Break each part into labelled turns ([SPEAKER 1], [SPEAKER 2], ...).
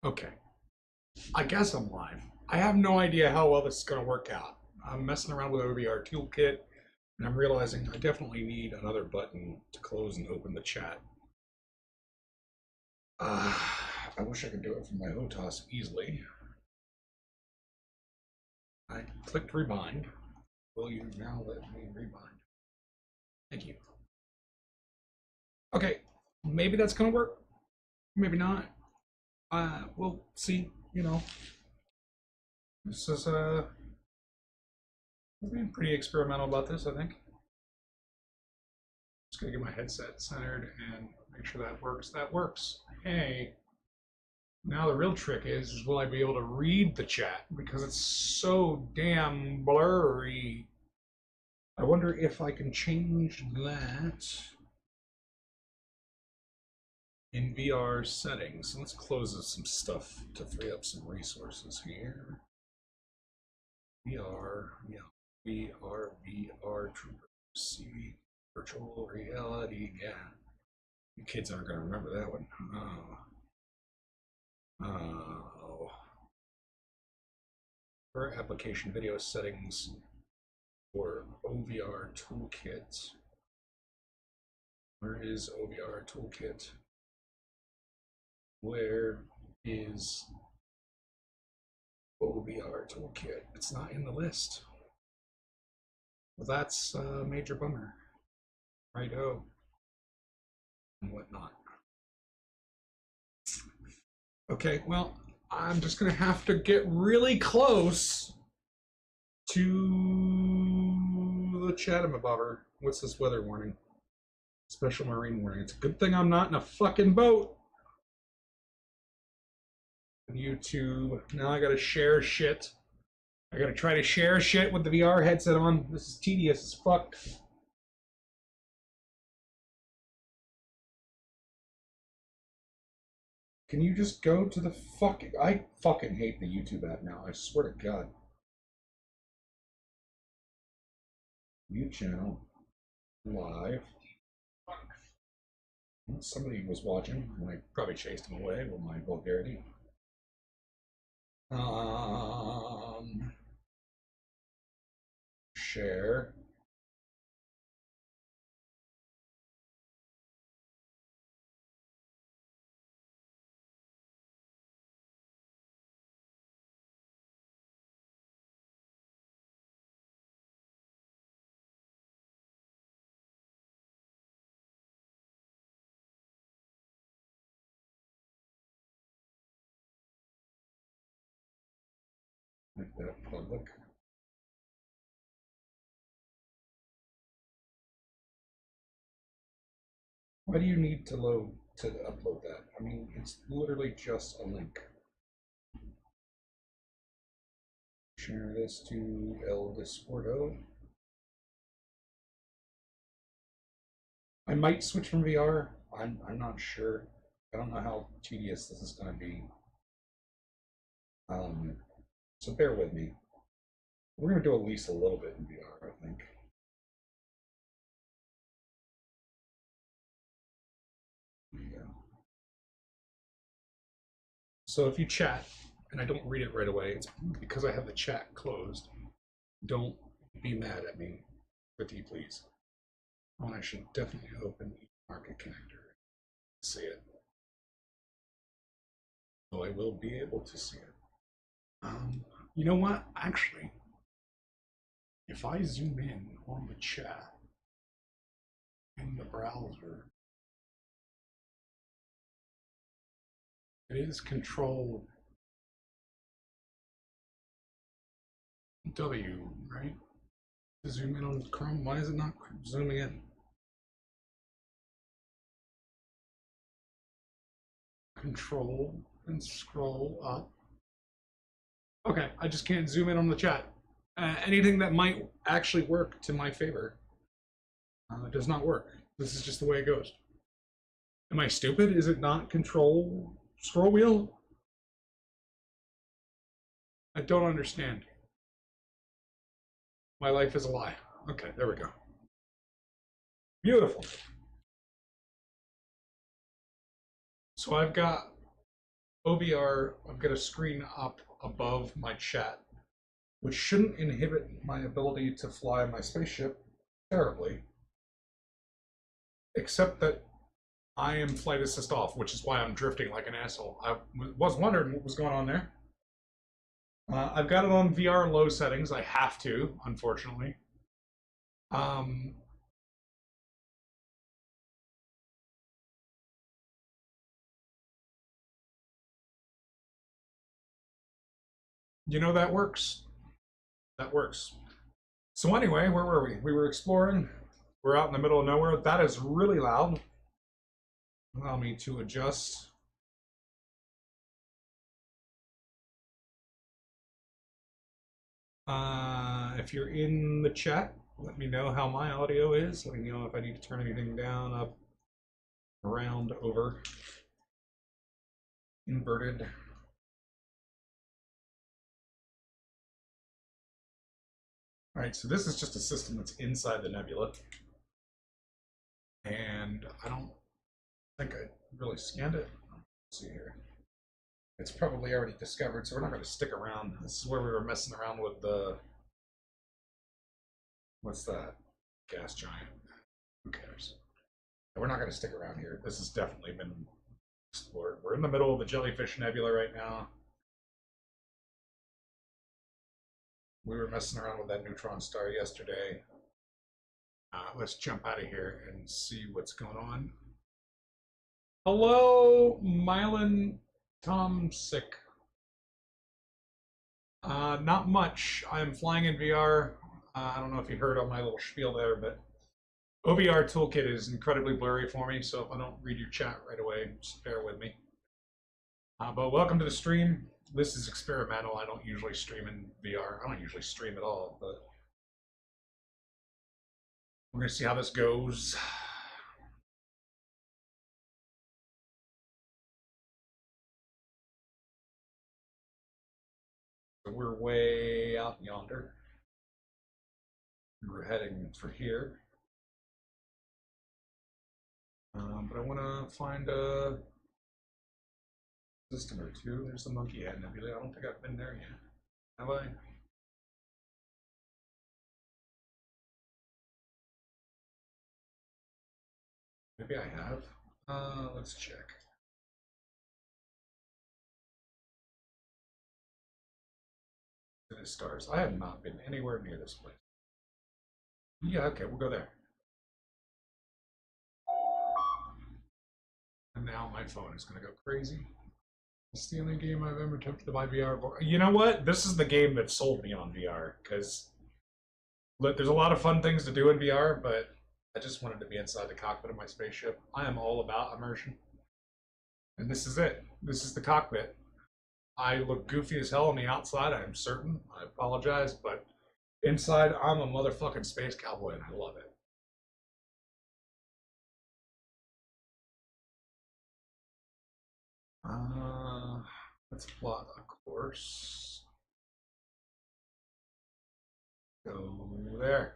[SPEAKER 1] Okay, I guess I'm live. I have no idea how well this is going to work out. I'm messing around with OVR Toolkit, and I'm realizing I definitely need another button to close and open the chat. Uh, I wish I could do it from my HOTAS easily. I clicked rebind. Will you now let me rebind? Thank you. Okay, maybe that's going to work. Maybe not. We'll see. You know, this is we're being pretty experimental about this, I think. Just gonna get my headset centered and make sure that works. That works. Hey. Now the real trick is will I be able to read the chat because it's so damn blurry. I wonder if I can change that in VR settings. Let's close some stuff to free up some resources here. VR, yeah, VR, Trooper, see, virtual reality, yeah. You kids aren't gonna remember that one. Oh. For application video settings for OVR toolkit. Where is OVR toolkit? Where is OVR toolkit? It's not in the list. Well, that's a major bummer. Righto. And whatnot. Okay, well, I'm just gonna have to get really close to the Chathamabobber. What's this weather warning? Special marine warning. It's a good thing I'm not in a fucking boat. YouTube. Now I gotta share shit. I gotta try to share shit with the VR headset on. This is tedious as fuck. Can you just go to the fucking... I fucking hate the YouTube app now. I swear to God. New channel. Live. Somebody was watching, and I probably chased him away with my vulgarity. Share. Make that public. Why do you need to upload that? I mean, it's literally just a link. Share this to El Disporto. I might switch from VR. I'm not sure. I don't know how tedious this is going to be. So bear with me. We're going to do at least a little bit in VR, I think. There you go. So if you chat and I don't read it right away, it's because I have the chat closed. Don't be mad at me, pretty please. Oh, I should definitely open the market connector to see it. So I will be able to see it. You know what? Actually, if I zoom in on the chat in the browser, it is Control W, right? To zoom in on Chrome. Why is it not zooming in? Control and scroll up. Okay, I just can't zoom in on the chat. Anything that might actually work to my favor does not work. This is just the way it goes. Am I stupid? Is it not control scroll wheel? I don't understand. My life is a lie. Okay, there we go. Beautiful. So I've got OBR, I've got a screen up above my chat, which shouldn't inhibit my ability to fly my spaceship terribly, except that I am flight assist off, which is why I'm drifting like an asshole. I was wondering what was going on there. I've got it on VR low settings. I have to, unfortunately. Um, that works. That works. So anyway, where were we? We were exploring. We're out in the middle of nowhere. That is really loud. Allow me to adjust. If you're in the chat, let me know how my audio is. Let me know if I need to turn anything down, up, around, over, inverted. All right, so this is just a system that's inside the nebula. And I don't think I really scanned it. Let's see here. It's probably already discovered, so we're not going to stick around. This is where we were messing around with the... What's that? Gas giant. Who cares? We're not going to stick around here. This has definitely been explored. We're in the middle of the jellyfish nebula right now. We were messing around with that neutron star yesterday. Let's jump out of here and see what's going on. Hello, Mylan Tomsick. Not much. I'm flying in VR. I don't know if you heard on my little spiel there, but OBR Toolkit is incredibly blurry for me, so if I don't read your chat right away, just bear with me. But welcome to the stream. This is experimental. I don't usually stream in VR. I don't usually stream at all, but we're going to see how this goes. So we're way out yonder. We're heading for here. But I want to find a system or two. There's the Monkey Head Nebula. I don't think I've been there yet. Have I? Maybe I have. Let's check. The stars. I have not been anywhere near this place. Yeah, okay, we'll go there. And now my phone is going to go crazy. It's the only game I've ever attempted to buy VR for. You know what? This is the game that sold me on VR, because there's a lot of fun things to do in VR, but I just wanted to be inside the cockpit of my spaceship. I am all about immersion. And this is it. This is the cockpit. I look goofy as hell on the outside, I am certain. I apologize, but inside, I'm a motherfucking space cowboy, and I love it. Let's plot a course. Go there.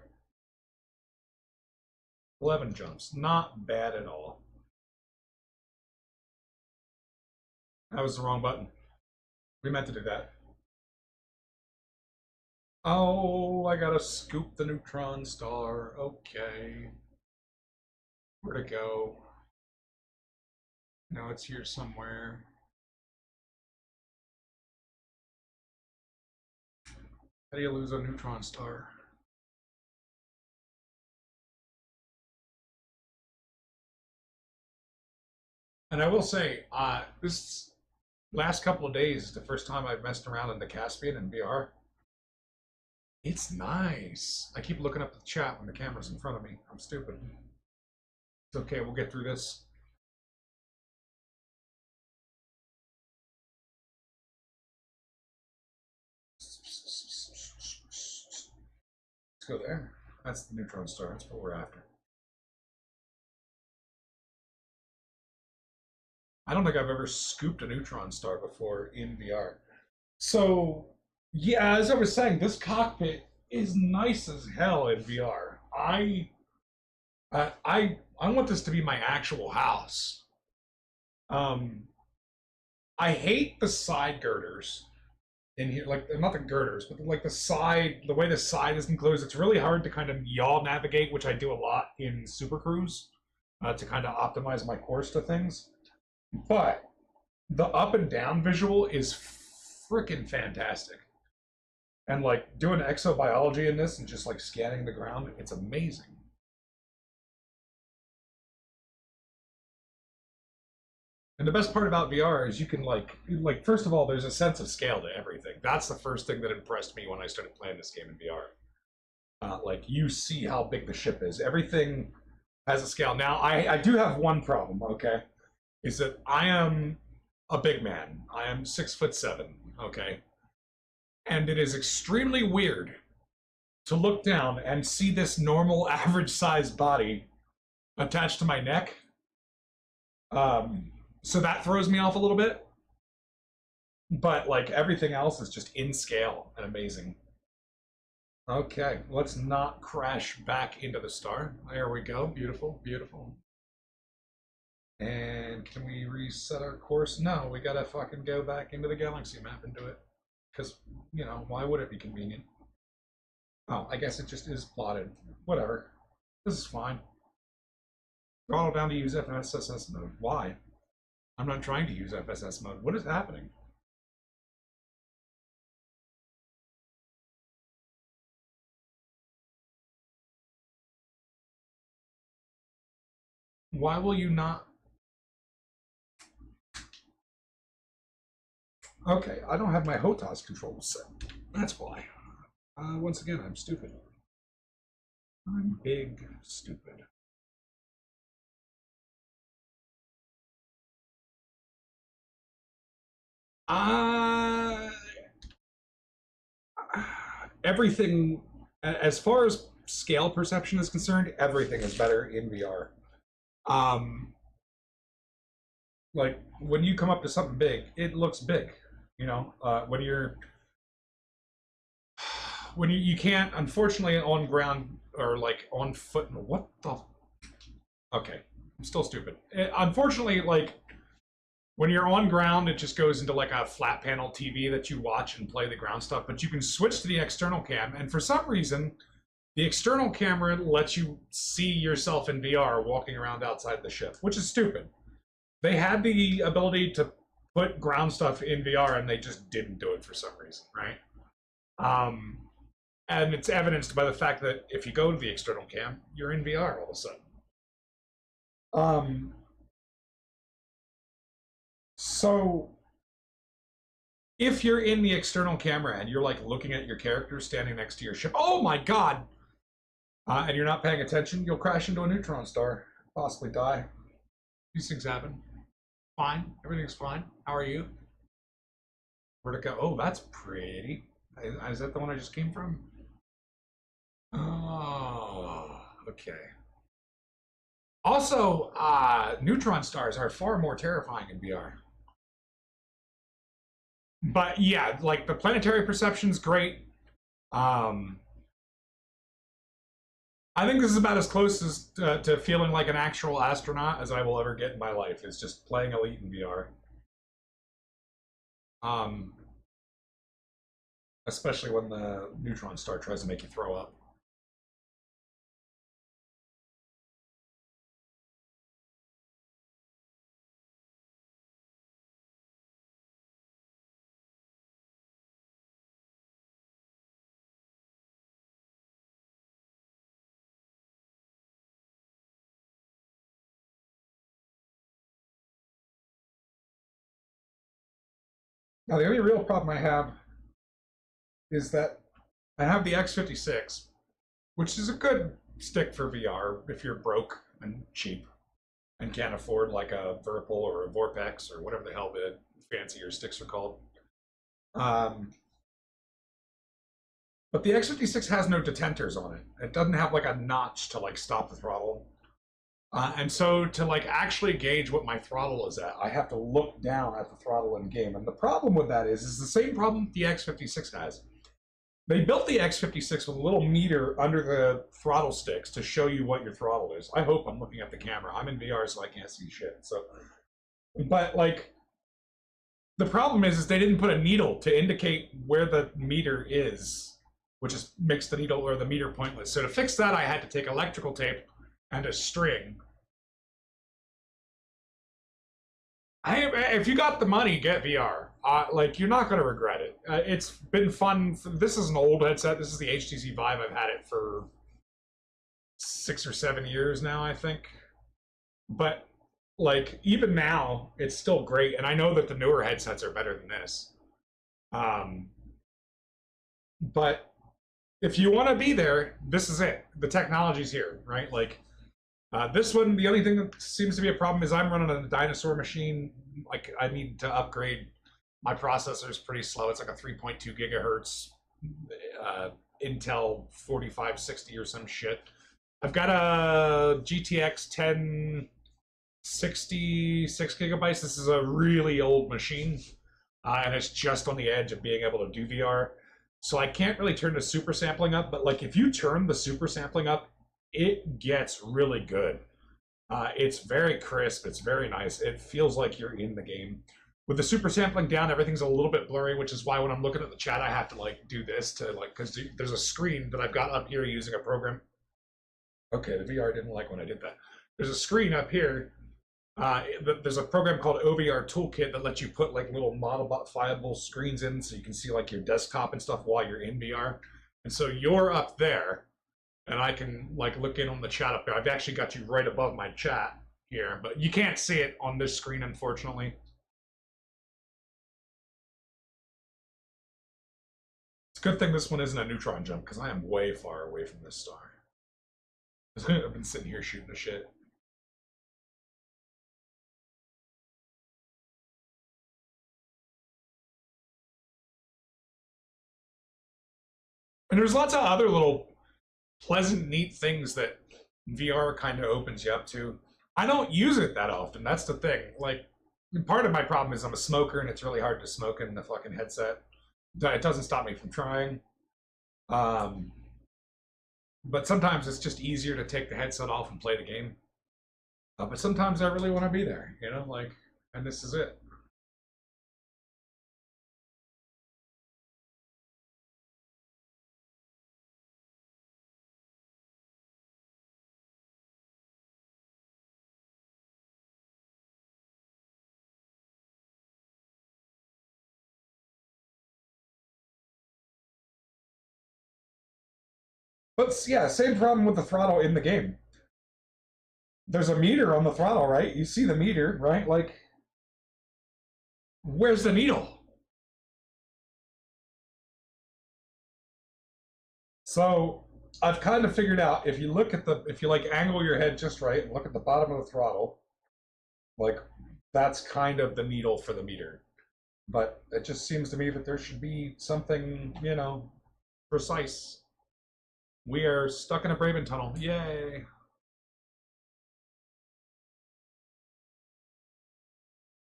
[SPEAKER 1] 11 jumps. Not bad at all. That was the wrong button. We meant to do that. Oh, I gotta scoop the neutron star. Okay. Where to go? No, it's here somewhere. How do you lose a neutron star? And I will say, this last couple of days is the first time I've messed around in the Caspian in VR. It's nice. I keep looking up the chat when the camera's in front of me. I'm stupid. It's okay, we'll get through this. Let's go there. That's the neutron star. That's what we're after. I don't think I've ever scooped a neutron star before in VR. So, yeah, as I was saying, this cockpit is nice as hell in VR. I want this to be my actual house. I hate the side girders in here, like not the girders, but like the side, the way the side is enclosed. It's really hard to kind of yaw navigate, which I do a lot in Super Cruise to kind of optimize my course to things. But the up and down visual is freaking fantastic. And like doing exobiology in this and just like scanning the ground, it's amazing. And the best part about VR is you can like first of all, there's a sense of scale to everything. That's the first thing that impressed me when I started playing this game in VR. Like you see how big the ship is. Everything has a scale. Now I do have one problem. Okay, is that I am a big man. I am 6'7". Okay, and it is extremely weird to look down and see this normal average sized body attached to my neck. So that throws me off a little bit. But like everything else is just in scale and amazing. Okay, let's not crash back into the star. There we go. Beautiful, beautiful. And can we reset our course? No, we gotta fucking go back into the galaxy map and do it. Because, you know, why would it be convenient? Oh, I guess it just is plotted. Whatever. This is fine. Throttle down to use FSS mode. Why? I'm not trying to use FSS mode. What is happening? Why will you not? Okay, I don't have my HOTAS controls set. That's why. Once again, I'm stupid. I'm big stupid. Uh, Everything, as far as scale perception is concerned, everything is better in VR. Um, like when you come up to something big, it looks big. You know, when you can't, unfortunately, on ground or like on foot. What the? Okay, I'm still stupid. Unfortunately, like when you're on ground, it just goes into like a flat panel TV that you watch and play the ground stuff. But you can switch to the external cam, and for some reason, the external camera lets you see yourself in VR walking around outside the ship, which is stupid. They had the ability to put ground stuff in VR, and they just didn't do it for some reason, right? Um, and it's evidenced by the fact that if you go to the external cam, you're in VR all of a sudden. Um, so if you're in the external camera and you're like looking at your character standing next to your ship, oh my god! And you're not paying attention, you'll crash into a neutron star, possibly die. These things happen. Fine, everything's fine. How are you? Where'd it go? Oh, that's pretty. Is that the one I just came from? Oh, okay. Also, neutron stars are far more terrifying in VR. But yeah, like the planetary perception's great. Um, I think this is about as close as to feeling like an actual astronaut as I will ever get in my life. Is just playing Elite in VR. Um, Especially when the neutron star tries to make you throw up. Now, the only real problem I have is that I have the X56, which is a good stick for VR if you're broke and cheap and can't afford like a Virpil or a Vorpex or whatever the hell the fancier sticks are called. Um, but the X56 has no detenters on it. It doesn't have like a notch to like stop the throttle. And so to like actually gauge what my throttle is at, I have to look down at the throttle in game. And the problem with that is the same problem the X56 has. They built the X56 with a little meter under the throttle sticks to show you what your throttle is. I hope I'm looking at the camera. I'm in VR, so I can't see shit. So, but like, The problem is they didn't put a needle to indicate where the meter is, which is makes the needle or the meter pointless. So to fix that, I had to take electrical tape and a string. If you got the money, get VR. Like you're not going to regret it. It's been fun. This is an old headset. This is the HTC Vive. I've had it for 6 or 7 years now, I think. But like even now, it's still great. And I know that the newer headsets are better than this. Um, but if you want to be there, this is it. The technology's here, right? Like this one, the only thing that seems to be a problem is I'm running a dinosaur machine. Like I need to upgrade. My processor is pretty slow. It's like a 3.2 gigahertz Intel 4560 or some shit. I've got a GTX 1060 6 gigabytes. This is a really old machine, and it's just on the edge of being able to do VR. So I can't really turn the super sampling up, but like if you turn the super sampling up, it gets really good. It's very crisp. It's very nice. It feels like you're in the game. With the super sampling down, everything's a little bit blurry, which is why when I'm looking at the chat, I have to like do this to like because there's a screen that I've got up here using a program. Okay, the VR didn't like when I did that. There's a screen up here. There's a program called OVR Toolkit that lets you put like little modifiable screens in so you can see like your desktop and stuff while you're in VR. And so you're up there, and I can like look in on the chat up there. I've actually got you right above my chat here, but you can't see it on this screen, unfortunately. It's a good thing this one isn't a neutron jump because I am way far away from this star. I've been sitting here shooting the shit. And there's lots of other little pleasant, neat things that VR kind of opens you up to. I don't use it that often. That's the thing. Like, part of my problem is I'm a smoker and it's really hard to smoke in the fucking headset. It doesn't stop me from trying. Um, but sometimes it's just easier to take the headset off and play the game. But sometimes I really want to be there, you know, like, and this is it. But yeah, same problem with the throttle in the game. There's a meter on the throttle, right? You see the meter, right? Like, where's the needle? So I've kind of figured out if you look at if you like angle your head just right and look at the bottom of the throttle, like that's kind of the needle for the meter. But it just seems to me that there should be something, you know, precise. We are stuck in a Braven tunnel. Yay.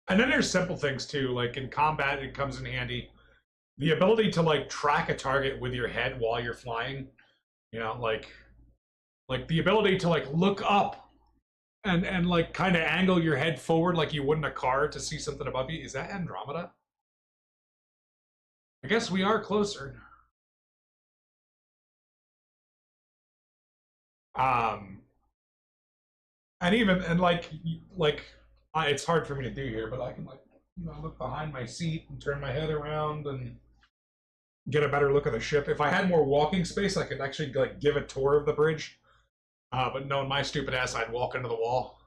[SPEAKER 1] And then there's simple things too, like in combat, it comes in handy. The ability to like track a target with your head while you're flying, you know, like the ability to like look up and like kind of angle your head forward like you would in a car to see something above you. Is that Andromeda? I guess we are closer. Um, and even and like it's hard for me to do here, but I can like you know look behind my seat and turn my head around and get a better look of the ship. If I had more walking space, I could actually like give a tour of the bridge. But knowing my stupid ass, I'd walk into the wall.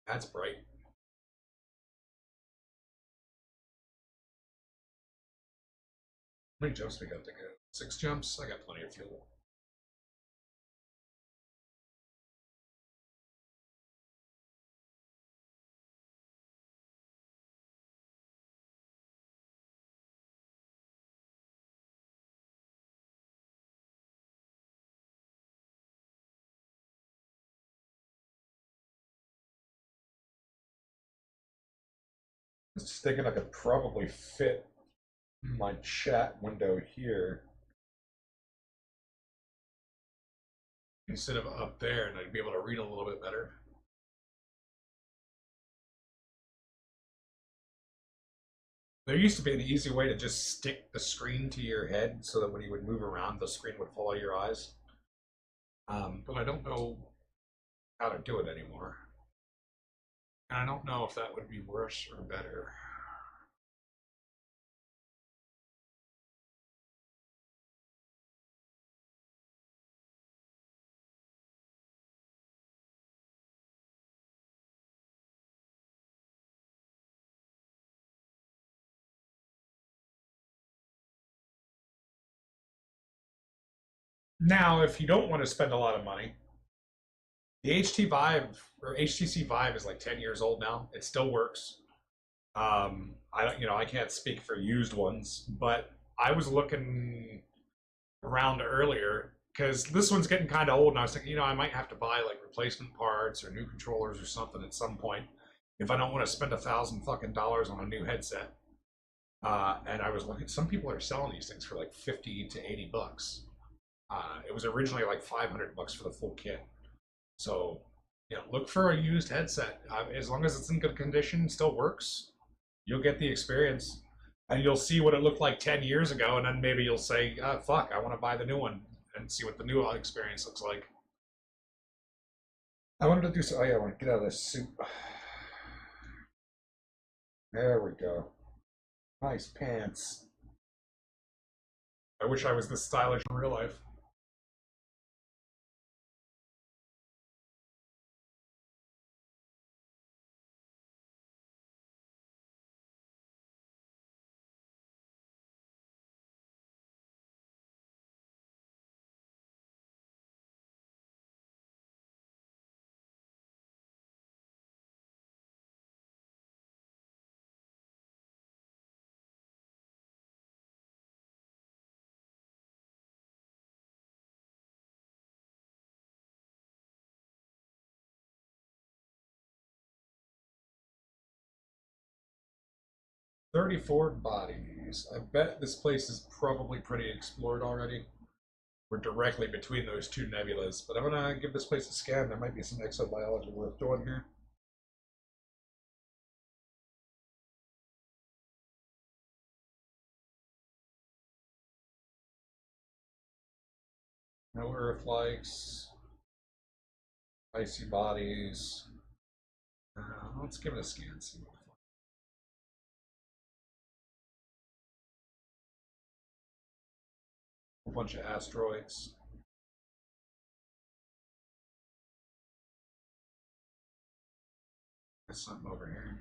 [SPEAKER 1] That's bright. How many jumps we got to go? 6 jumps? I got plenty of fuel.
[SPEAKER 2] just thinking I could probably fit my chat window here.
[SPEAKER 1] Instead of up there, and I'd be able to read a little bit better. There used to be an easy way to just stick the screen to your head so that when you would move around, the screen would follow your eyes. But I don't know how to do it anymore. And I don't know if that would be worse or better. Now, if you don't want to spend a lot of money, the HT Vive or HTC Vive is like 10 years old now. It still works. I don't, I can't speak for used ones, but I was looking around earlier because this one's getting kind of old, and I was thinking, I might have to buy like replacement parts or new controllers or something at some point if I don't want to spend $1,000 on a new headset. And I was looking, some people are selling these things for like 50 to 80 bucks. It was originally like 500 bucks for the full kit. So, look for a used headset. As long as it's in good condition, still works, you'll get the experience. And you'll see what it looked like 10 years ago, and then maybe you'll say, fuck, I want to buy the new one and see what the new experience looks like.
[SPEAKER 2] I wanted to do so. Oh, yeah, I want to get out of this suit. There we go. Nice pants.
[SPEAKER 1] I wish I was this stylish in real life. $34 bodies. I bet this place is probably pretty explored already. We're directly between those two nebulas, but I'm gonna give this place a scan. There might be some exobiology worth doing here. No Earth likes, icy bodies. Let's give it a scan. See what we find. A bunch of asteroids. There's something over here.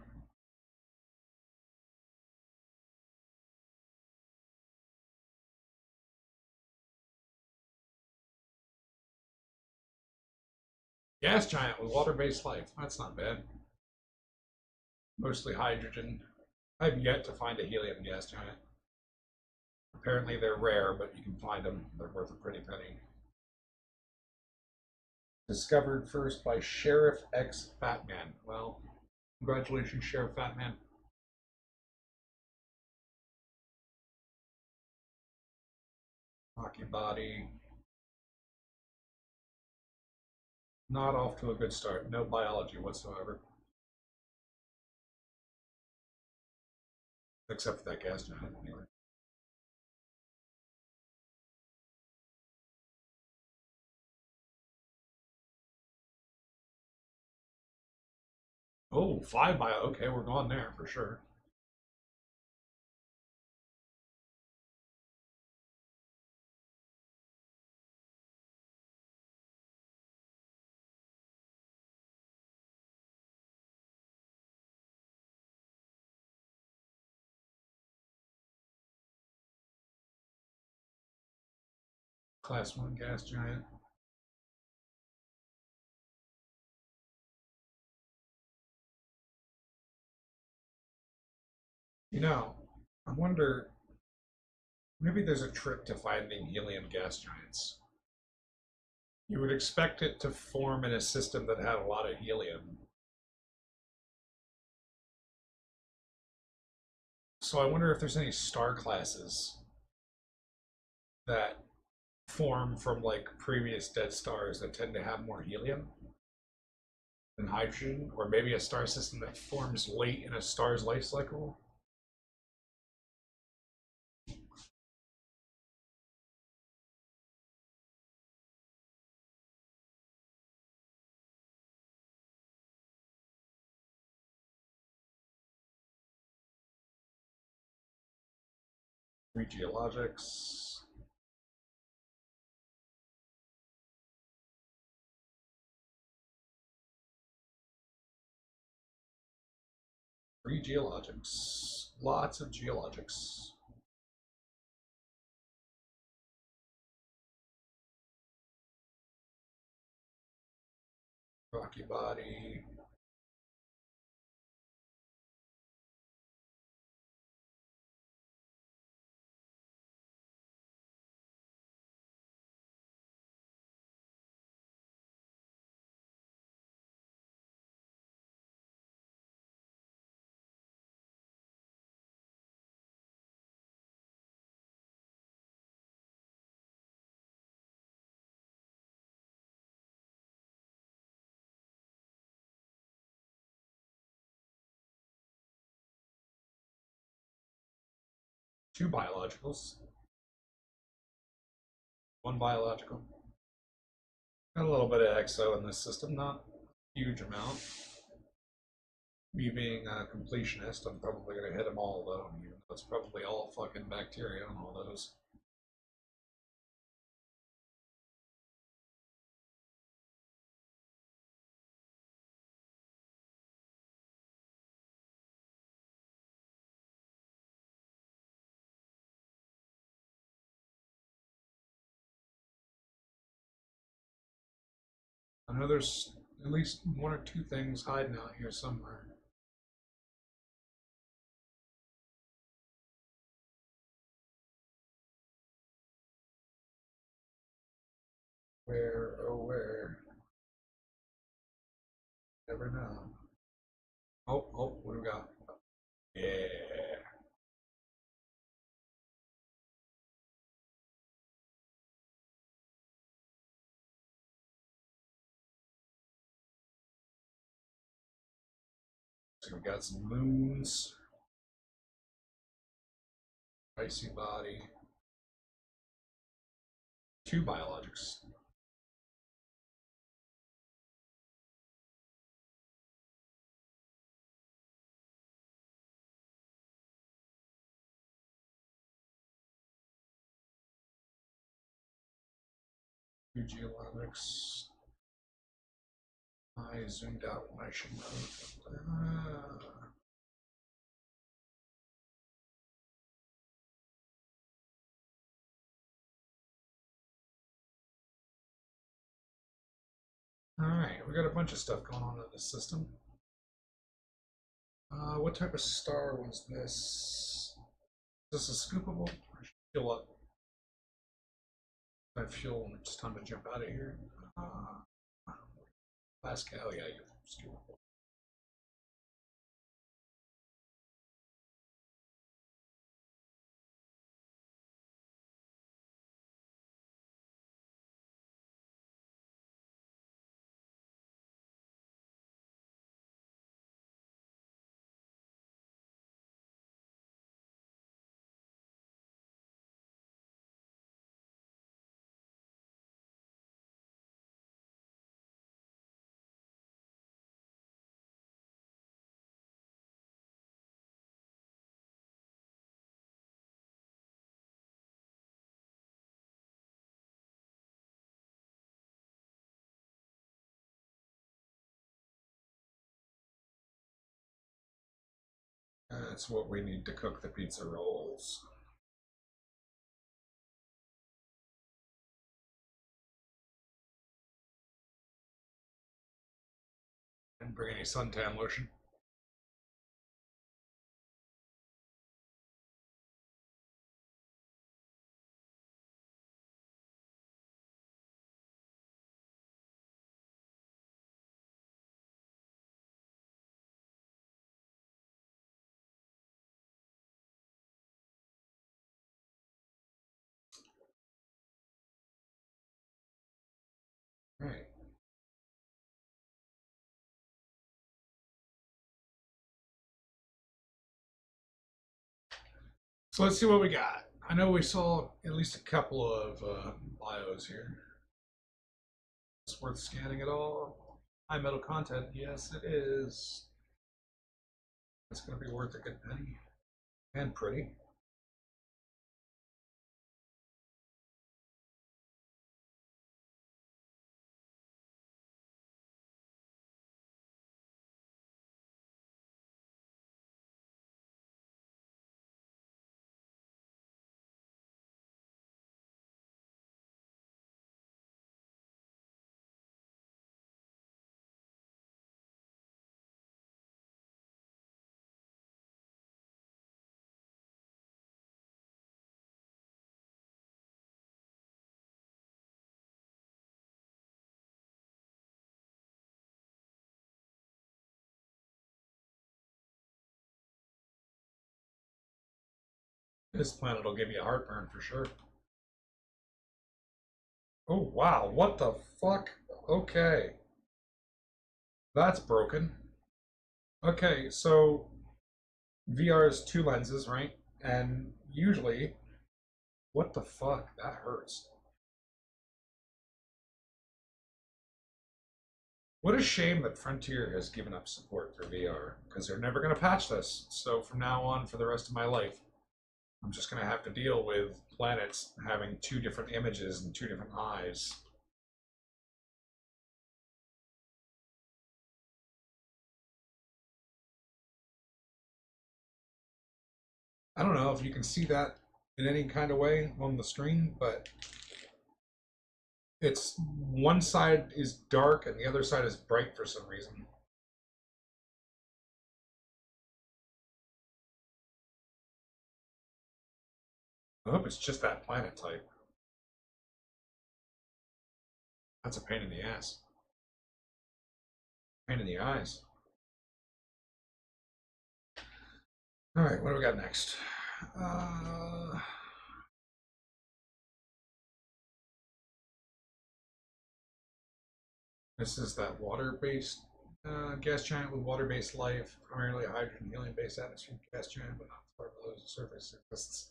[SPEAKER 1] Gas giant with water-based life. That's not bad. Mostly hydrogen. I've yet to find a helium gas giant. Apparently they're rare, but you can find them. They're worth a pretty penny. Discovered first by Sheriff X Fatman. Well, congratulations, Sheriff Fatman. Hockey body. Not off to a good start. No biology whatsoever. Except for that gas giant, anyway. Oh, 5 bio. Okay, we're going there for sure. Class 1 gas giant. I wonder, maybe there's a trick to finding helium gas giants. You would expect it to form in a system that had a lot of helium. So I wonder if there's any star classes that form from like previous dead stars that tend to have more helium than hydrogen, or maybe a star system that forms late in a star's life cycle. Geologics. Geologics. Lots of geologics. Rocky body. Two biologicals. One biological. Got a little bit of exo in this system, not a huge amount. Me being a completionist, I'm probably going to hit them all, though. Even though it's probably all fucking bacteria on all those. I know there's at least one or two things hiding out here somewhere. Where, oh where? Never know. Oh, what do we got? Yeah. So we got some moons, icy body, two biologics. Two geologics. I zoomed out when I should have. Alright, we got a bunch of stuff going on in this system. What type of star was this? Is this a scoopable? I should fuel up. I have fuel and it's time to jump out of here. Pascal, yeah, you're scoopable. That's what we need to cook the pizza rolls. Didn't bring any suntan lotion. So let's see what we got. I know we saw at least a couple of bios here. It's worth scanning it all. High metal content, yes it is. It's going to be worth a good penny. And pretty. This planet will give you a heartburn for sure. Oh wow, what the fuck? Okay. That's broken. Okay, so VR is two lenses, right? And usually, what the fuck? That hurts. What a shame that Frontier has given up support for VR, because they're never going to patch this. So from now on, for the rest of my life, I'm just going to have to deal with planets having two different images and two different eyes. I don't know if you can see that in any kind of way on the screen, but it's one side is dark and the other side is bright for some reason. I hope it's just that planet type. That's a pain in the ass. Pain in the eyes. All right, what do we got next? This is that water-based gas giant with water-based life, primarily a hydrogen helium-based atmosphere gas giant, but not far below the surface. It exists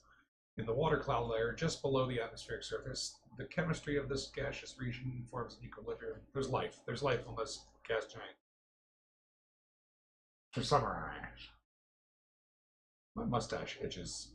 [SPEAKER 1] in the water cloud layer just below the atmospheric surface. The chemistry of this gaseous region forms an equilibrium. There's life. There's life on this gas giant. To summarize, my mustache itches.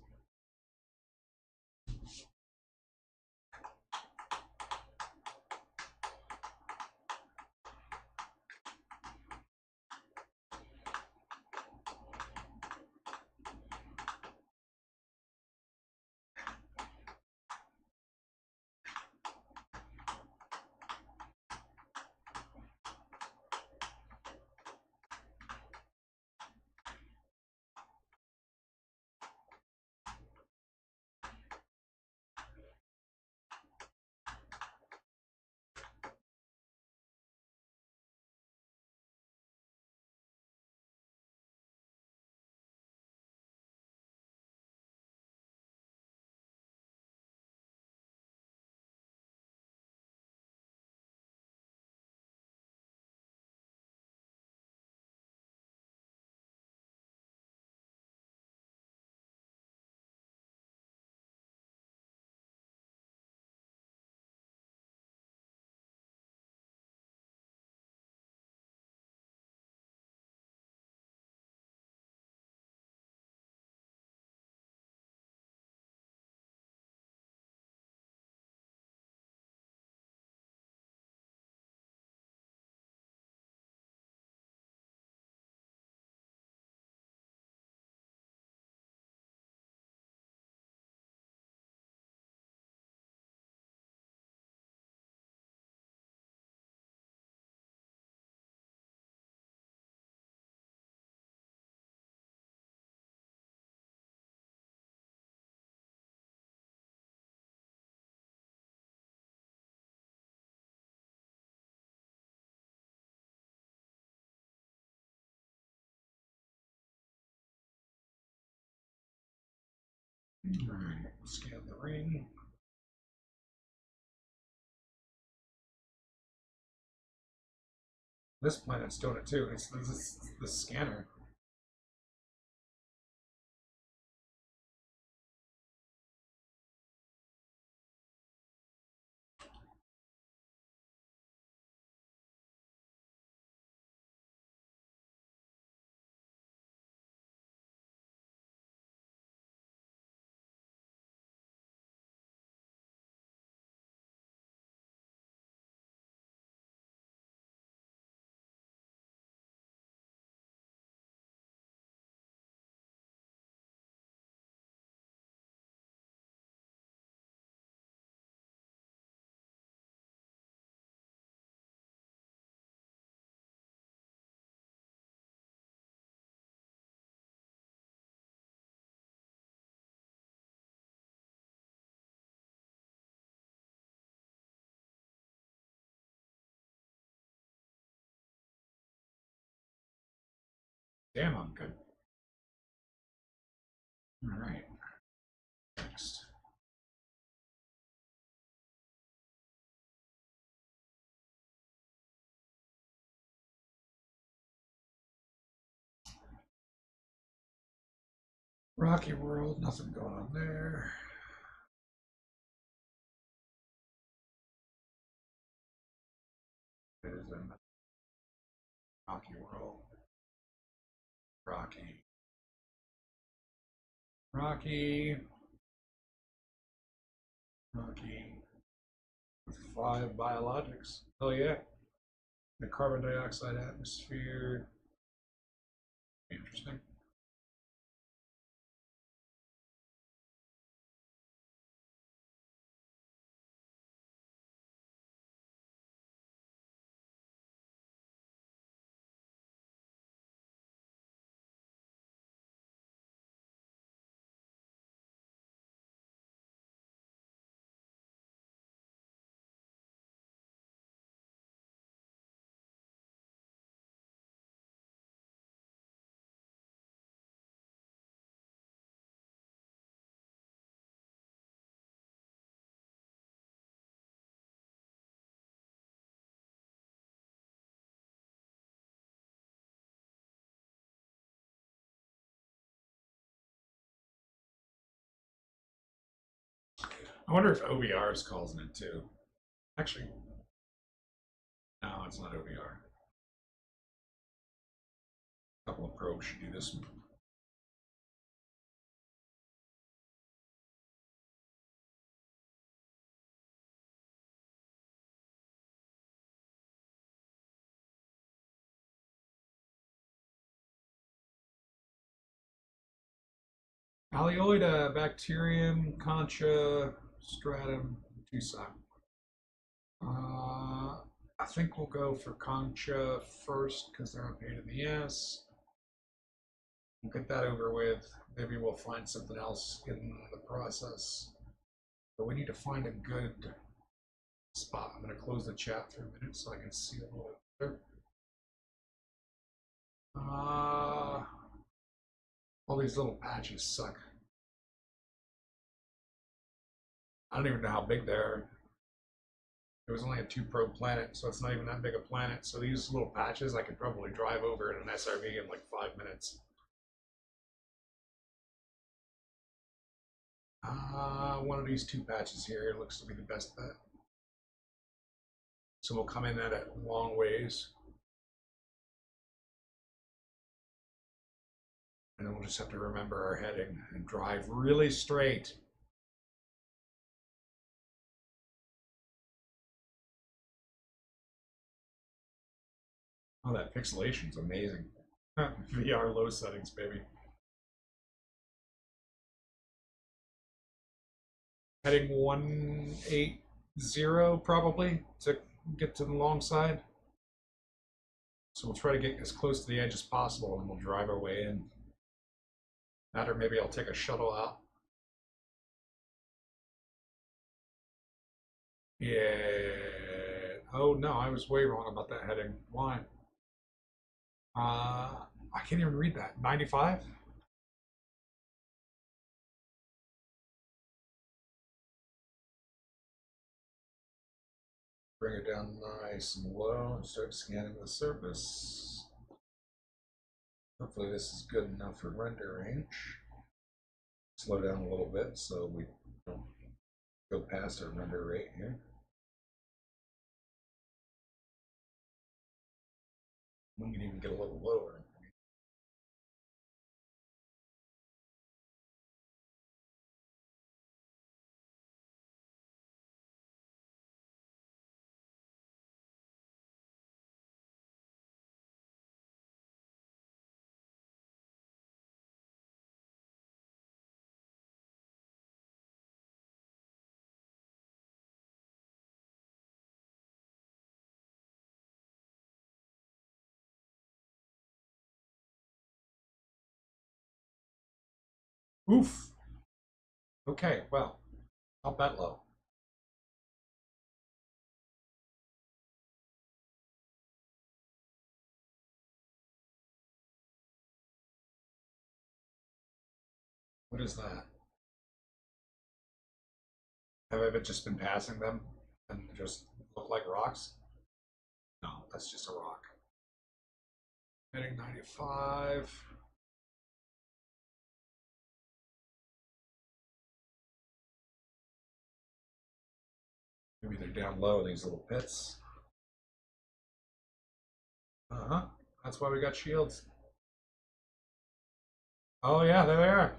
[SPEAKER 1] All right, scan the ring. This planet's doing it too. It's the scanner. Damn, I'm good. All right. Next. Rocky World, nothing going on there. It is in Rocky World. Rocky. Rocky. Rocky. With 5 biologics. Oh yeah. The carbon dioxide atmosphere. Interesting. I wonder if OBR is causing it too. Actually, no, it's not OBR. A couple of probes should do this. Alioida, bacterium, concha, stratum, tusa. I think we'll go for concha first because they're a pain in the ass. We'll get that over with. Maybe we'll find something else in the process. But we need to find a good spot. I'm going to close the chat for a minute so I can see a little bit better. All these little patches suck. I don't even know how big they are. It was only a 2 probe planet, so it's not even that big a planet. So these little patches, I could probably drive over in an SRV in like 5 minutes. One of these 2 patches here looks to be the best bet. So we'll come in at it long ways. And then we'll just have to remember our heading and drive really straight. Oh, that pixelation's amazing. VR low settings, baby. Heading 180 probably to get to the long side. So we'll try to get as close to the edge as possible and we'll drive our way in. That or maybe I'll take a shuttle out. Yeah. Oh no, I was way wrong about that heading. Why? I can't even read that. 95? Bring it down nice and low and start scanning the surface. Hopefully this is good enough for render range. Slow down a little bit so we don't go past our render rate here. We can even get a little lower. Oof. Okay, well, not that low. What is that? Have I just been passing them and just look like rocks? No, that's just a rock. Heading 95. Maybe they're down low in these little pits. Uh-huh. That's why we got shields. Oh yeah, there they are.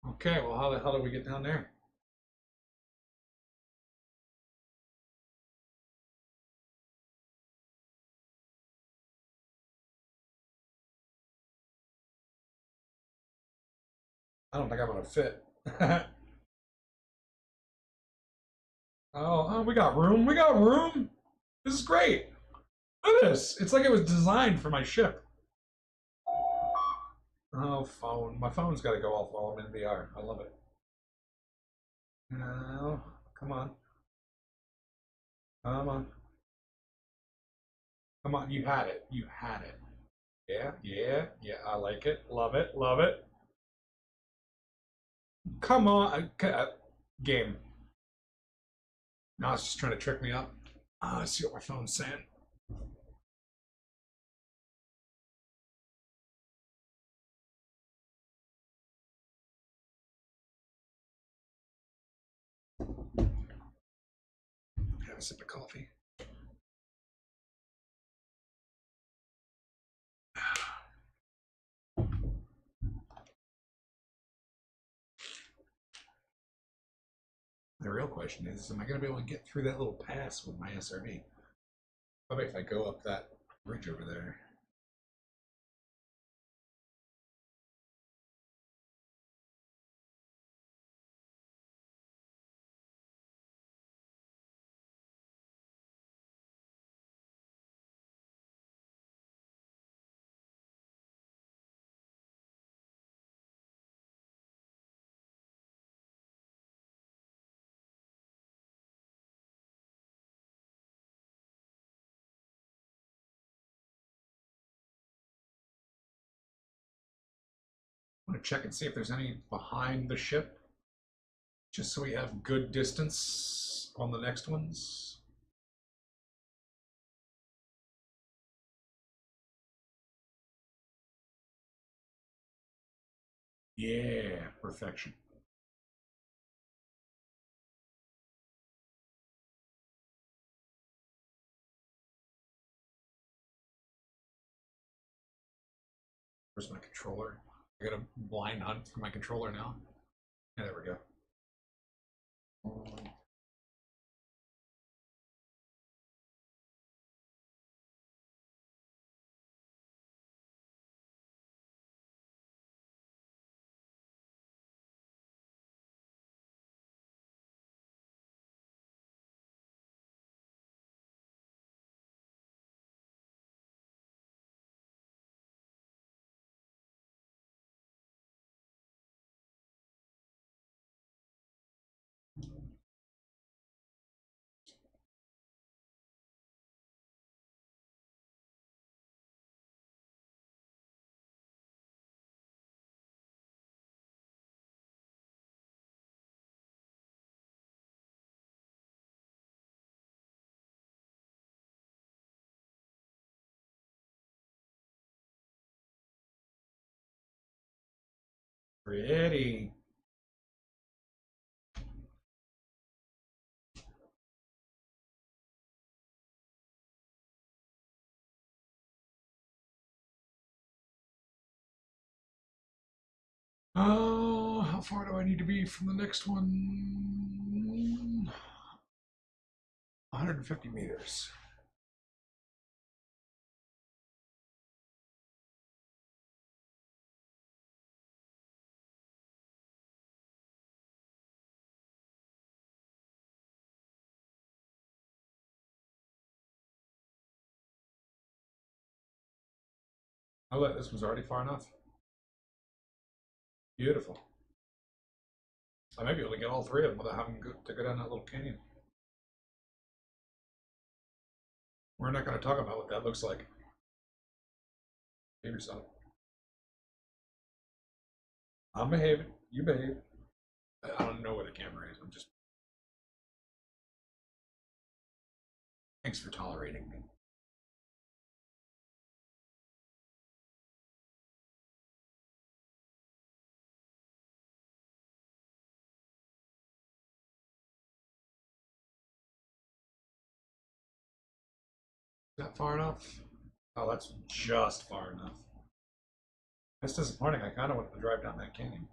[SPEAKER 1] Okay, well how the hell did we get down there? I don't think I'm gonna fit. Oh, we got room. We got room. This is great. Look at this. It's like it was designed for my ship. Oh, phone. My phone's got to go off while I'm in VR. I love it. No, come on. Come on. Come on. You had it. You had it. Yeah, yeah, yeah. I like it. Love it. Love it. Come on. Game. No, it's just trying to trick me up. I see what my phone's saying. Have a sip of coffee. The real question is, am I going to be able to get through that little pass with my SRV? Probably if I go up that bridge over there. I want to check and see if there's any behind the ship, just so we have good distance on the next ones. Yeah, perfection. Where's my controller? I got a blind hunt for my controller now. Yeah, there we go. Pretty. Oh, how far do I need to be from the next one? 150 meters. Oh, look, this was already far enough. Beautiful. I may be able to get all three of them without having to go down that little canyon. We're not going to talk about what that looks like. Give yourself.
[SPEAKER 2] I'm behaving. You behave.
[SPEAKER 1] I don't know where the camera is. I'm just. Thanks for tolerating me. Is that far enough? Oh, that's just far enough. That's disappointing. I kind of wanted to drive down that canyon.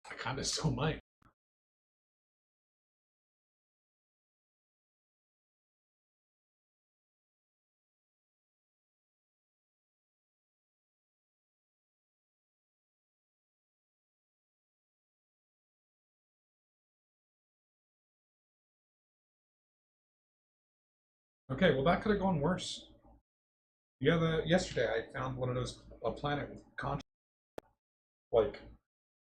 [SPEAKER 1] I kind of still might. Okay, well that could have gone worse. Yeah, yesterday I found one of those a planet with like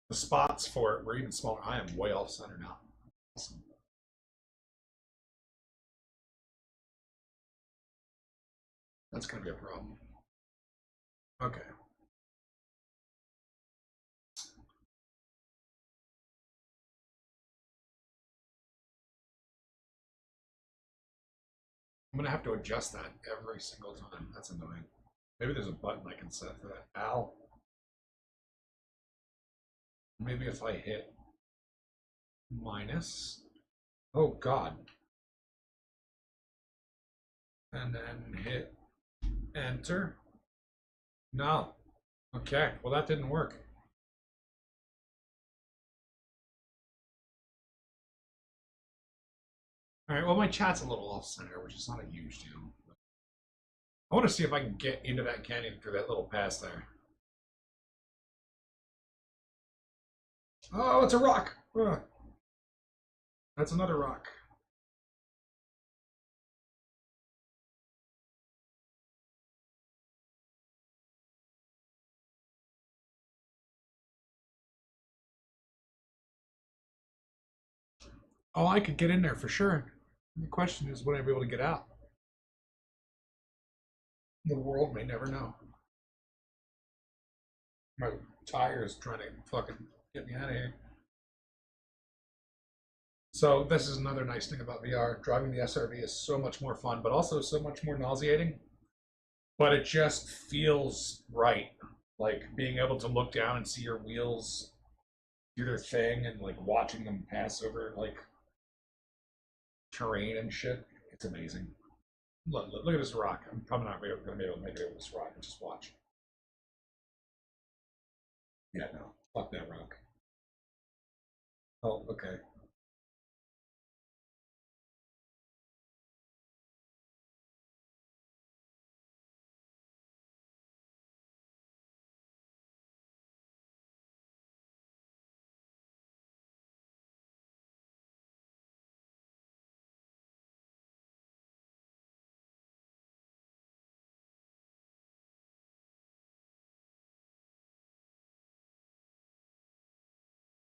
[SPEAKER 1] the spots for it were even smaller. I am way off center now. Awesome. That's gonna be a problem. Okay. I'm gonna have to adjust that every single time. That's annoying. Maybe there's a button I can set for that. Ow. Maybe if I hit minus. Oh God. And then hit enter. No. Okay. Well, that didn't work. All right. Well, my chat's a little off center, which is not a huge deal. I want to see if I can get into that canyon through that little pass there. Oh, it's a rock. Ugh. That's another rock. Oh, I could get in there for sure. The question is, would I be able to get out? The world may never know. My tire is trying to fucking get me out of here. So this is another nice thing about VR. Driving the SRV is so much more fun, but also so much more nauseating. But it just feels right. Like being able to look down and see your wheels do their thing and like watching them pass over like terrain and shit. It's amazing. Look at this rock. I'm probably not going to be able to make it over this rock. Just watch. Yeah, no. Fuck that rock. Oh, okay.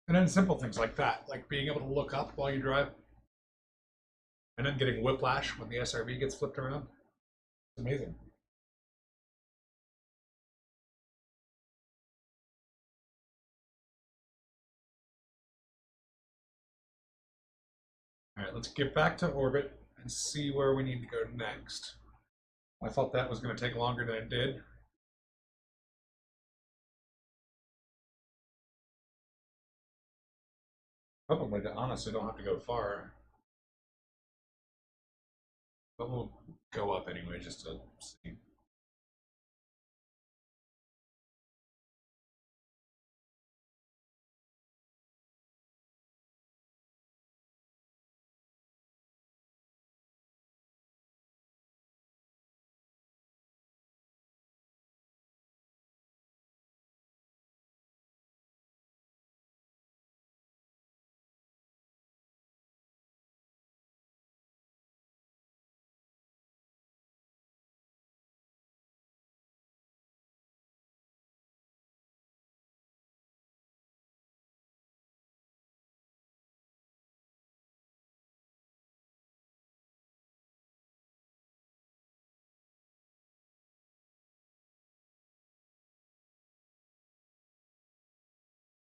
[SPEAKER 1] And then simple things like that, like being able to look up while you drive, and then getting whiplash when the SRV gets flipped around. It's amazing. All right, let's get back to orbit and see where we need to go next. I thought that was going to take longer than it did. Probably, to honestly, don't have to go far. But we'll go up anyway just to see.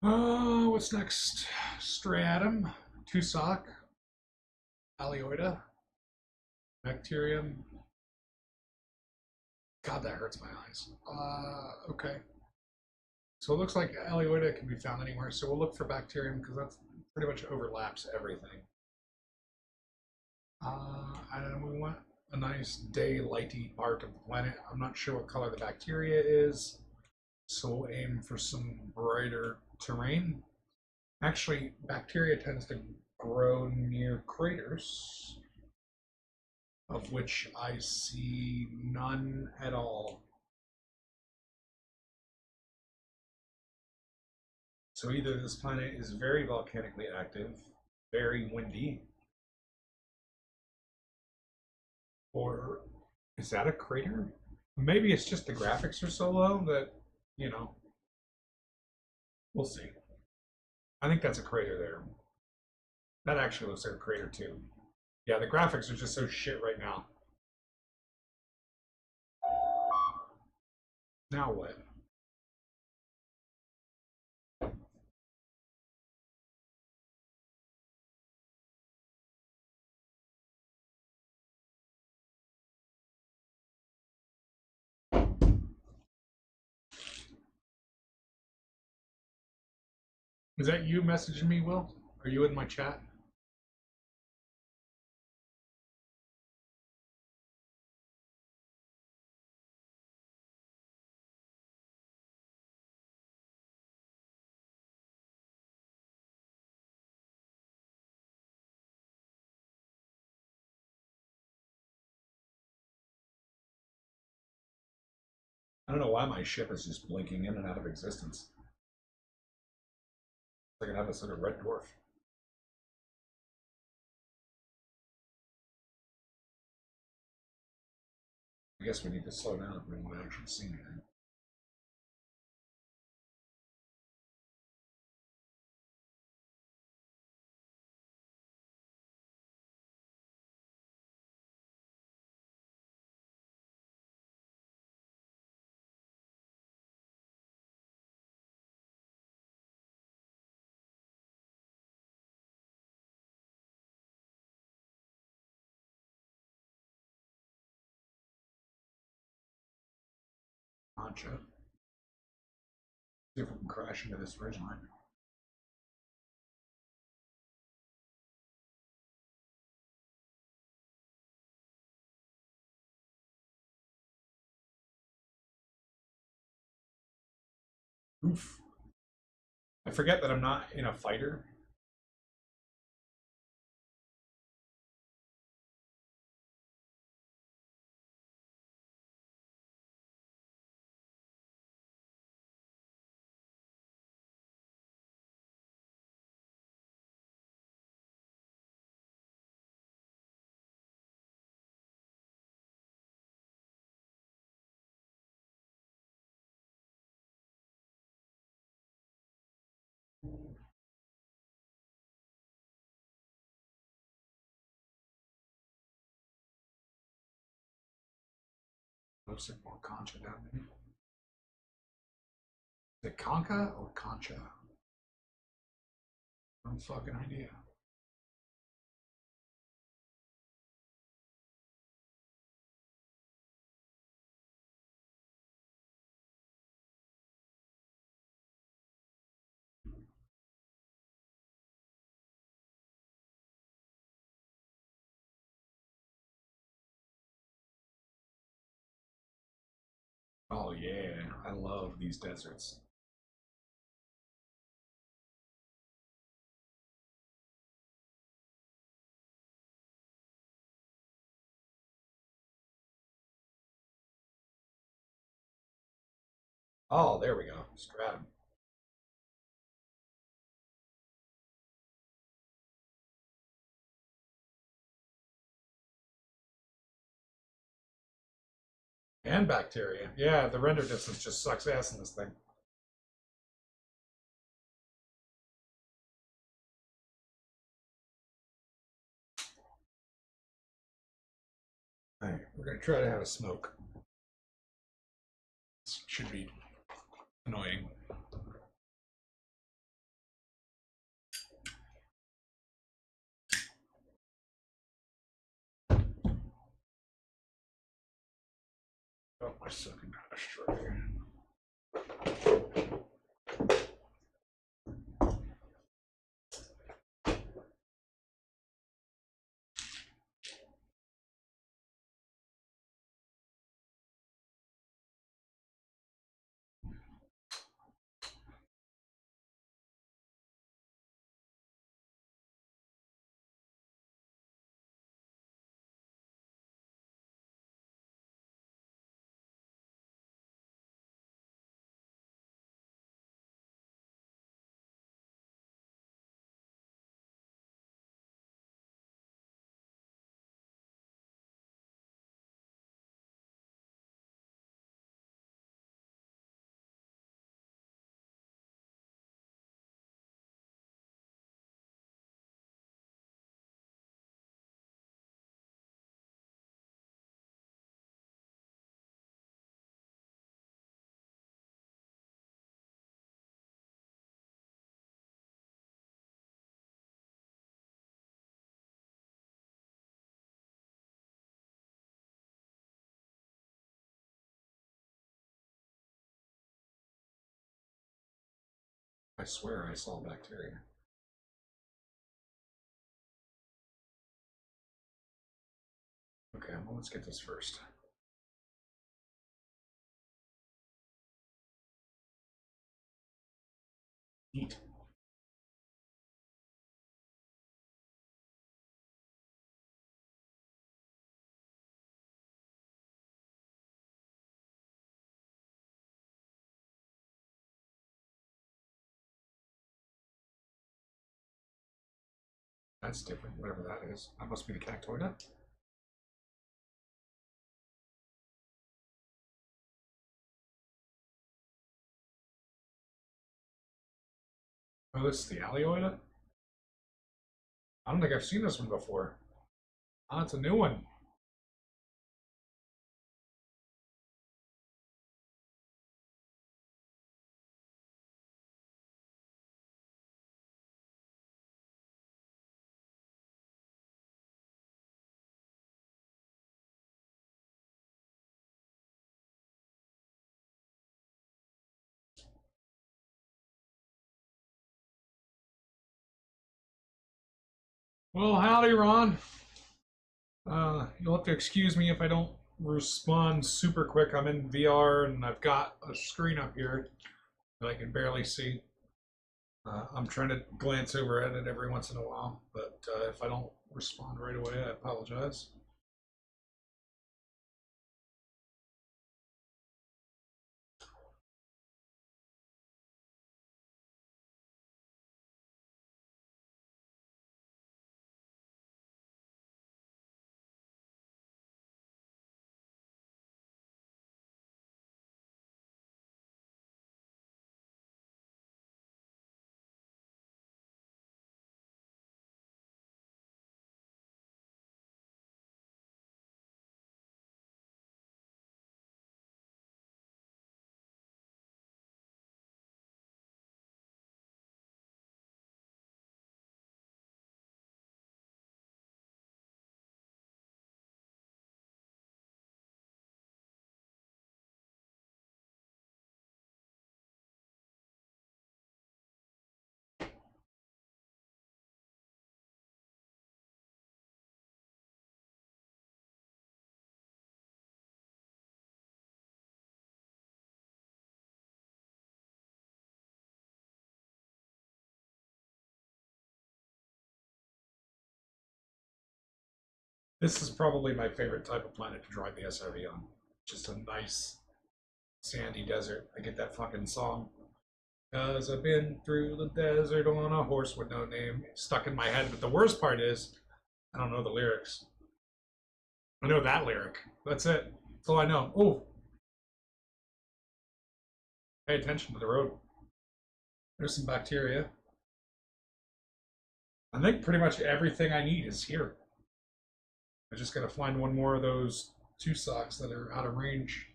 [SPEAKER 1] What's next? Stratum, Tussock, Alioida, Bacterium. God, that hurts my eyes. Okay. So it looks like Alioida can be found anywhere. So we'll look for Bacterium because that's pretty much overlaps everything. And we want a nice daylighty part of the planet. I'm not sure what color the bacteria is, so we'll aim for some brighter terrain. Actually, bacteria tends to grow near craters, of which I see none at all. So either this planet is very volcanically active, very windy, or is that a crater? Maybe it's just the graphics are so low that, you know, we'll see. I think that's a crater there. That actually looks like a crater too. Yeah, the graphics are just so shit right now. Now what? Is that you messaging me, Will? Are you in my chat? I don't know why my ship is just blinking in and out of existence. It's like an episode of Red Dwarf. I guess we need to slow down if we want to actually see anything. Concha. See if we can crash into this ridgeline. Oof. I forget that I'm not in a fighter. Looks like more Concha down there. Is it Conca or Concha? No fucking idea. Oh yeah, I love these deserts. Oh, there we go. Stratum. And bacteria. Yeah, the render distance just sucks ass in this thing. Alright, we're gonna try to have a smoke. This should be annoying. my second ashtray. I swear I saw bacteria. Okay, well, let's get this first. Neat. That's different, whatever that is. That must be the cactoida. Oh, this is the alioida? I don't think I've seen this one before. Oh, it's a new one. Well, howdy, Ron. You'll have to excuse me if I don't respond super quick. I'm in VR and I've got a screen up here that I can barely see. I'm trying to glance over at it every once in a while, but if I don't respond right away, I apologize. This is probably my favorite type of planet to drive the SRV on. Just a nice sandy desert. I get that fucking song. Cause I've been through the desert on a horse with no name stuck in my head. But the worst part is, I don't know the lyrics. I know that lyric. That's it. That's all I know. Oh, pay attention to the road. There's some bacteria. I think pretty much everything I need is here. I just gotta find one more of those two socks that are out of range.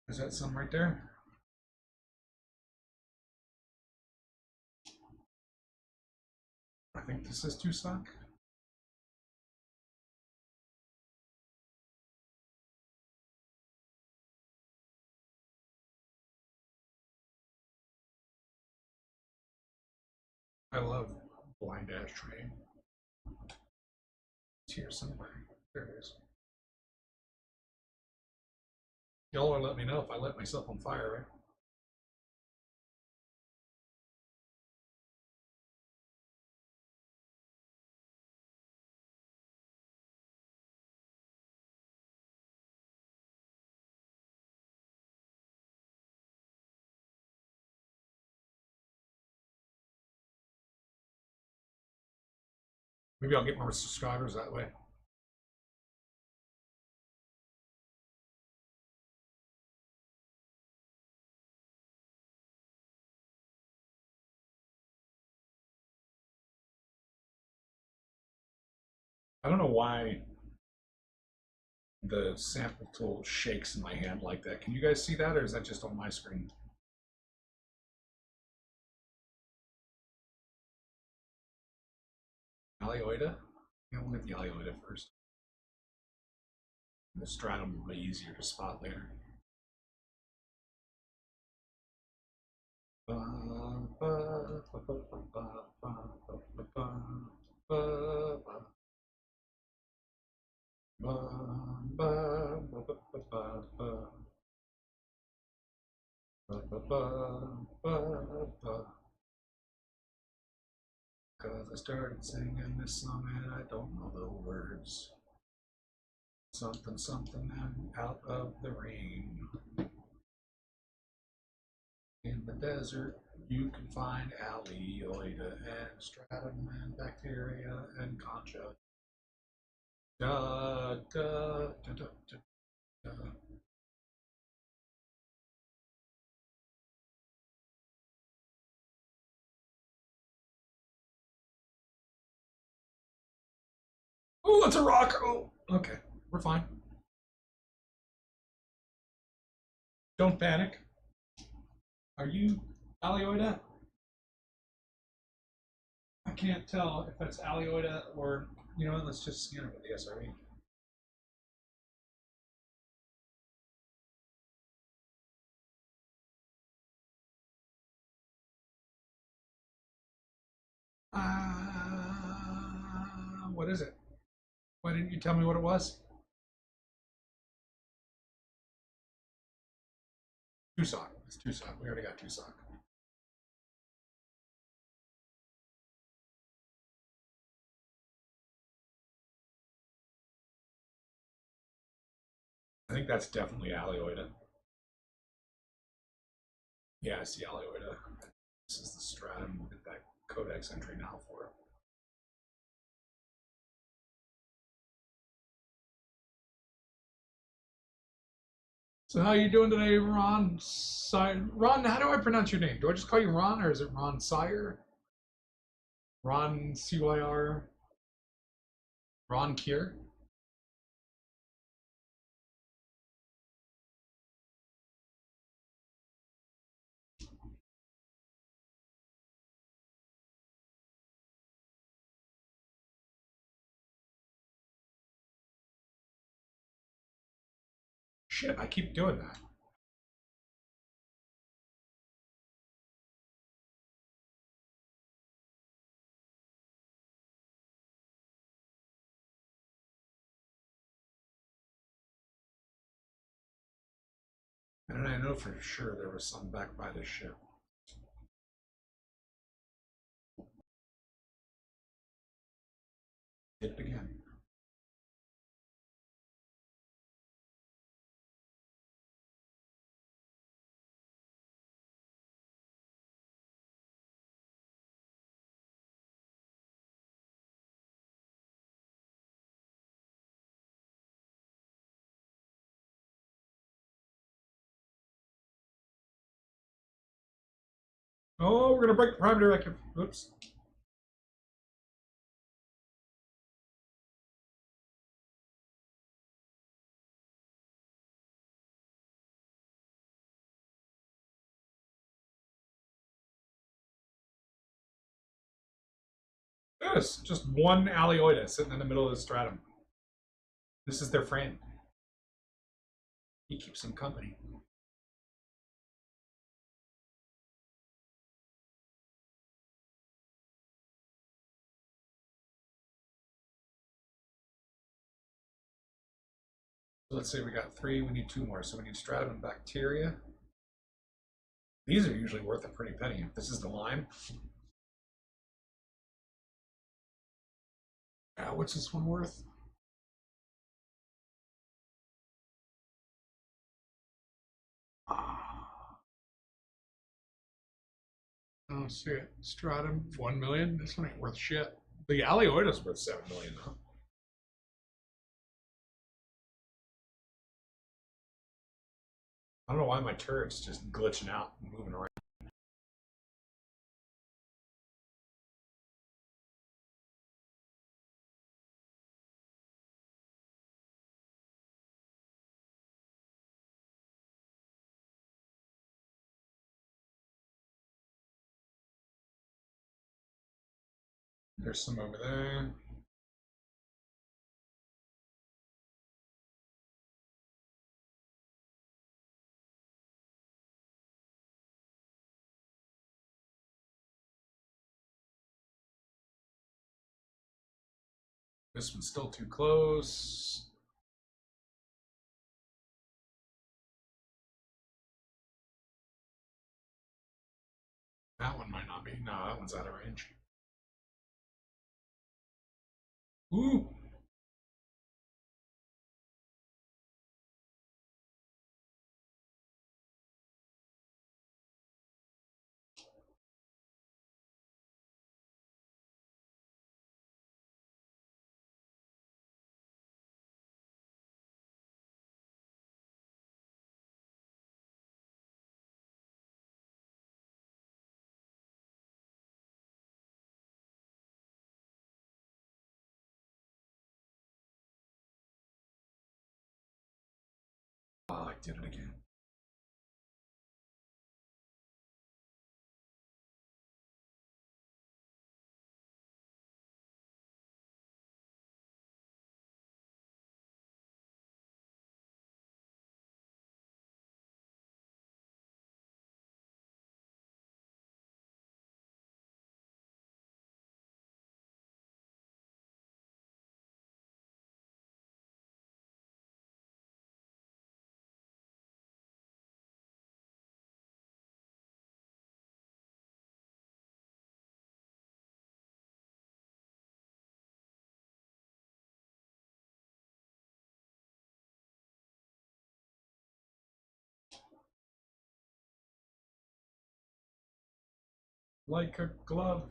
[SPEAKER 1] Is that some right there? I think this is two sock. I love blind dash train. It's here somewhere. There it is. Y'all will let me know if I let myself on fire, right? Maybe I'll get more subscribers that way. I don't know why the sample tool shakes in my hand like that. Can you guys see that, or is that just on my screen? Alioida? Yeah, we'll get the Alioida first. The stratum will be easier to spot later. Cause I started singing this song and I don't know the words. Something, something, and out of the rain. In the desert, you can find Alioida and stratum and bacteria and concha. Da da da da da. Da. Oh, that's a rock. Oh, okay, we're fine. Don't panic. Are you Alioida? I can't tell if that's Alioida or, you know what, let's just scan it with the SRE. What is it? Why didn't you tell me what it was? Tucson. It's Tucson. We already got Tucson. I think that's definitely Alioida. Yeah, I see Alioida. This is the stratum. We'll get that codex entry now for it. So how you doing today, Ron? Ron, how do I pronounce your name? Do I just call you Ron, or is it Ron Sire? Ron CYR? Ron Kier? Shit, I keep doing that. And I know for sure there was some back by the ship. Hit it again. Oh, we're gonna break the prime directive. Oops. Yes, just one Alioida sitting in the middle of the stratum. This is their friend. He keeps them company. So let's say we got 3, we need 2 more. So we need stratum and bacteria. These are usually worth a pretty penny. This is the lime. What's this one worth? I don't see it. Stratum, 1 million. This one ain't worth shit. The Aleoida's worth 7 million though. I don't know why my turret's just glitching out and moving around. There's some over there. This one's still too close. That one might not be. No, that one's out of range. Ooh. Oh, I did it again. Like a glove.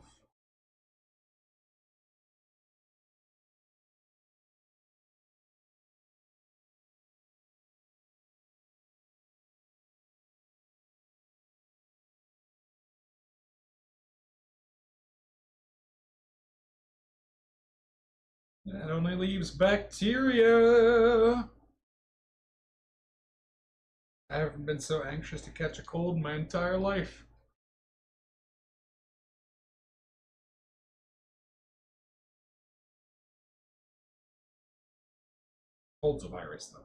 [SPEAKER 1] That only leaves bacteria. I haven't been so anxious to catch a cold in my entire life. Cold's a virus, though.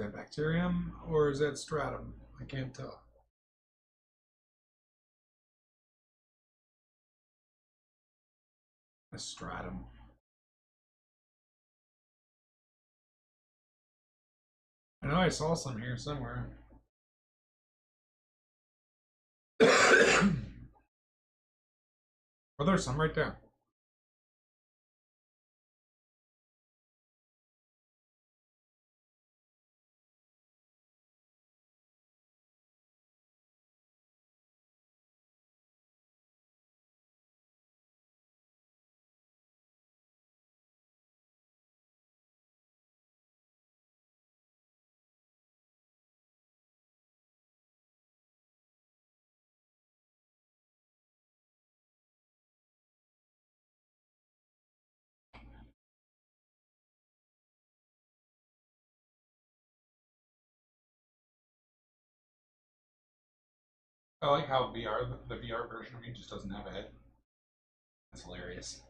[SPEAKER 1] that bacterium or is that stratum? I can't tell. A stratum. I know I saw some here somewhere. Oh, there's some right there. I like how the VR version of me just doesn't have a head. That's hilarious.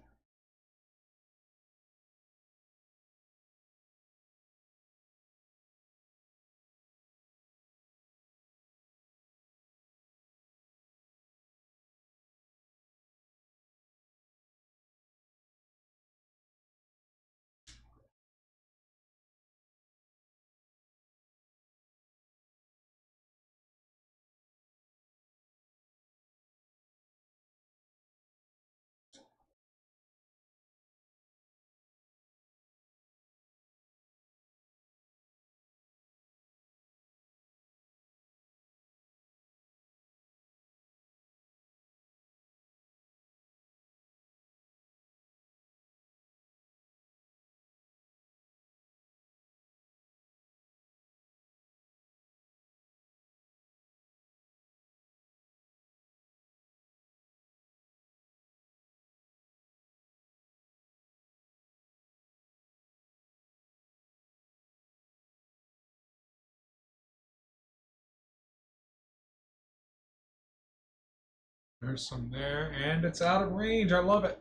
[SPEAKER 1] There's some there, and it's out of range. I love it.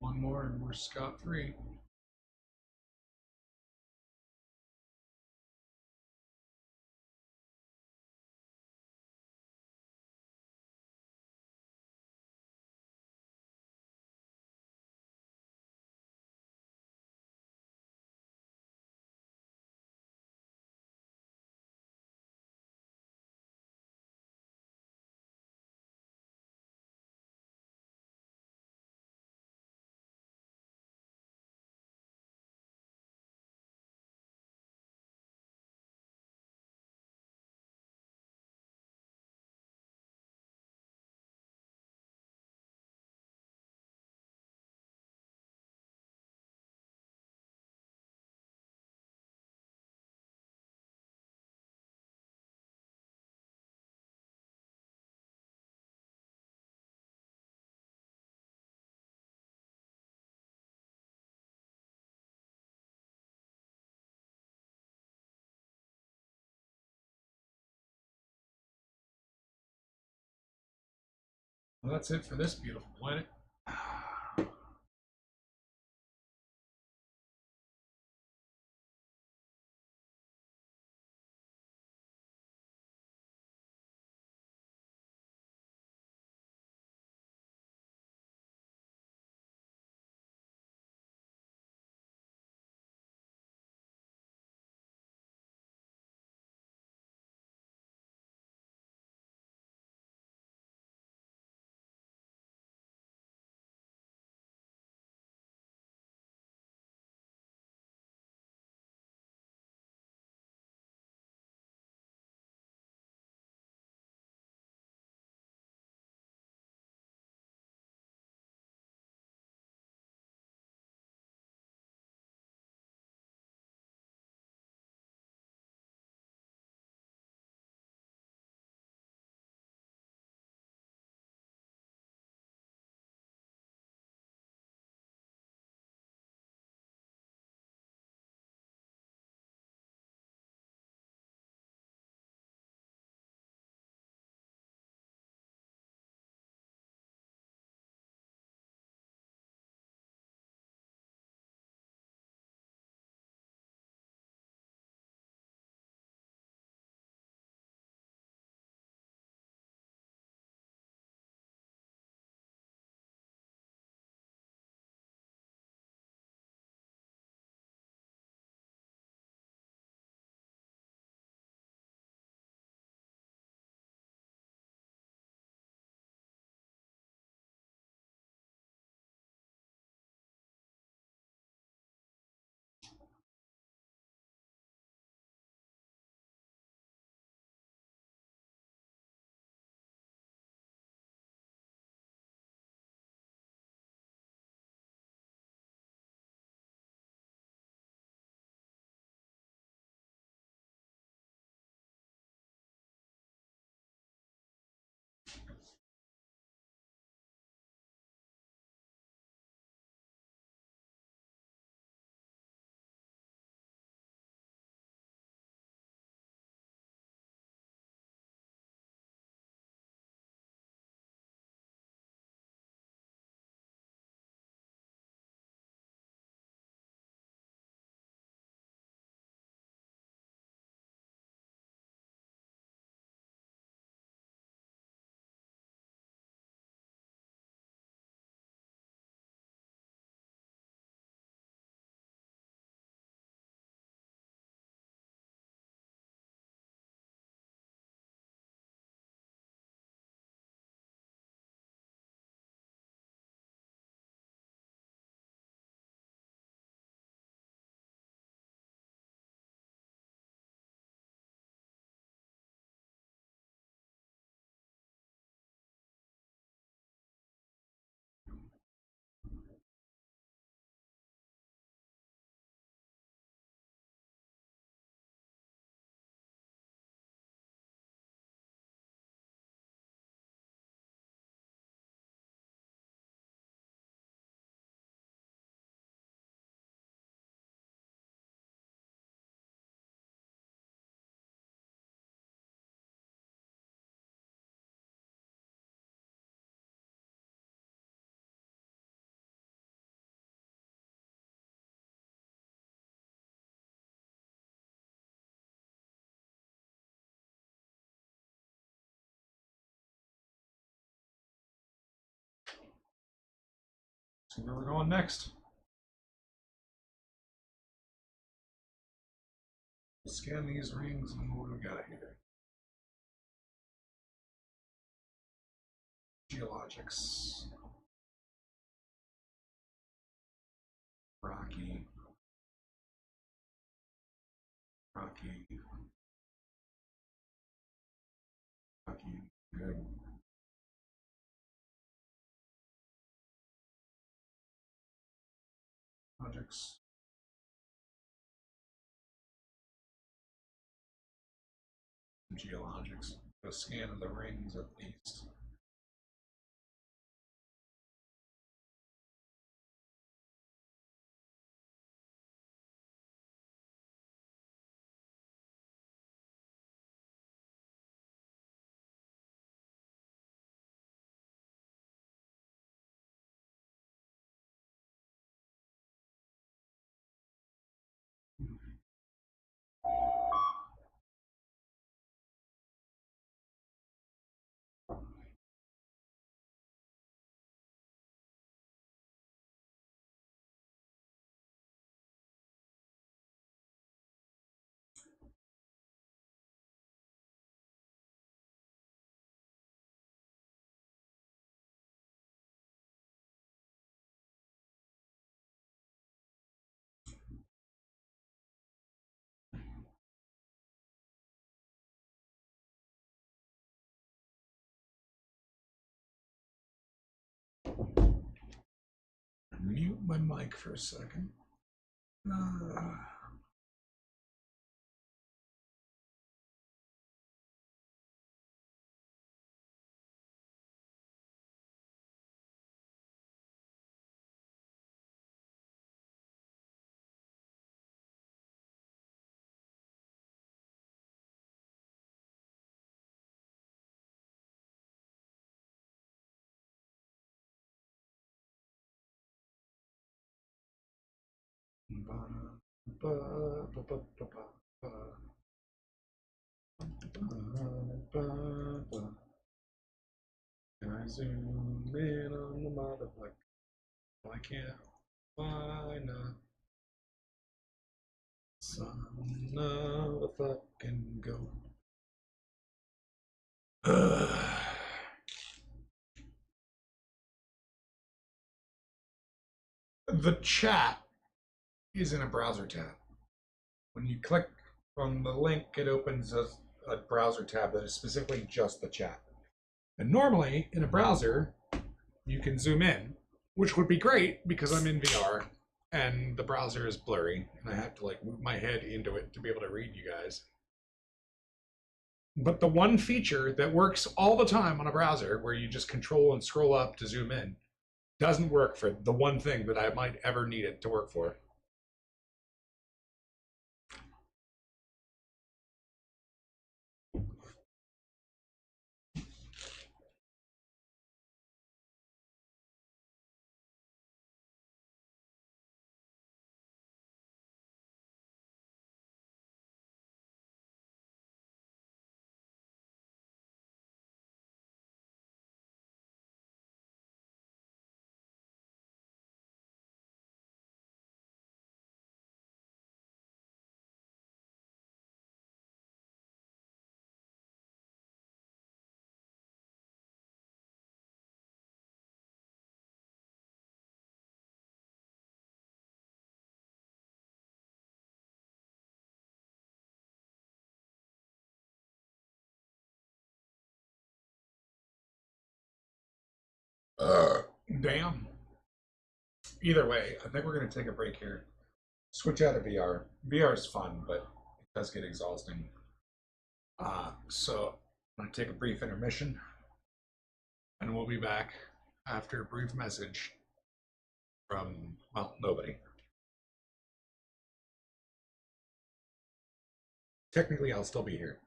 [SPEAKER 1] One more and we're scot-free. Well, that's it for this beautiful planet. See where we're going next. Scan these rings and what do we got here? Geologics. Rocky. Rocky. Rocky. Good. Projects. Geologics. A scan of the rings at least. Mute my mic for a second. Can I zoom in on the motherfucker? Why can't? Why not? Son of a fucking goat. The chat is in a browser tab. When you click on the link, it opens a browser tab that is specifically just the chat. And normally, in a browser, you can zoom in, which would be great because I'm in VR and the browser is blurry and I have to like move my head into it to be able to read you guys. But the one feature that works all the time on a browser where you just control and scroll up to zoom in doesn't work for the one thing that I might ever need it to work for. Damn. Either way, I think we're going to take a break here. Switch out of VR. VR is fun, but it does get exhausting. So I'm going to take a brief intermission, and we'll be back after a brief message from, well, nobody. Technically, I'll still be here.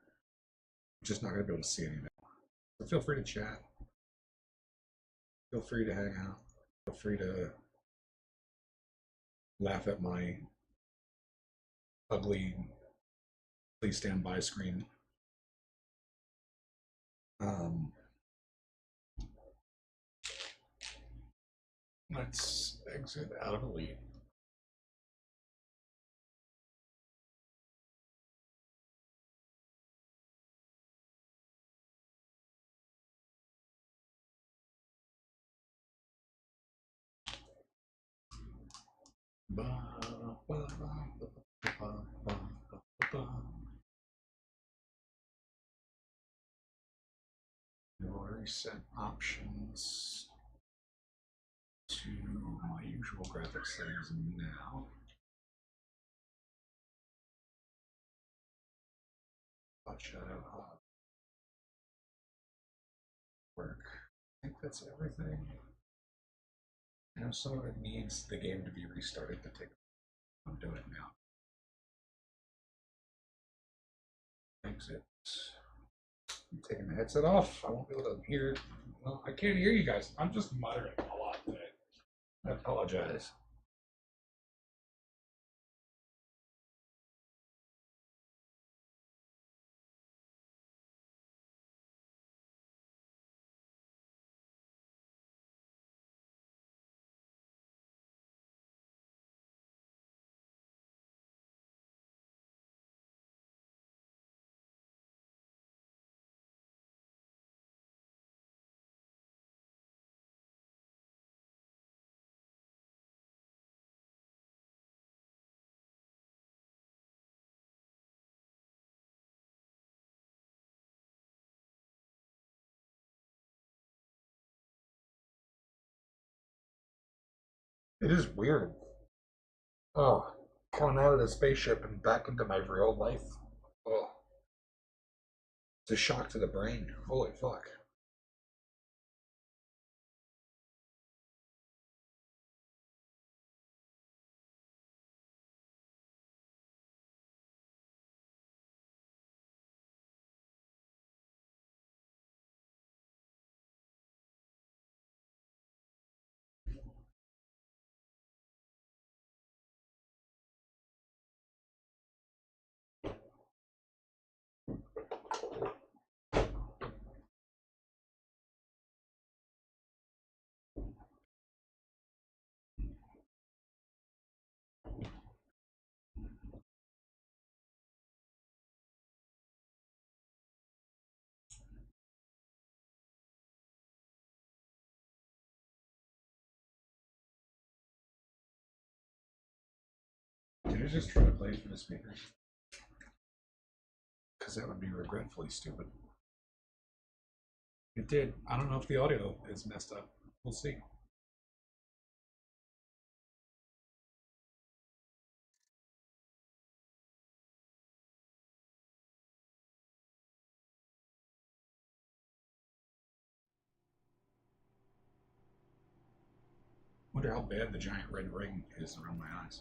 [SPEAKER 1] I'm just not going to be able to see anything. So feel free to chat. Feel free to hang out. Feel free to laugh at my ugly please stand by screen. Let's exit out of Elite. Reset options to my usual graphics settings now. Shadow work. I think that's everything. You know, some of it needs the game to be restarted to take. I'm doing it now. Exit. I'm taking the headset off. I won't be able to hear. Well, I can't hear you guys. I'm just muttering a lot today. I apologize. It is weird. Oh, coming out of the spaceship and back into my real life. Oh, it's a shock to the brain. Holy fuck. Did I just try to play it from the speaker? Because that would be regretfully stupid. It did. I don't know if the audio is messed up. We'll see. Wonder how bad the giant red ring is around my eyes.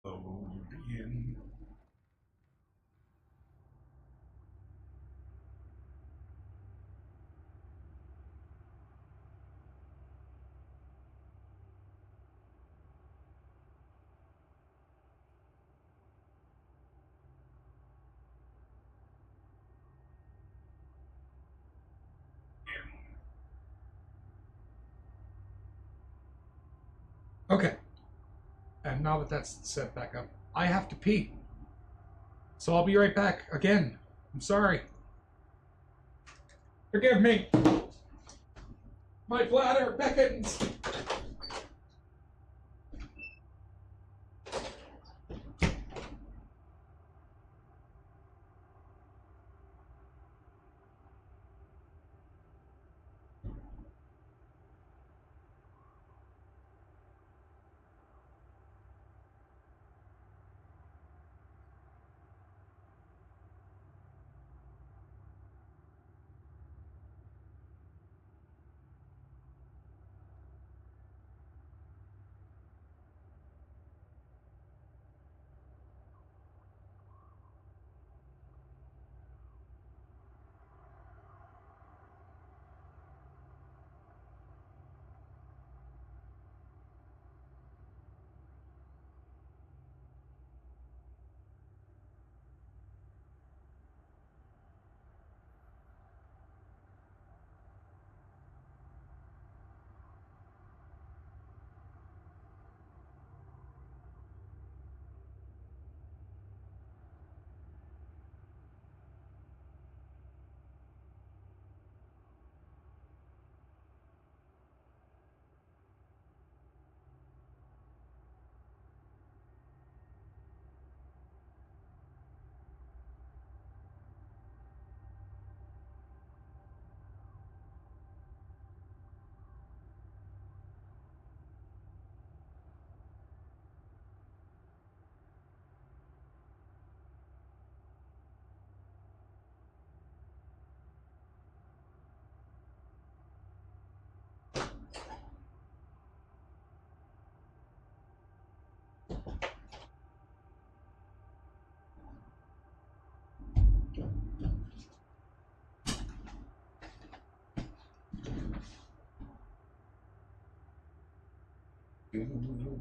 [SPEAKER 1] Load in. Okay. And now that that's set back up, I have to pee. So I'll be right back again. I'm sorry. Forgive me. My bladder beckons.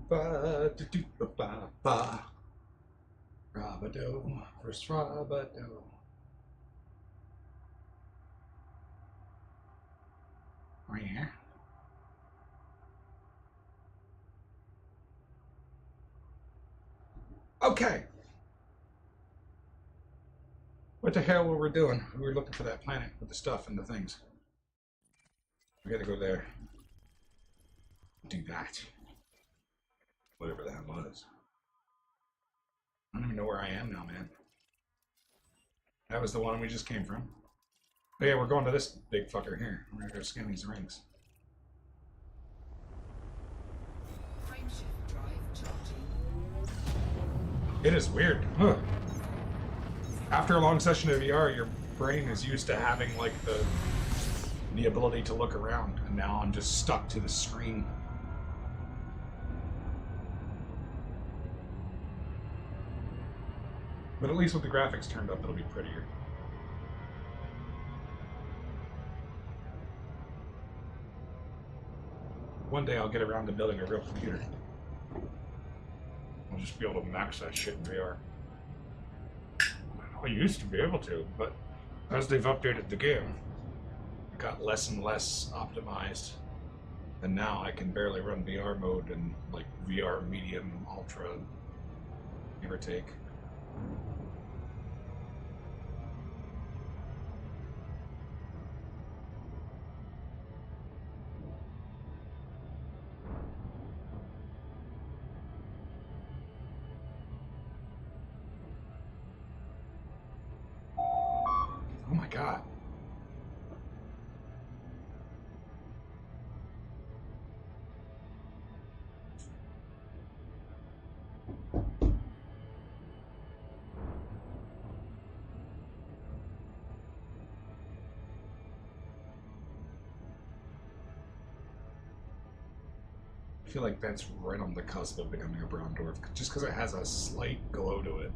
[SPEAKER 2] Ba-da-do-ba-ba-ba.
[SPEAKER 1] Rabado versus Rabado. Oh yeah. Okay. What the hell were we doing? We were looking for that planet with the stuff and the things. We gotta go there. Do that. Whatever that was. I don't even know where I am now, man. That was the one we just came from. Oh yeah, we're going to this big fucker here. We're gonna go scan these rings.
[SPEAKER 3] Frameshift drive charging.
[SPEAKER 1] It is weird. Huh. After a long session of VR, your brain is used to having like the ability to look around, and now I'm just stuck to the screen. But at least with the graphics turned up, it'll be prettier. One day I'll get around to building a real computer. I'll just be able to max that shit in VR. I used to be able to, but as they've updated the game, it got less and less optimized. And now I can barely run VR mode in like VR medium, ultra, give or take. Oh my god. I feel like that's right on the cusp of becoming a brown dwarf, just because it has a slight glow to it.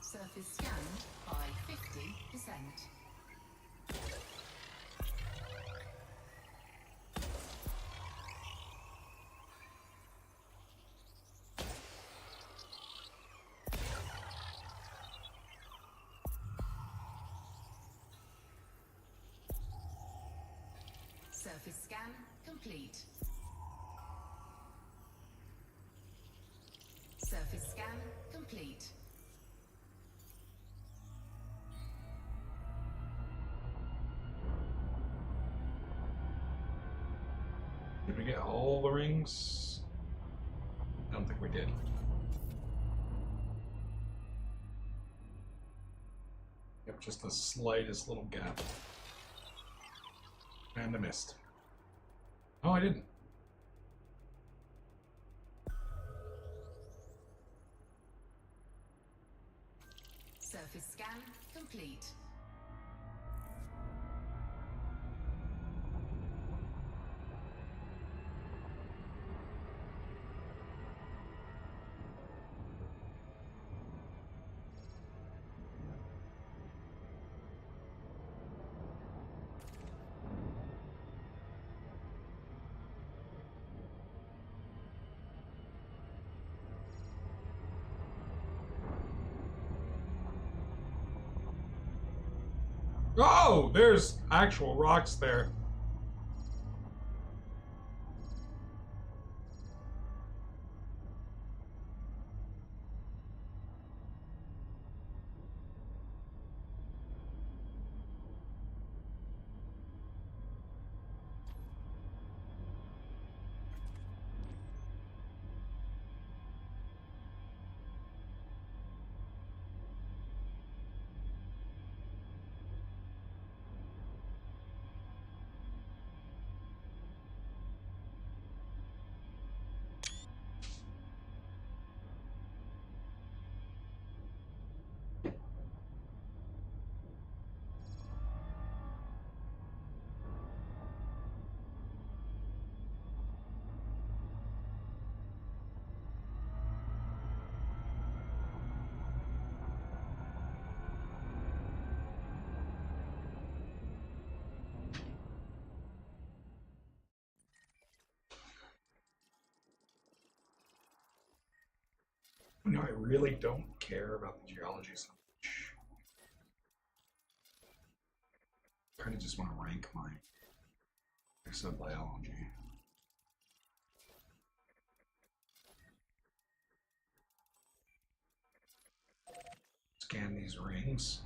[SPEAKER 3] Surface scanned by 50%. Surface scan complete. Surface scan complete.
[SPEAKER 1] Did we get all the rings? I don't think we did. Yep, just the slightest little gap. And I missed. Oh, I didn't.
[SPEAKER 3] Surface scan complete.
[SPEAKER 1] Oh, there's actual rocks there. No, I really don't care about the geology so much. I kind of just want to rank my exobiology. Scan these rings.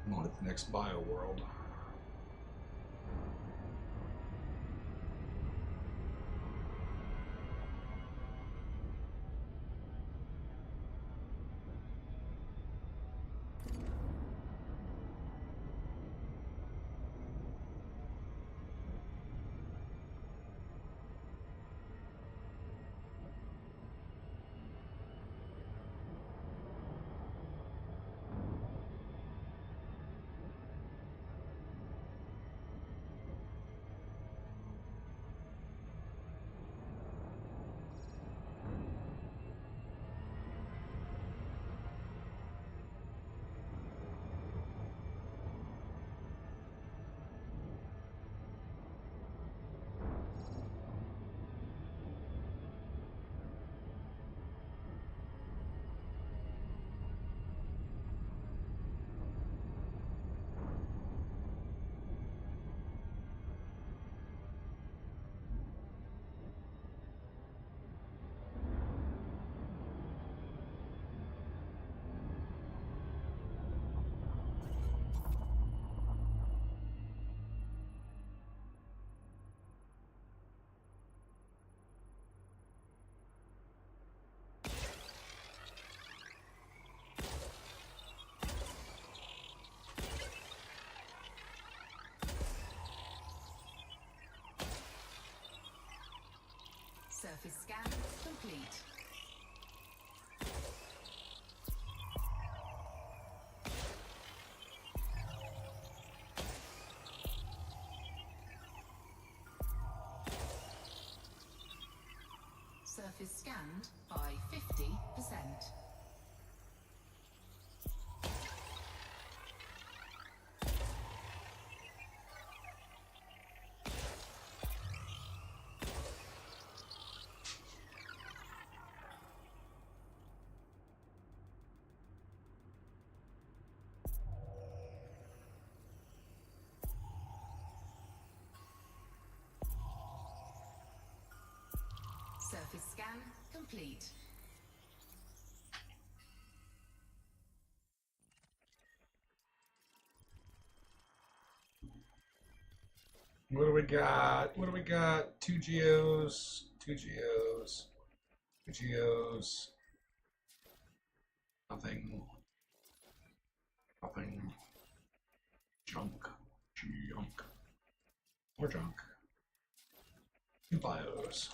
[SPEAKER 1] I'm on to the next bio world.
[SPEAKER 3] Surface scan complete. Surface scanned by 50%. Surface scan complete.
[SPEAKER 1] What do we got? What do we got? 2 geos, 2 geos, 2 geos. Nothing. Nothing. Junk. Junk. More junk. 2 bios.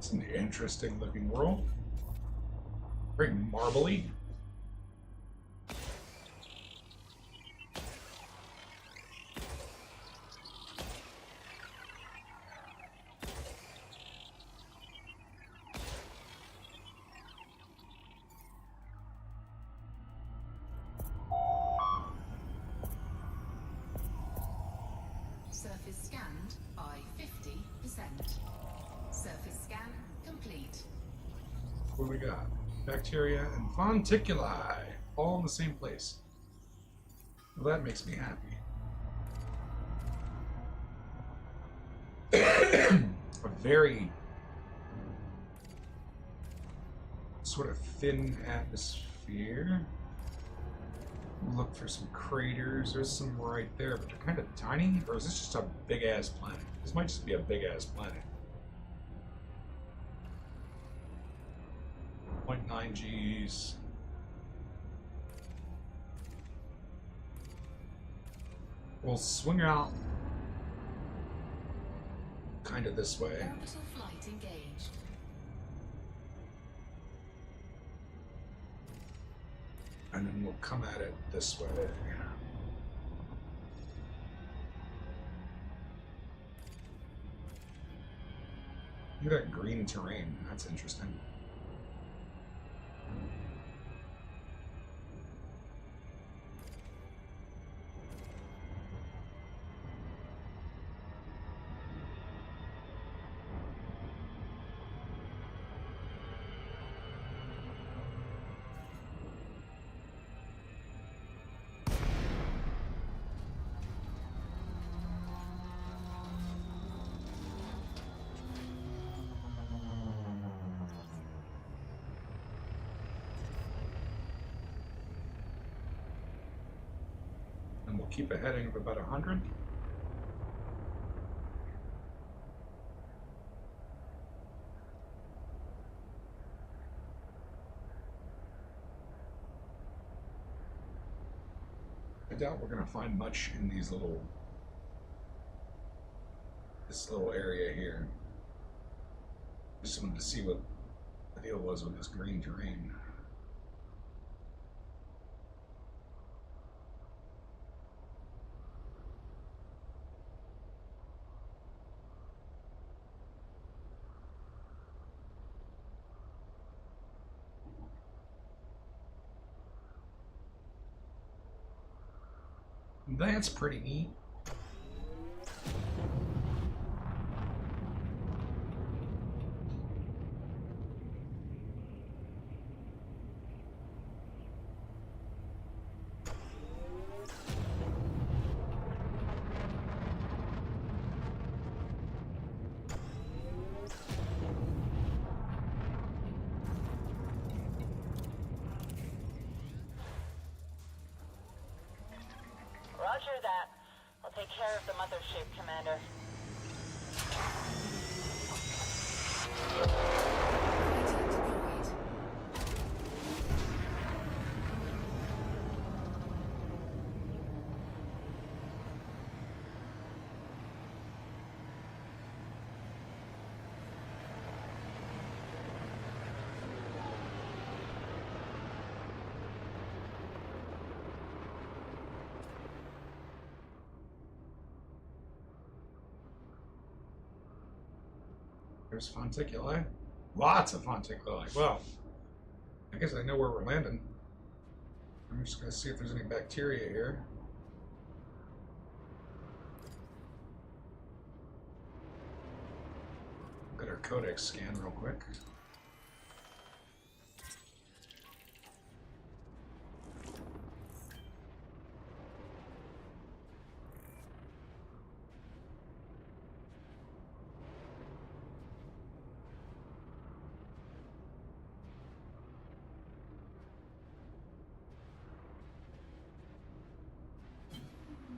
[SPEAKER 1] It's an interesting looking world. Very marbly.
[SPEAKER 3] Surface scanned by 50%. Surface scan complete.
[SPEAKER 1] What do we got? Bacteria and fonticuli, all in the same place. Well, that makes me happy. A very sort of thin atmosphere. Look for some craters. There's some right there, but they're kind of tiny. Or is this just a big-ass planet? This might just be a big-ass planet. 0.9 Gs. We'll swing out kind of this way.
[SPEAKER 3] Orbital flight engaged.
[SPEAKER 1] And then we'll come at it this way. Look at that green terrain. That's interesting. And we'll keep a heading of about 100. I doubt we're going to find much in this little area here. Just wanted to see what the deal was with this green terrain. That's pretty neat.
[SPEAKER 4] Roger that. I'll take care of the mothership, Commander.
[SPEAKER 1] There's fonticuli. Lots of fonticuli. Well, I guess I know where we're landing. I'm just going to see if there's any bacteria here. Look at our codex scan real quick.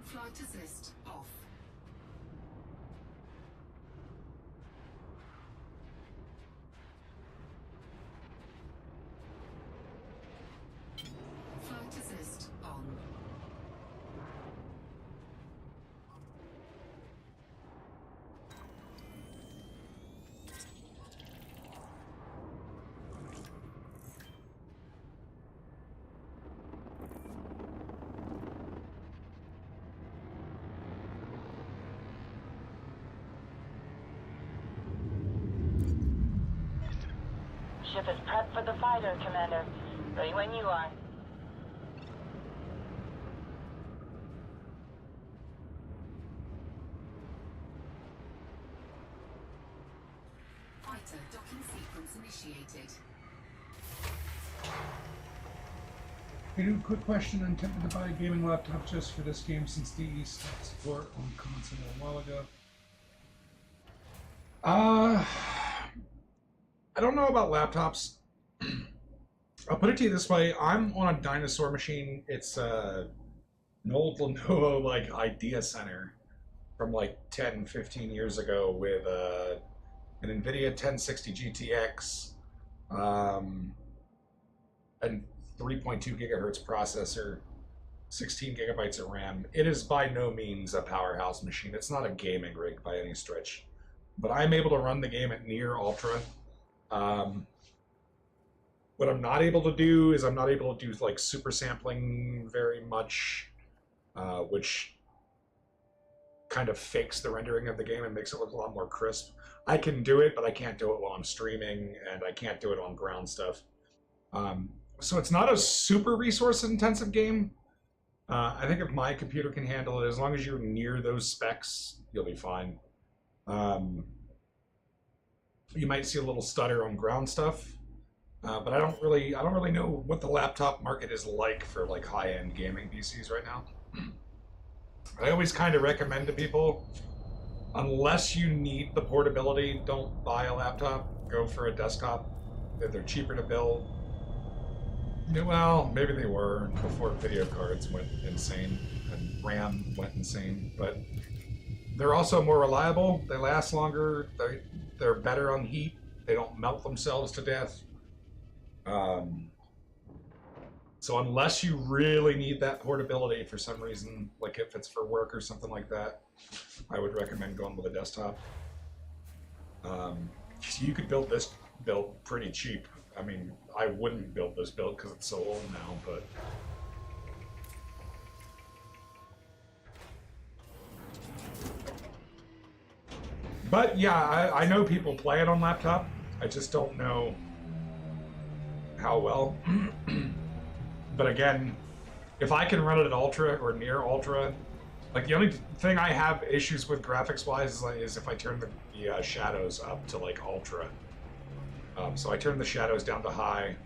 [SPEAKER 3] Flight assist off. Flight assist on.
[SPEAKER 4] ship is prepped for the fighter, Commander. Ready when you are.
[SPEAKER 3] Fighter docking sequence initiated.
[SPEAKER 1] Hey, dude, quick question. I'm tempted to buy a gaming laptop just for this game since DE stopped support on console a while ago. I don't know about laptops. I'll put it to you this way. I'm on a dinosaur machine. It's an old Lenovo like Idea Center from like 10, 15 years ago with an NVIDIA 1060 GTX and 3.2 gigahertz processor, 16 gigabytes of RAM. It is by no means a powerhouse machine. It's not a gaming rig by any stretch, but I'm able to run the game at near ultra. What I'm not able to do is I'm not able to do like super sampling very much, which kind of fakes the rendering of the game and makes it look a lot more crisp. I can do it, but I can't do it while I'm streaming, and I can't do it on ground stuff. So it's not a super resource-intensive game. I think if my computer can handle it, as long as you're near those specs, you'll be fine. You might see a little stutter on ground stuff, but I don't really know what the laptop market is like for like high-end gaming PCs right now. I always kind of recommend to people, unless you need the portability, don't buy a laptop. Go for a desktop. They're cheaper to build. Well, maybe they were before video cards went insane and RAM went insane, but they're also more reliable. They last longer. They're better on heat. They don't melt themselves to death. So unless you really need that portability for some reason, like if it's for work or something like that, I would recommend going with a desktop. You could build this build pretty cheap. I mean, I wouldn't build this build because it's so old now, but yeah, I know people play it on laptop. I just don't know how well. But again, if I can run it at ultra or near ultra, like the only thing I have issues with graphics-wise is if I turn the shadows up to like ultra. So I turn the shadows down to high,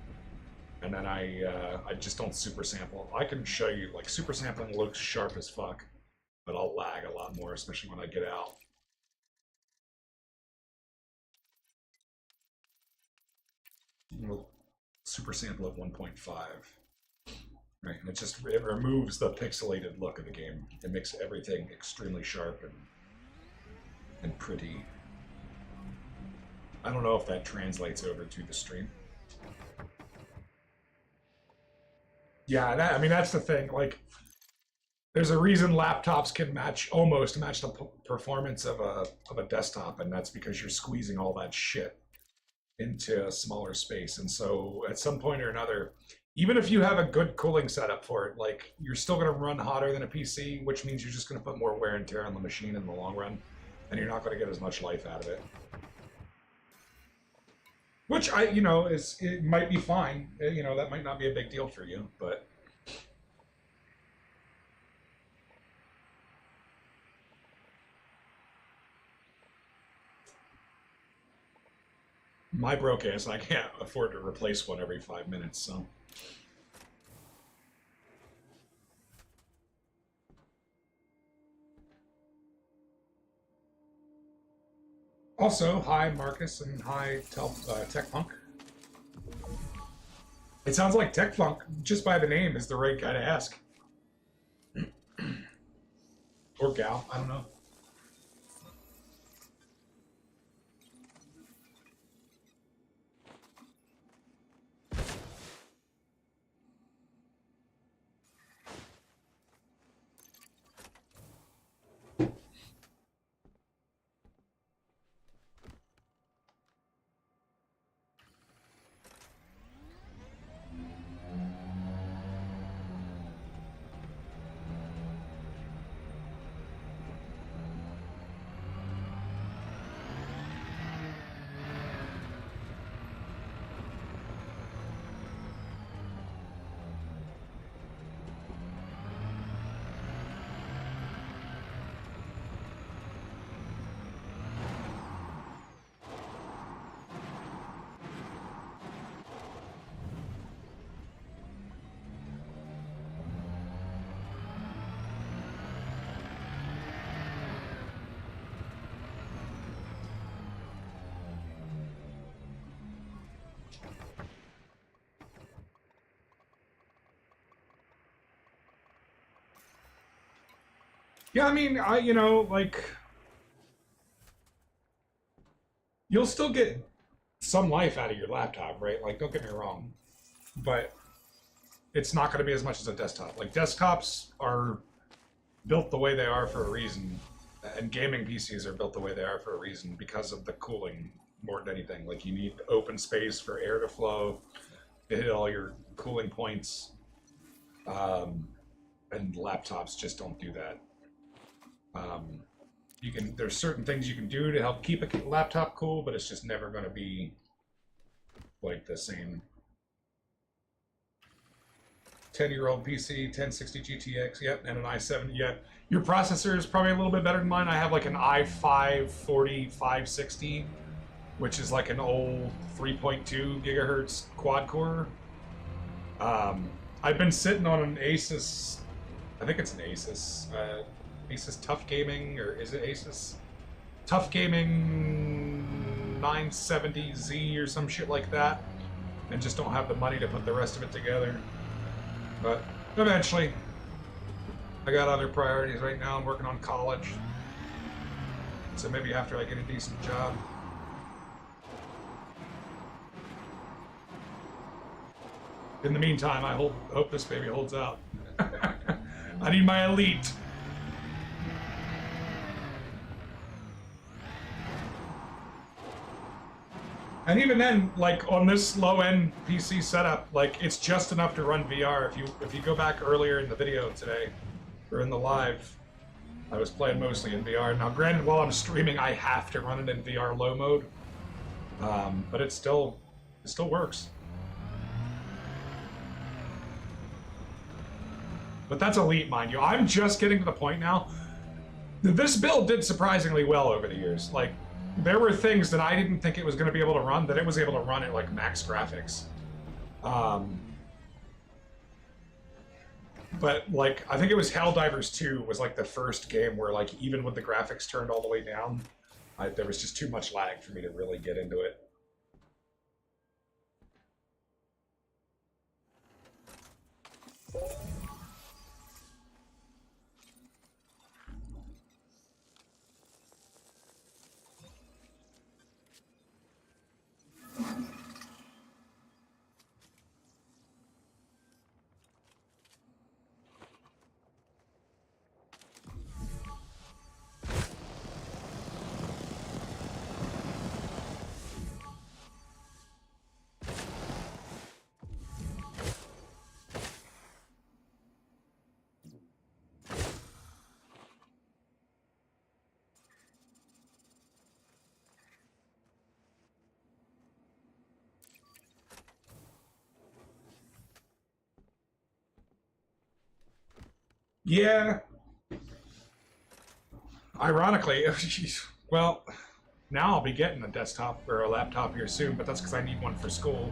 [SPEAKER 1] and then I just don't super sample. I can show you, like, super sampling looks sharp as fuck, but I'll lag a lot more, especially when I get out. We'll super sample at 1.5. Right, and it removes the pixelated look of the game. It makes everything extremely sharp and pretty. I don't know if that translates over to the stream. Yeah, I mean, that's the thing. Like, there's a reason laptops can almost match the performance of a desktop, and that's because you're squeezing all that shit into a smaller space. And so at some point or another, even if you have a good cooling setup for it, like, you're still going to run hotter than a PC, which means you're just going to put more wear and tear on the machine in the long run, and you're not going to get as much life out of it. Which it might be fine. That might not be a big deal for you, but my broke ass, I can't afford to replace one every 5 minutes, so. Also, hi Marcus and hi Tech Punk. It sounds like Tech Punk, just by the name, is the right guy to ask. Or gal, I don't know. Yeah, I mean, like, you'll still get some life out of your laptop, right? Like, don't get me wrong, but it's not going to be as much as a desktop. Like, desktops are built the way they are for a reason, and gaming PCs are built the way they are for a reason because of the cooling more than anything. Like, you need open space for air to flow, to hit all your cooling points, and laptops just don't do that. There's certain things you can do to help keep a laptop cool, but it's just never going to be like the same. 10-year-old PC, 1060 GTX, yep, and an i7, yep. Your processor is probably a little bit better than mine. I have like an i5 4560, which is like an old 3.2 gigahertz quad core. I've been sitting on an Asus, I think it's an Asus, Asus Tough Gaming, or is it Asus? Tough Gaming 970Z or some shit like that, and just don't have the money to put the rest of it together. But eventually, I got other priorities right now. I'm working on college, so maybe after I get a decent job. In the meantime, I hope this baby holds out. I need my elite. And even then, like on this low-end PC setup, like it's just enough to run VR. If you go back earlier in the video today, or in the live, I was playing mostly in VR. Now, granted, while I'm streaming, I have to run it in VR low mode, but it still works. But that's elite, mind you. I'm just getting to the point now. This build did surprisingly well over the years. Like, there were things that I didn't think it was going to be able to run that it was able to run at like max graphics. But like, I think it was Helldivers 2 was like the first game where like even with the graphics turned all the way down, there was just too much lag for me to really get into it. Yeah. Ironically, well, now I'll be getting a desktop or a laptop here soon, but that's because I need one for school.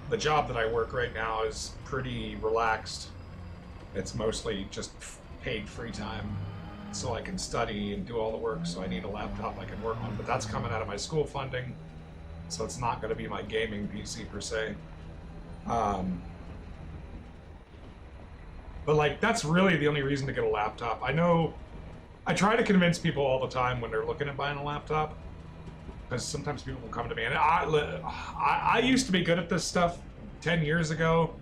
[SPEAKER 1] The job that I work right now is pretty relaxed. It's mostly just paid free time, so I can study and do all the work, so I need a laptop I can work on, but that's coming out of my school funding, so it's not going to be my gaming PC per se. But like, that's really the only reason to get a laptop. I know, I try to convince people all the time when they're looking at buying a laptop, because sometimes people will come to me, and I used to be good at this stuff 10 years ago.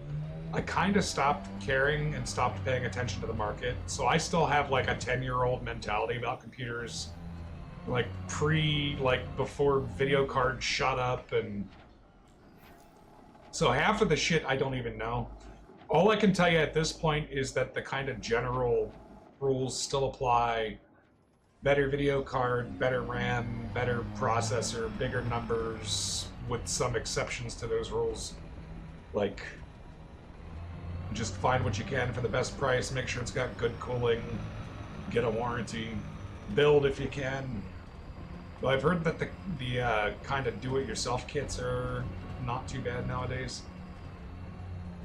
[SPEAKER 1] I kind of stopped caring and stopped paying attention to the market, so I still have like a 10-year-old mentality about computers, like before video cards shot up, and so half of the shit I don't even know. All I can tell you at this point is that the kind of general rules still apply. Better video card, better RAM, better processor, bigger numbers, with some exceptions to those rules. Like, just find what you can for the best price, make sure it's got good cooling, get a warranty, build if you can. But I've heard that the kind of do-it-yourself kits are not too bad nowadays.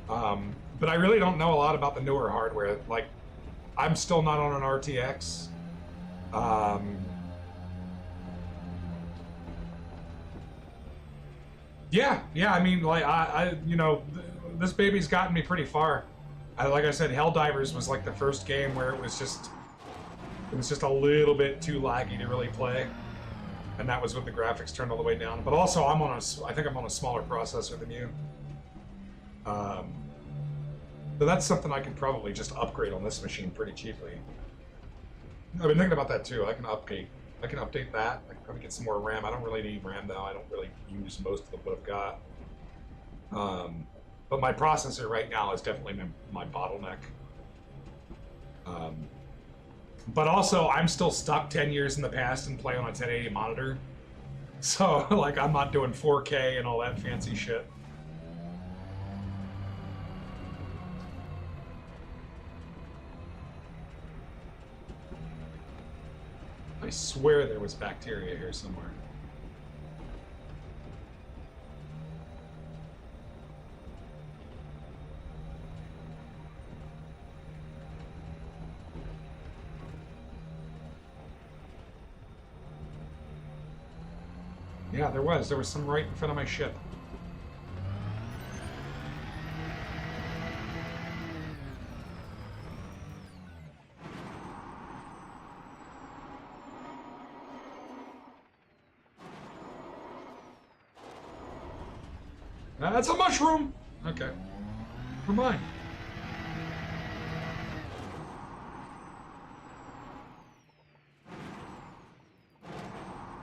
[SPEAKER 1] But I really don't know a lot about the newer hardware. Like, I'm still not on an RTX. Yeah, I mean, like, this baby's gotten me pretty far. like I said, Helldivers was like the first game where it was just a little bit too laggy to really play, and that was with the graphics turned all the way down. But also, I think I'm on a smaller processor than you. So that's something I can probably just upgrade on this machine pretty cheaply. I've been thinking about that too. I can update that. I can probably get some more RAM. I don't really need RAM now. I don't really use most of what I've got. But my processor right now is definitely my bottleneck. But also, I'm still stuck 10 years in the past and play on a 1080 monitor. So, like, I'm not doing 4K and all that fancy shit. I swear there was bacteria here somewhere. Yeah, there was. There was some right in front of my ship. That's a mushroom! Okay. Never mind.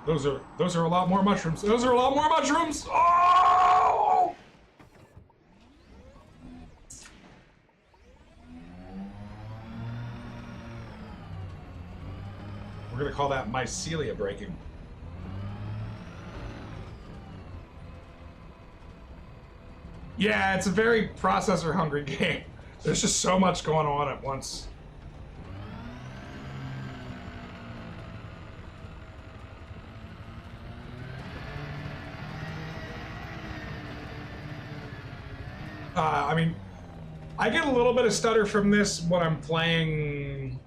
[SPEAKER 1] Those are a lot more mushrooms. Those are a lot more mushrooms! Oh! We're gonna call that mycelia breaking. Yeah, it's a very processor-hungry game. There's just so much going on at once. I mean, I get a little bit of stutter from this when I'm playing.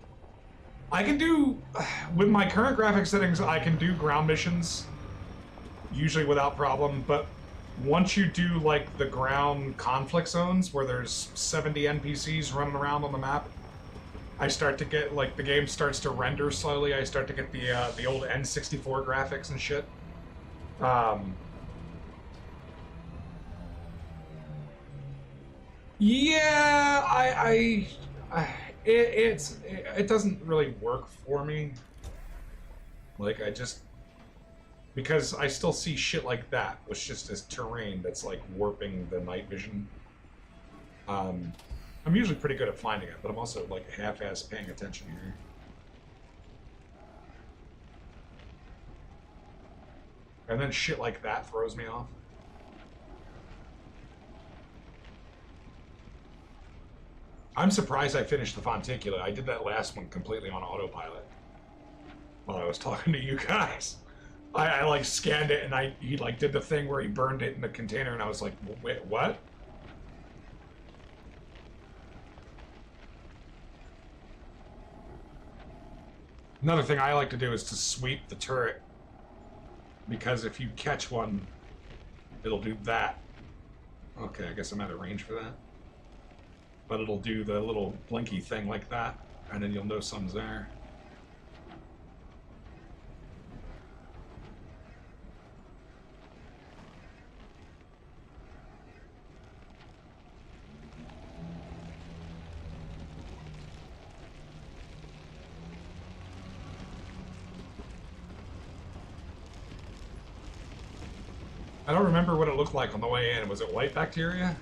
[SPEAKER 1] I can do, with my current graphic settings, I can do ground missions, usually without problem, but once you do, like, the ground conflict zones, where there's 70 NPCs running around on the map, I start to get, like, the game starts to render slowly. I start to get the old N64 graphics and shit. Yeah, it doesn't really work for me. Like, because I still see shit like that, which just is terrain that's like warping the night vision. I'm usually pretty good at finding it, but I'm also like half-ass paying attention here. And then shit like that throws me off. I'm surprised I finished the Fonticula. I did that last one completely on autopilot while I was talking to you guys. I like scanned it and he like did the thing where he burned it in the container and I was like, wait, what? Another thing I like to do is to sweep the turret, because if you catch one, it'll do that. Okay, I guess I'm out of range for that. But it'll do the little blinky thing like that, and then you'll know something's there. I don't remember what it looked like on the way in. Was it white bacteria?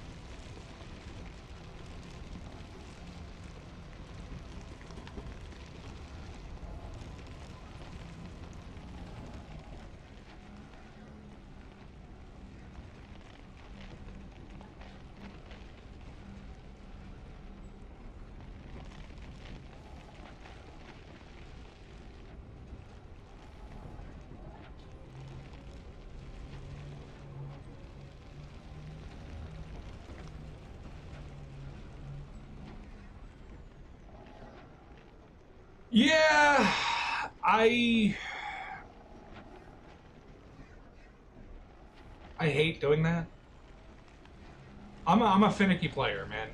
[SPEAKER 1] Yeah, I hate doing that. I'm a finicky player, man.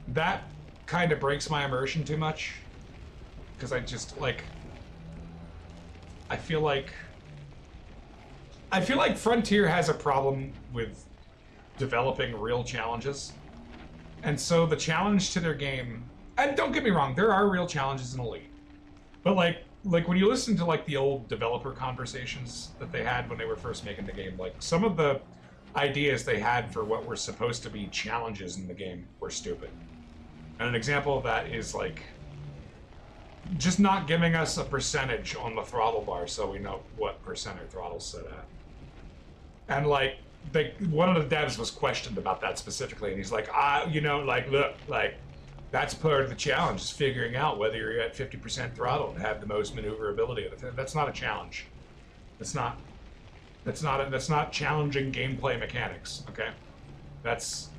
[SPEAKER 1] that kind of breaks my immersion too much. Because I just, like... I feel like Frontier has a problem with developing real challenges. And so the challenge to their game... And don't get me wrong, there are real challenges in Elite. But, like when you listen to, like, the old developer conversations that they had when they were first making the game, like, some of the ideas they had for what were supposed to be challenges in the game were stupid. And an example of that is, like, just not giving us a percentage on the throttle bar so we know what percent our throttle's set at. And, like, one of the devs was questioned about that specifically, and he's like, you know, like, look, like, that's part of the challenge, is figuring out whether you're at 50% throttle and have the most maneuverability. That's not a challenge. That's not challenging gameplay mechanics, okay? That's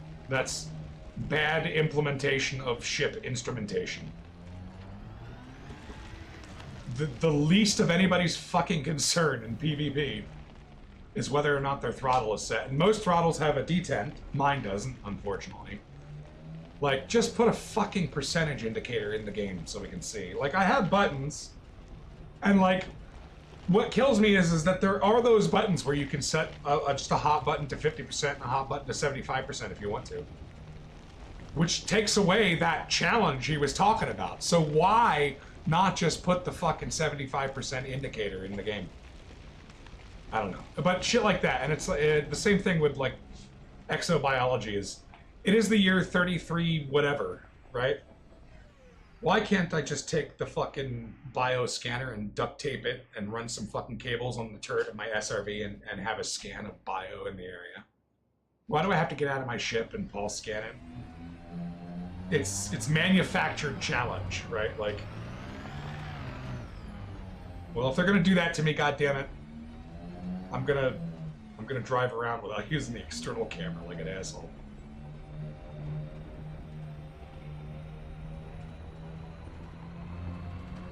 [SPEAKER 1] bad implementation of ship instrumentation. The least of anybody's fucking concern in PvP is whether or not their throttle is set. And most throttles have a detent. Mine doesn't, unfortunately. Like, just put a fucking percentage indicator in the game so we can see. Like, I have buttons, and, like, what kills me is that there are those buttons where you can set just a hot button to 50% and a hot button to 75% if you want to. Which takes away that challenge he was talking about. So why not just put the fucking 75% indicator in the game? I don't know. But shit like that. And it's the same thing with, like, exobiology is... It is the year 33 whatever, right? Why can't I just take the fucking bioscanner and duct tape it and run some fucking cables on the turret of my SRV and have a scan of bio in the area? Why do I have to get out of my ship and pulse scan it? It's manufactured challenge, right? Like, well, if they're gonna do that to me, goddammit, I'm gonna drive around without using the external camera like an asshole.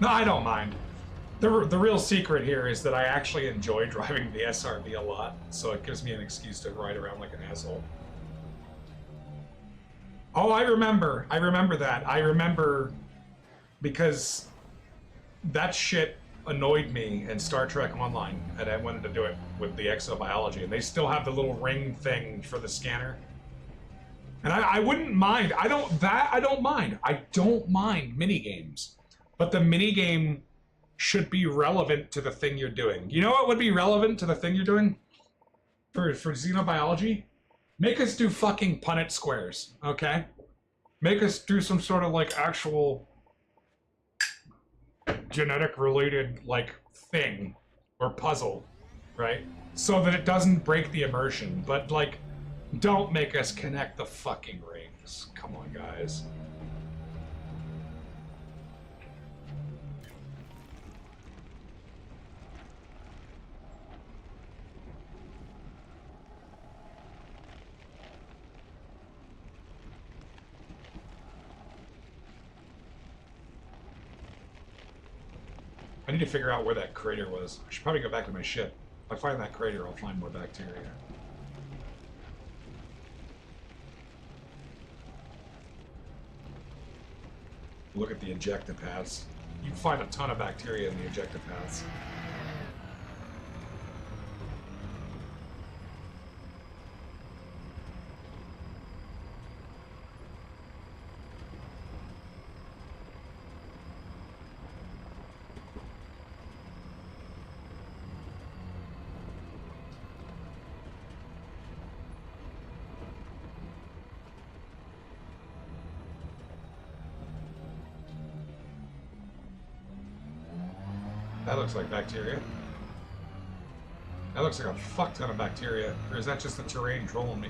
[SPEAKER 1] No, I don't mind. The real secret here is that I actually enjoy driving the SRV a lot, so it gives me an excuse to ride around like an asshole. Oh, I remember that. I remember because that shit annoyed me in Star Trek Online, and I wanted to do it with the exobiology, and they still have the little ring thing for the scanner. And I wouldn't mind. I don't mind. I don't mind minigames. But the minigame should be relevant to the thing you're doing. You know what would be relevant to the thing you're doing? For xenobiology? Make us do fucking Punnett squares, okay? Make us do some sort of, like, actual genetic-related, like, thing or puzzle, right? So that it doesn't break the immersion. But, like, don't make us connect the fucking rings. Come on, guys. I need to figure out where that crater was. I should probably go back to my ship. If I find that crater, I'll find more bacteria. Look at the ejecta paths. You can find a ton of bacteria in the ejecta paths. That looks like bacteria. That looks like a fuck ton of bacteria. Or is that just the terrain trolling me?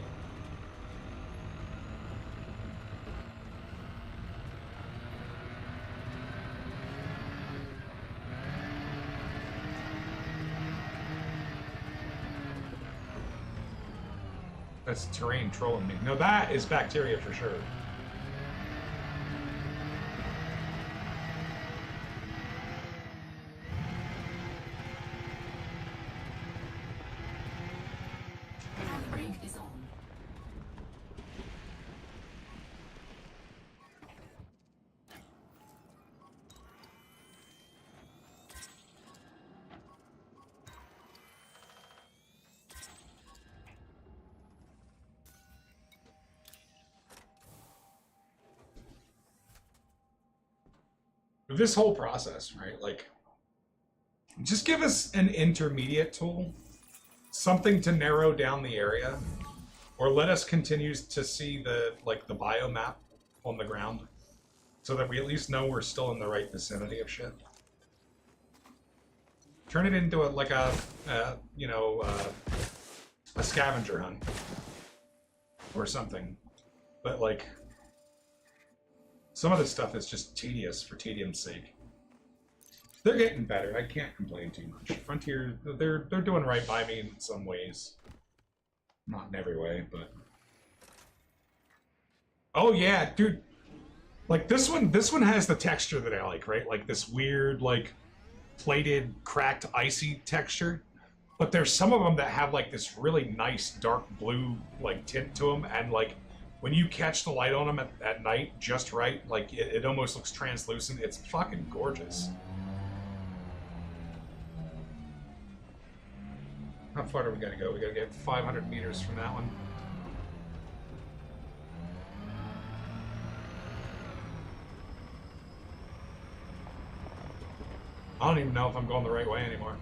[SPEAKER 1] That's terrain trolling me. No, that is bacteria for sure. this whole process, right? Like, just give us an intermediate tool, something to narrow down the area, or let us continue to see the biomap on the ground, so that we at least know we're still in the right vicinity of shit. Turn it into a scavenger hunt or something. But like, some of this stuff is just tedious for tedium's sake. They're getting better. I can't complain too much. Frontier, they're doing right by me in some ways. Not in every way, but oh yeah, dude. Like this one has the texture that I like, right? Like this weird, like plated, cracked, icy texture. But there's some of them that have like this really nice dark blue like tint to them, and like when you catch the light on them at night just right, like it almost looks translucent. It's fucking gorgeous. How far do we gotta go? We gotta get 500 meters from that one. I don't even know if I'm going the right way anymore.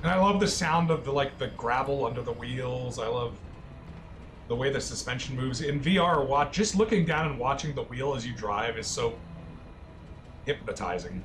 [SPEAKER 1] And I love the sound of the gravel under the wheels. I love the way the suspension moves. In VR, just looking down and watching the wheel as you drive is so hypnotizing.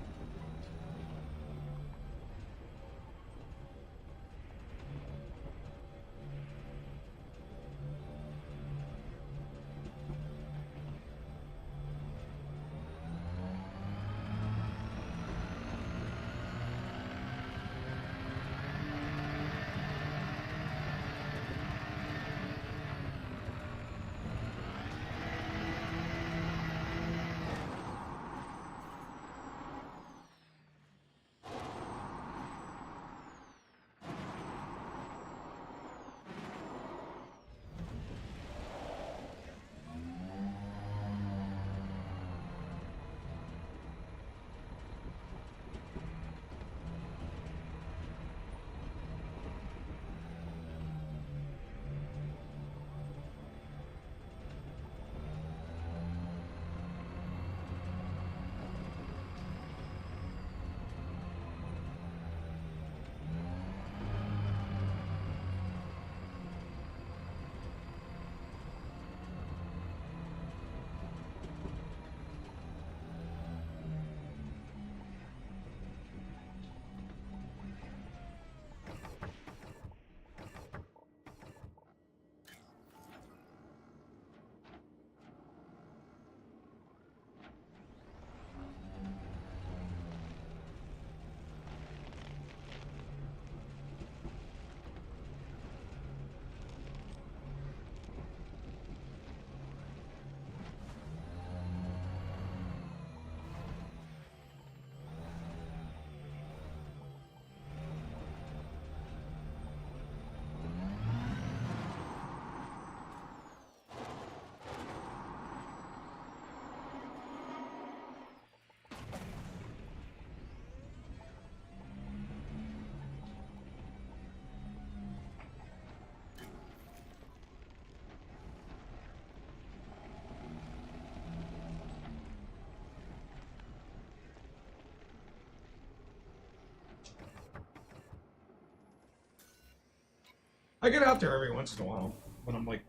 [SPEAKER 1] I get out there every once in a while when I'm like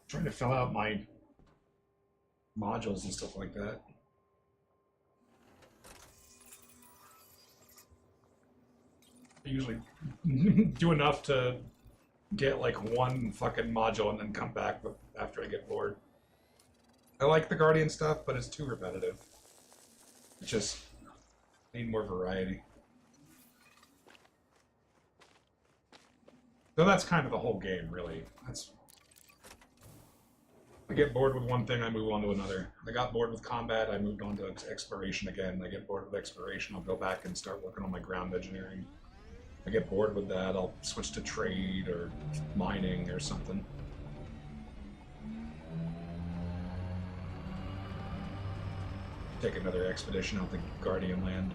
[SPEAKER 1] trying to fill out my modules and stuff like that. I usually do enough to get like one fucking module and then come back after I get bored. I like the Guardian stuff, but it's too repetitive. It's just need more variety. So that's kind of the whole game, really. I get bored with one thing, I move on to another. I got bored with combat, I moved on to exploration again. I get bored with exploration, I'll go back and start working on my ground engineering. I get bored with that, I'll switch to trade or mining or something. Take another expedition out the Guardian land.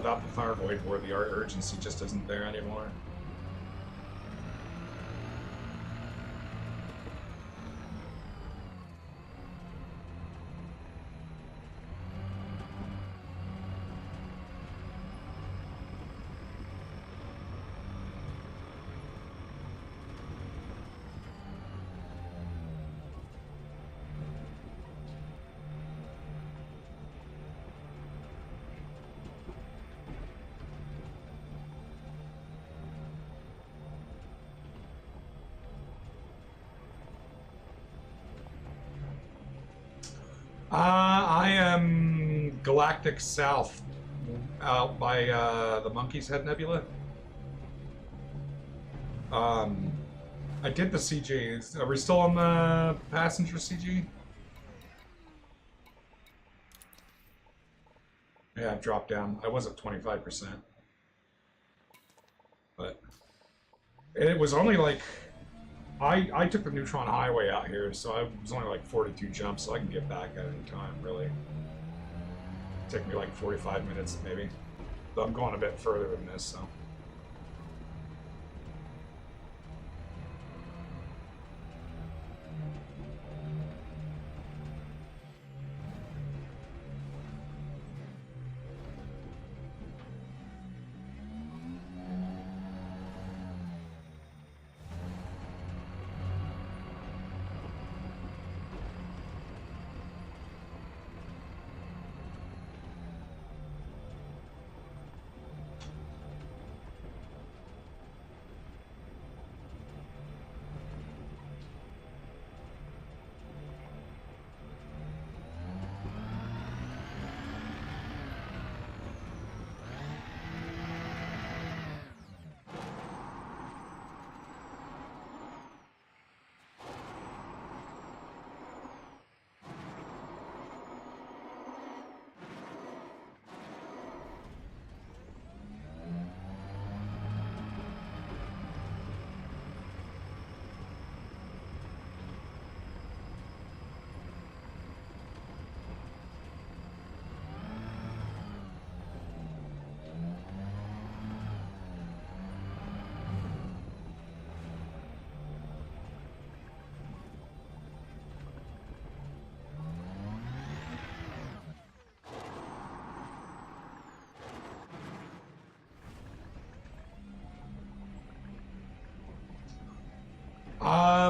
[SPEAKER 2] without the fire void where the urgency just isn't there anymore. I am Galactic South, out by the Monkey's Head Nebula. I did the CG. Are we still on the passenger CG? Yeah, I've dropped down. I was at 25%. But it was only like... I took the Neutron Highway out here, so I was only like 42 jumps, so I can get back at any time, really. Take me like 45 minutes, maybe. But I'm going a bit further than this, so...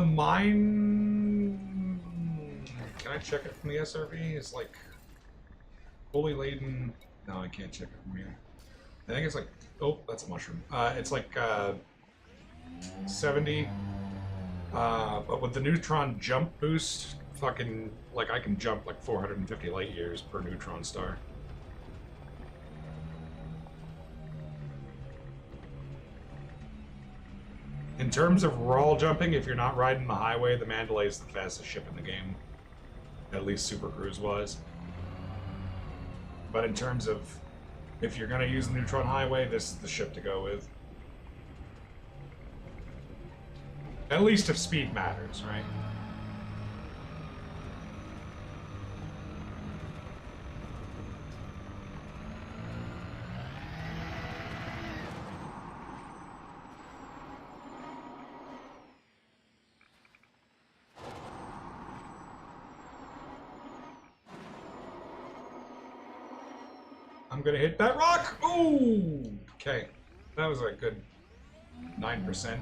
[SPEAKER 2] Mine... Can I check it from the SRV? It's like... fully laden... No, I can't check it from here. I think it's like... Oh, that's a mushroom. It's like, 70. But with the neutron jump boost, fucking... Like, I can jump like 450 light years per neutron star. In terms of raw jumping, if you're not riding the highway, the Mandalay is the fastest ship in the game. At least Super Cruise-wise. But in terms of, if you're going to use the Neutron Highway, this is the ship to go with. At least if speed matters, right? I'm gonna hit that rock! Ooh! Okay. That was a good 9%.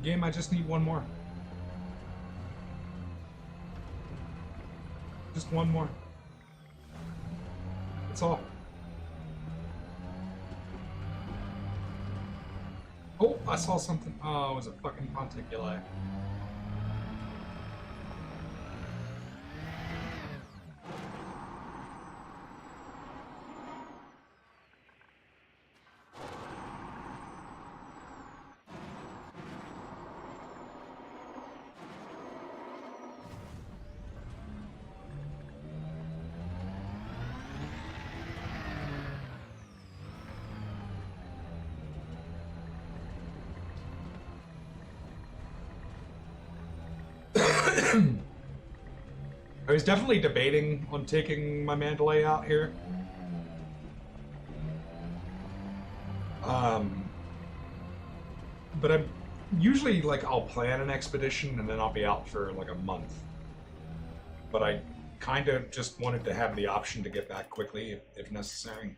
[SPEAKER 2] Game, I just need one more. Just one more. That's all. Oh, I saw something. Oh, it was a fucking Ponticuli. I was definitely debating on taking my Mandalay out here. But I'm usually like I'll plan an expedition and then I'll be out for like a month. But I kind of just wanted to have the option to get back quickly if necessary,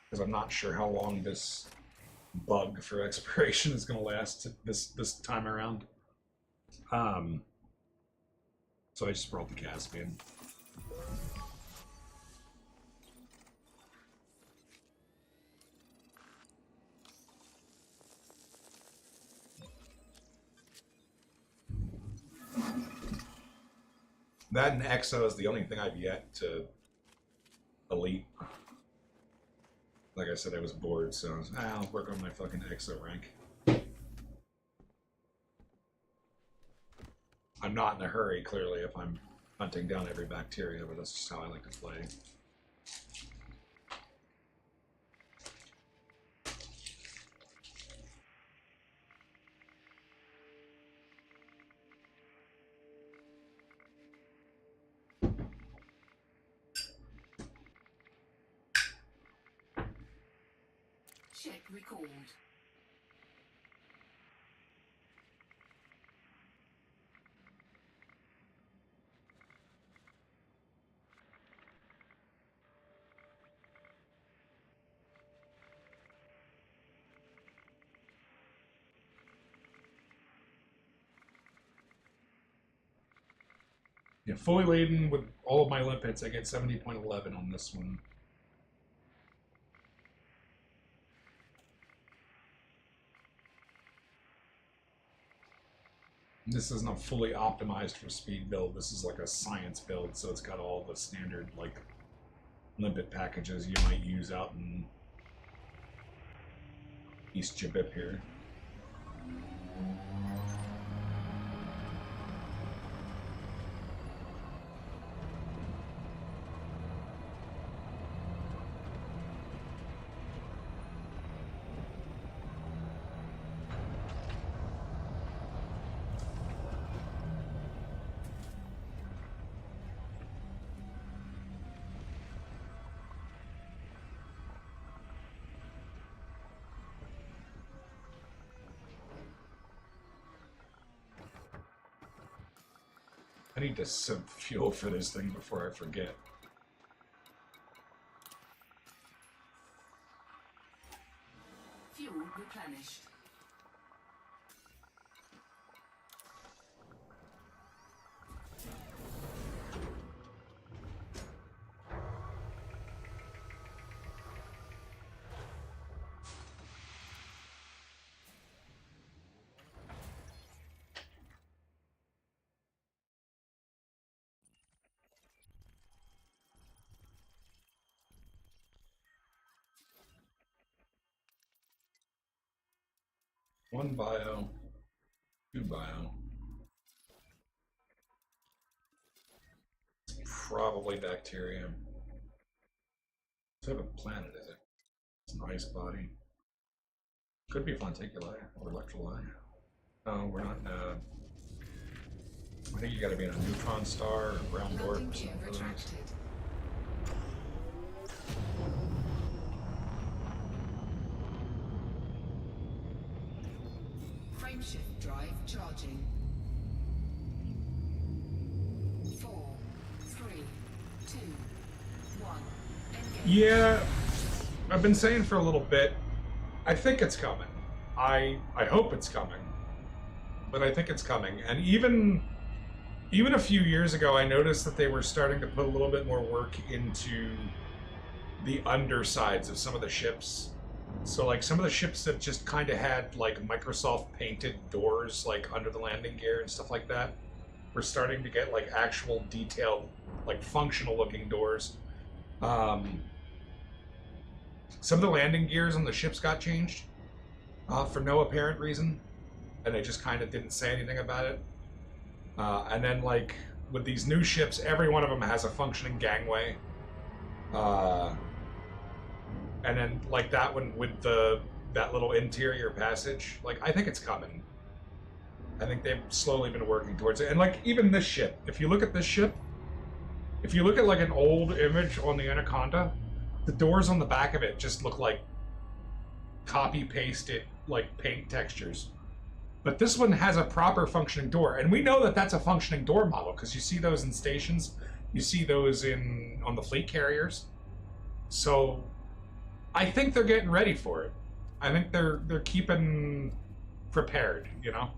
[SPEAKER 2] because I'm not sure how long this bug for exploration is going to last this time around. So I just brought the Caspian. That and Exo is the only thing I've yet to elite. Like I said, I was bored, so I was, I'll work on my fucking Exo rank. I'm not in a hurry, clearly, if I'm hunting down every bacteria, but that's just how I like to play.
[SPEAKER 3] Check recalled.
[SPEAKER 1] Yeah, fully laden with all of my lipids, I get 70.11 on this one. This isn't a fully optimized for speed build. This is like a science build, so it's got all the standard like limpet packages you might use out in East Jabip here. I need to sub fuel for this thing before I forget.
[SPEAKER 3] Fuel replenished.
[SPEAKER 2] One bio, two bio. It's probably bacteria. What type of planet is it? It's an ice body. Could be Planticuli or Electrolyte. No, we're not in a... I think you gotta be in a neutron star or brown dwarf
[SPEAKER 3] Landing
[SPEAKER 2] or
[SPEAKER 3] gear
[SPEAKER 2] something.
[SPEAKER 3] retracted. Frameshift drive charging. 4, 3, 2, 1. Engage.
[SPEAKER 2] Yeah, I've been saying for a little bit, I think it's coming. I hope it's coming. But I think it's coming. And even a few years ago, I noticed that they were starting to put a little bit more work into the undersides of some of the ships. So like some of the ships that just kind of had like Microsoft painted doors like under the landing gear and stuff like that, we're starting to get like actual detailed, like functional looking doors. Some of the landing gears on the ships got changed for no apparent reason, and they just kind of didn't say anything about it. And then like with these new ships, every one of them has a functioning gangway. And then like that one with that little interior passage, like I think it's coming. I think they've slowly been working towards it. And like even this ship, if you look at this ship, if you look at like an old image on the Anaconda, the doors on the back of it just look like copy pasted like paint textures. But this one has a proper functioning door, and we know that that's a functioning door model because you see those in stations, you see those on the fleet carriers. So I think they're getting ready for it. I think they're keeping prepared, you know.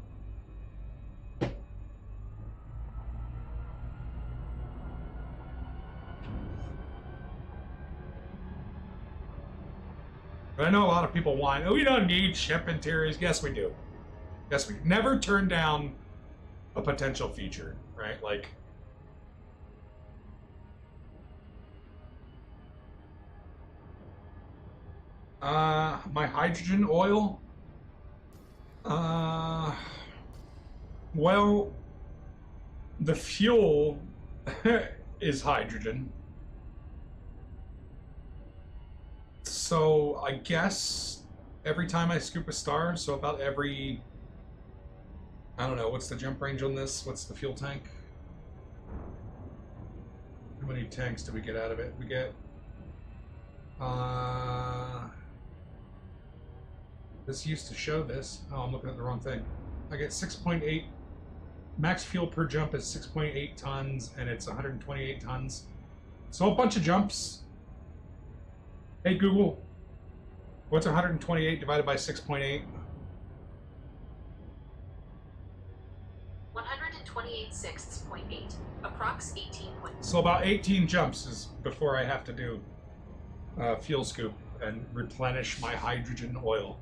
[SPEAKER 2] But I know a lot of people whine, oh, we don't need ship interiors. Yes, we do. Yes, we never turn down a potential feature, right? Like, my hydrogen oil. Well, the fuel is hydrogen. So I guess every time I scoop a star, so about every, I don't know, what's the jump range on this? What's the fuel tank? How many tanks do we get out of it? We get, this used to show this. Oh, I'm looking at the wrong thing. I get 6.8, max fuel per jump is 6.8 tons, and it's 128 tons. So a bunch of jumps. Hey Google, what's 128 divided by 6.8?
[SPEAKER 5] 128.6.8, approx 18.
[SPEAKER 2] So about 18 jumps is before I have to do fuel scoop and replenish my hydrogen oil.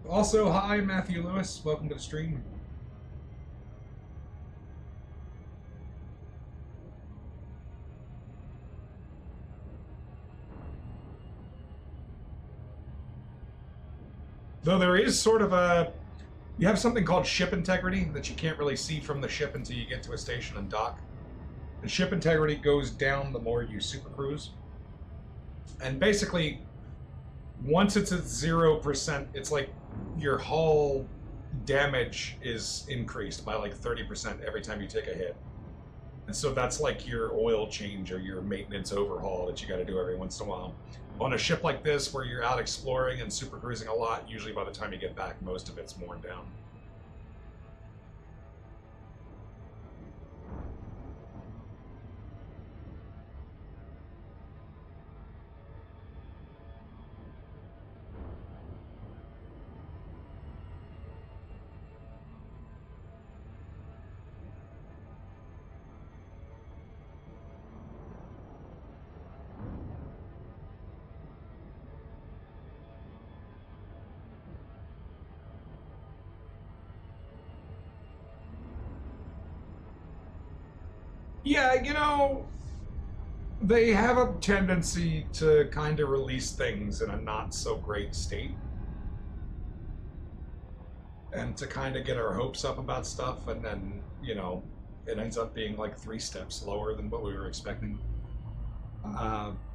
[SPEAKER 2] Also, hi Matthew Lewis, welcome to the stream. Though there is sort of you have something called ship integrity that you can't really see from the ship until you get to a station and dock. And ship integrity goes down the more you supercruise. And basically, once it's at 0%, it's like your hull damage is increased by like 30% every time you take a hit. And so that's like your oil change or your maintenance overhaul that you got to do every once in a while. On a ship like this, where you're out exploring and super cruising a lot, usually by the time you get back, most of it's worn down. Yeah, you know, they have a tendency to kind of release things in a not so great state. And to kind of get our hopes up about stuff, and then, you know, it ends up being like 3 steps lower than what we were expecting.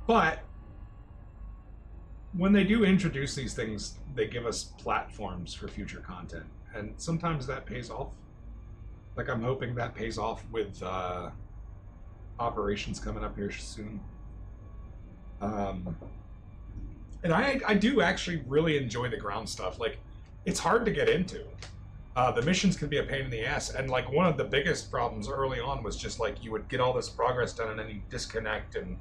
[SPEAKER 2] But when they do introduce these things, they give us platforms for future content. And sometimes that pays off. Like, I'm hoping that pays off with operations coming up here soon. And I do actually really enjoy the ground stuff. Like, it's hard to get into. The missions can be a pain in the ass, and like one of the biggest problems early on was just like you would get all this progress done and then you disconnect and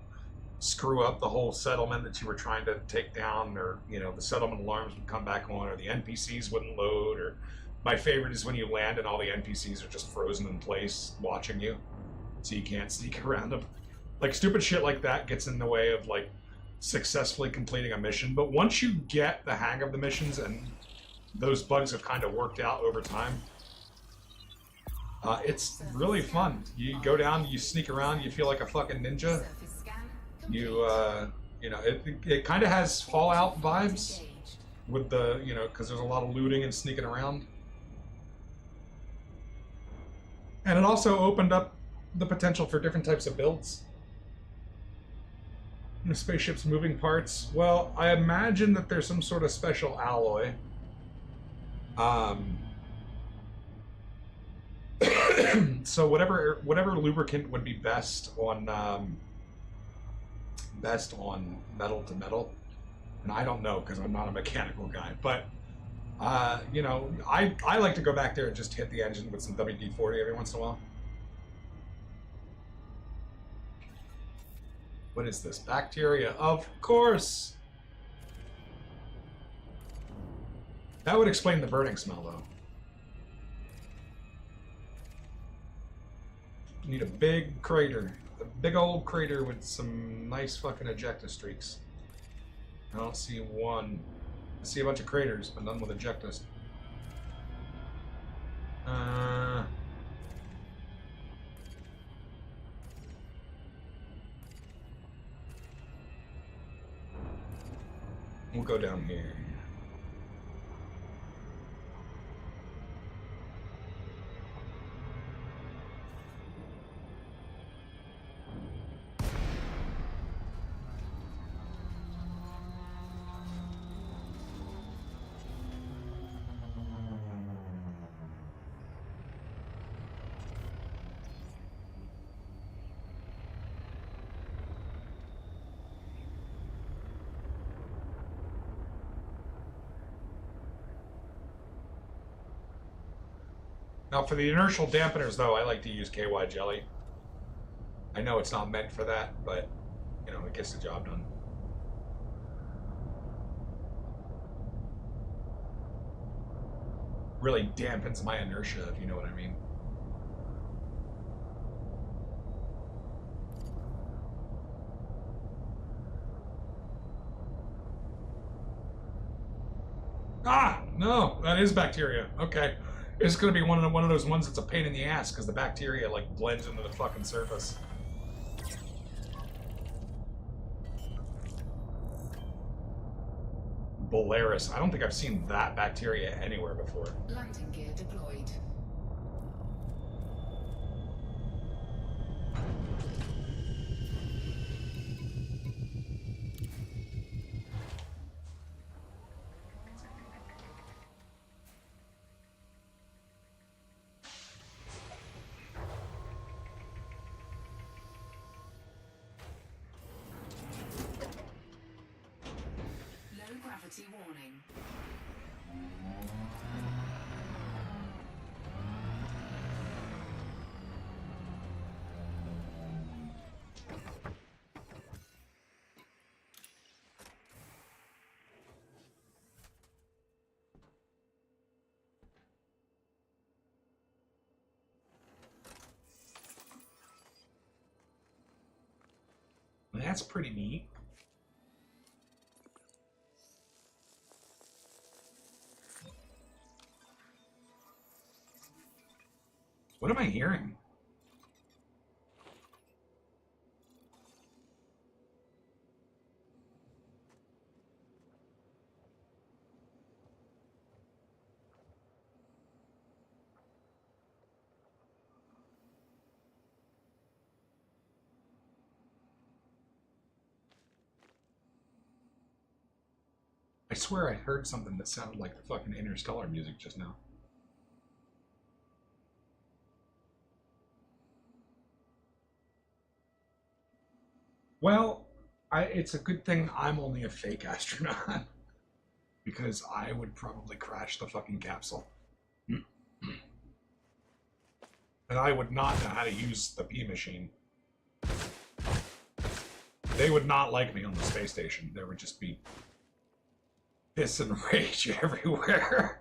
[SPEAKER 2] screw up the whole settlement that you were trying to take down, or you know, the settlement alarms would come back on, or the NPCs wouldn't load, or my favorite is when you land and all the NPCs are just frozen in place watching you, so you can't sneak around them. Like, stupid shit like that gets in the way of like successfully completing a mission. But once you get the hang of the missions and those bugs have kind of worked out over time, it's really fun. You go down, you sneak around, you feel like a fucking ninja. You know, it kind of has Fallout vibes with the, you know, because there's a lot of looting and sneaking around. And it also opened up the potential for different types of builds. The spaceship's moving parts. Well, I imagine that there's some sort of special alloy. So whatever lubricant would be best on metal to metal, and I don't know because I'm not a mechanical guy, but you know, I like to go back there and just hit the engine with some WD-40 every once in a while. What is this? Bacteria, of course. That would explain the burning smell, though. Need a big crater. A big old crater with some nice fucking ejecta streaks. I don't see one. I see a bunch of craters, but none with ejectas. We'll go down here. Now for the inertial dampeners, though, I like to use KY jelly. I know it's not meant for that, but, you know, it gets the job done. Really dampens my inertia, if you know what I mean. Ah, no, that is bacteria. Okay. It's going to be one of those ones that's a pain in the ass because the bacteria like blends into the fucking surface. Bolaris. I don't think I've seen that bacteria anywhere before.
[SPEAKER 3] Landing gear deployed. Gravity warning.
[SPEAKER 2] That's pretty neat. What am I hearing? I swear I heard something that sounded like the fucking Interstellar music just now. Well, it's a good thing I'm only a fake astronaut. Because I would probably crash the fucking capsule. And I would not know how to use the P machine. They would not like me on the space station. There would just be piss and rage everywhere.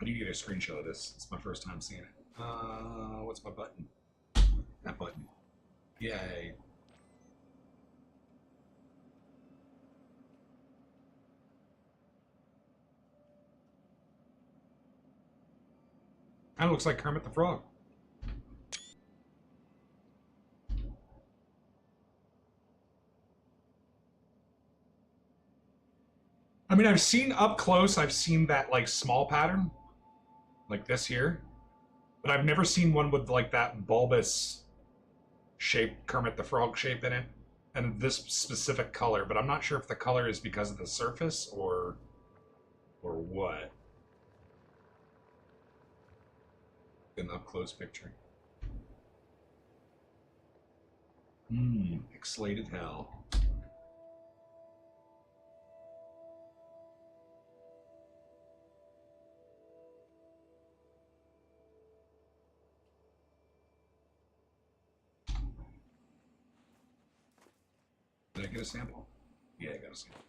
[SPEAKER 2] I need to get a screenshot of this. It's my first time seeing it. What's my button? That button. Yay. That looks like Kermit the Frog. I mean, I've seen up close, I've seen that, like, small pattern. Like this here. But I've never seen one with, like, that bulbous shape, Kermit the Frog shape in it, and this specific color, but I'm not sure if the color is because of the surface or what. An up close picture. Pixelated hell. Did I get a sample? Yeah, I got a sample.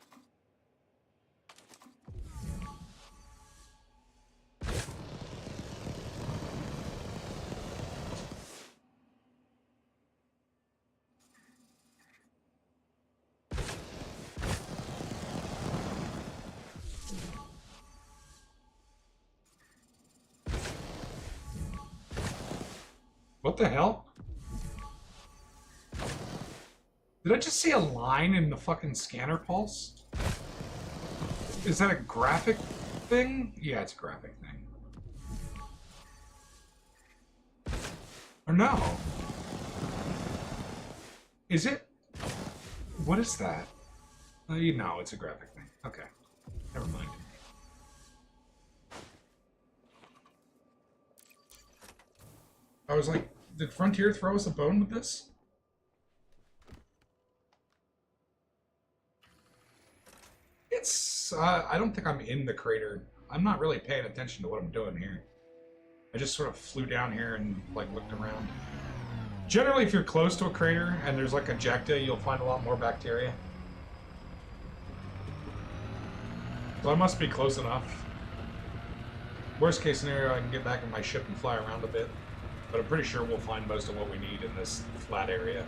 [SPEAKER 2] What the hell? Did I just see a line in the fucking scanner pulse? Is that a graphic thing? Yeah, it's a graphic thing. Or no? Is it? What is that? You know, it's a graphic thing. Okay. Never mind. I was like, did Frontier throw us a bone with this? It's, I don't think I'm in the crater. I'm not really paying attention to what I'm doing here. I just sort of flew down here and, like, looked around. Generally, if you're close to a crater and there's, like, ejecta, you'll find a lot more bacteria. So I must be close enough. Worst case scenario, I can get back in my ship and fly around a bit. But I'm pretty sure we'll find most of what we need in this flat area.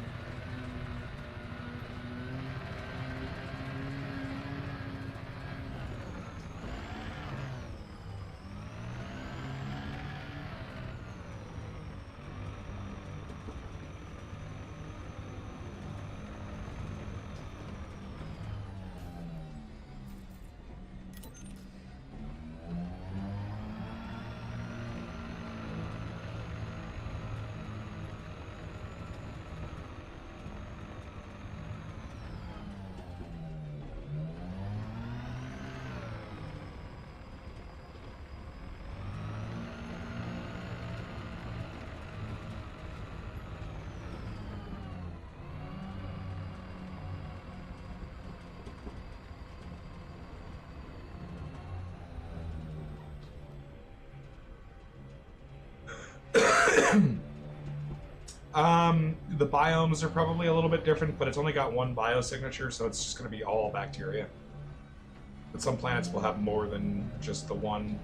[SPEAKER 2] The biomes are probably a little bit different, but it's only got one biosignature, so it's just going to be all bacteria. But some planets will have more than just the one.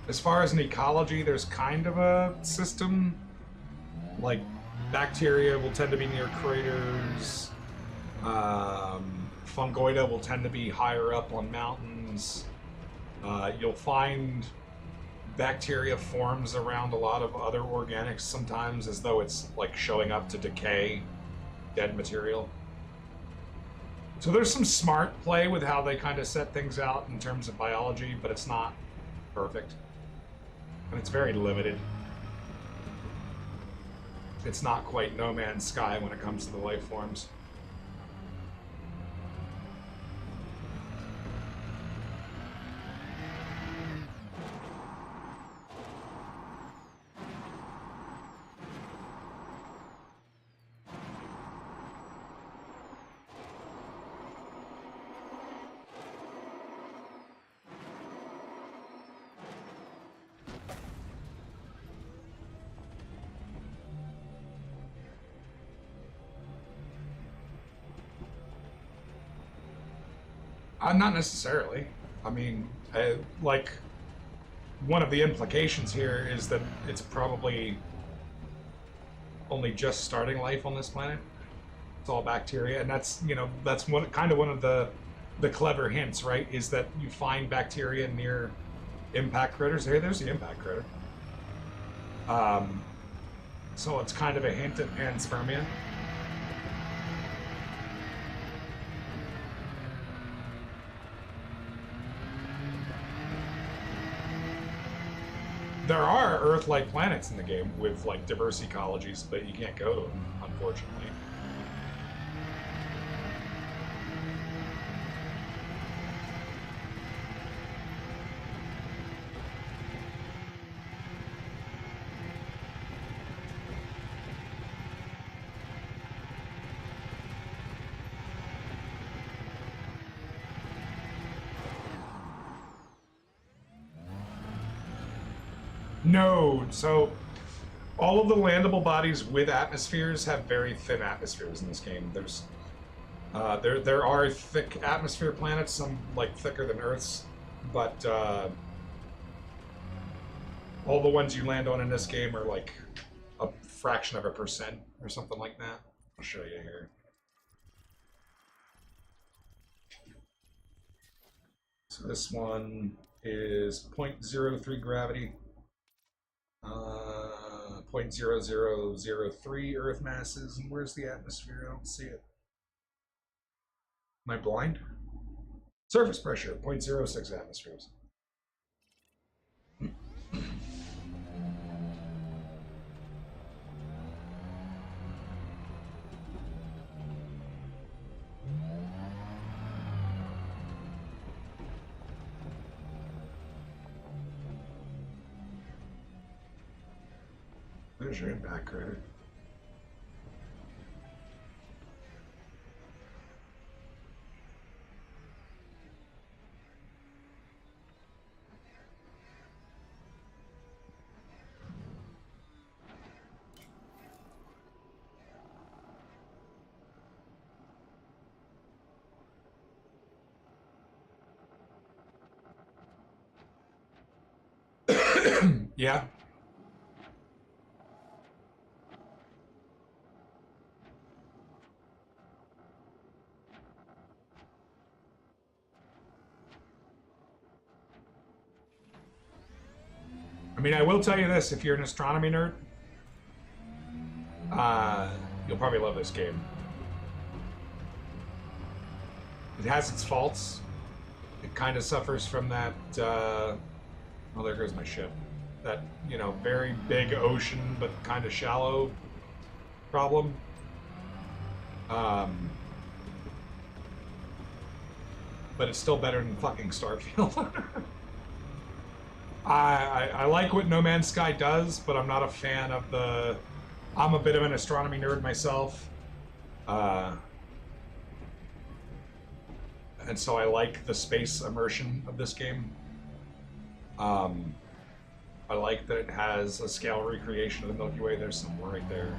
[SPEAKER 2] As far as an ecology, there's kind of a system. Like, bacteria will tend to be near craters. Fungoida will tend to be higher up on mountains. You'll find bacteria forms around a lot of other organics sometimes, as though it's like showing up to decay dead material. So there's some smart play with how they kind of set things out in terms of biology, but it's not perfect. And it's very limited. It's not quite No Man's Sky when it comes to the life forms. Not necessarily. I mean, like, one of the implications here is that it's probably only just starting life on this planet. It's all bacteria, and that's, you know, that's one of the clever hints, right? Is that you find bacteria near impact craters. There's the impact crater. So it's kind of a hint at panspermia. There are Earth-like planets in the game with like diverse ecologies, but you can't go to them, unfortunately. No, so all of the landable bodies with atmospheres have very thin atmospheres in this game. There are thick atmosphere planets, some like thicker than Earth's, but all the ones you land on in this game are like a fraction of a percent or something like that. I'll show you here. So this one is 0.03 gravity. 0.0003 Earth masses, and where's the atmosphere? I don't see it. Am I blind? Surface pressure, 0.06 atmospheres. There's your impact crater. Yeah. I mean, I will tell you this, if you're an astronomy nerd, you'll probably love this game. It has its faults. It kind of suffers from that, oh, there goes my ship. That, you know, very big ocean, but kind of shallow problem. But it's still better than fucking Starfield. I like what No Man's Sky does, but I'm not a fan of the... I'm a bit of an astronomy nerd myself. And so I like the space immersion of this game. I like that it has a scale recreation of the Milky Way. There's some right there.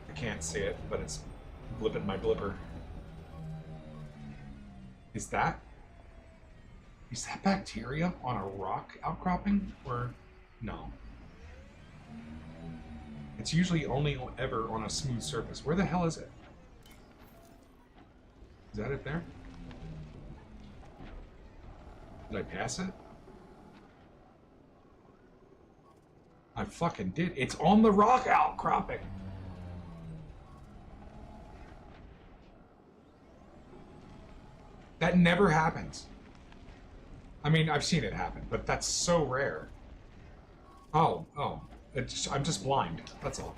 [SPEAKER 2] I can't see it, but it's blipping my blipper. Is that bacteria on a rock outcropping? Or no? It's usually only ever on a smooth surface. Where the hell is it? Is that it there? Did I pass it? I fucking did. It's on the rock outcropping. That never happens. I mean, I've seen it happen, but that's so rare. Oh, I'm just blind. That's all.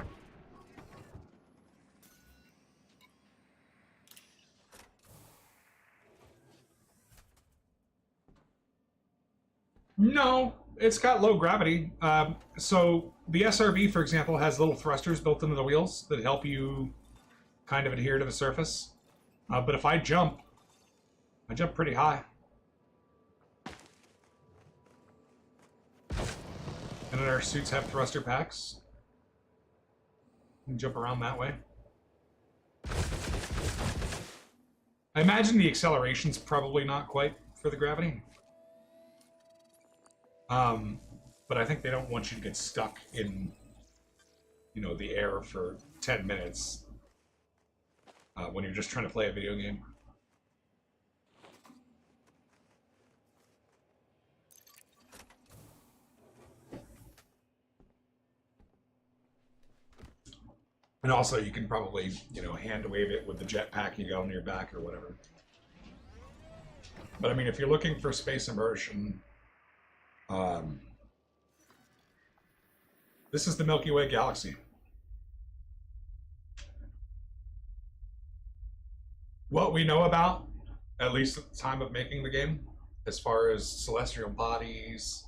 [SPEAKER 2] No, it's got low gravity. So the SRV, for example, has little thrusters built into the wheels that help you kind of adhere to the surface. But if I jump pretty high. And then our suits have thruster packs. You can jump around that way. I imagine the acceleration's probably not quite for the gravity. But I think they don't want you to get stuck in, you know, the air for 10 minutes when you're just trying to play a video game. And also, you can probably, you know, hand wave it with the jetpack you got on your back or whatever. But I mean, if you're looking for space immersion, Um, this is the Milky Way galaxy. What we know about, at least at the time of making the game, as far as celestial bodies,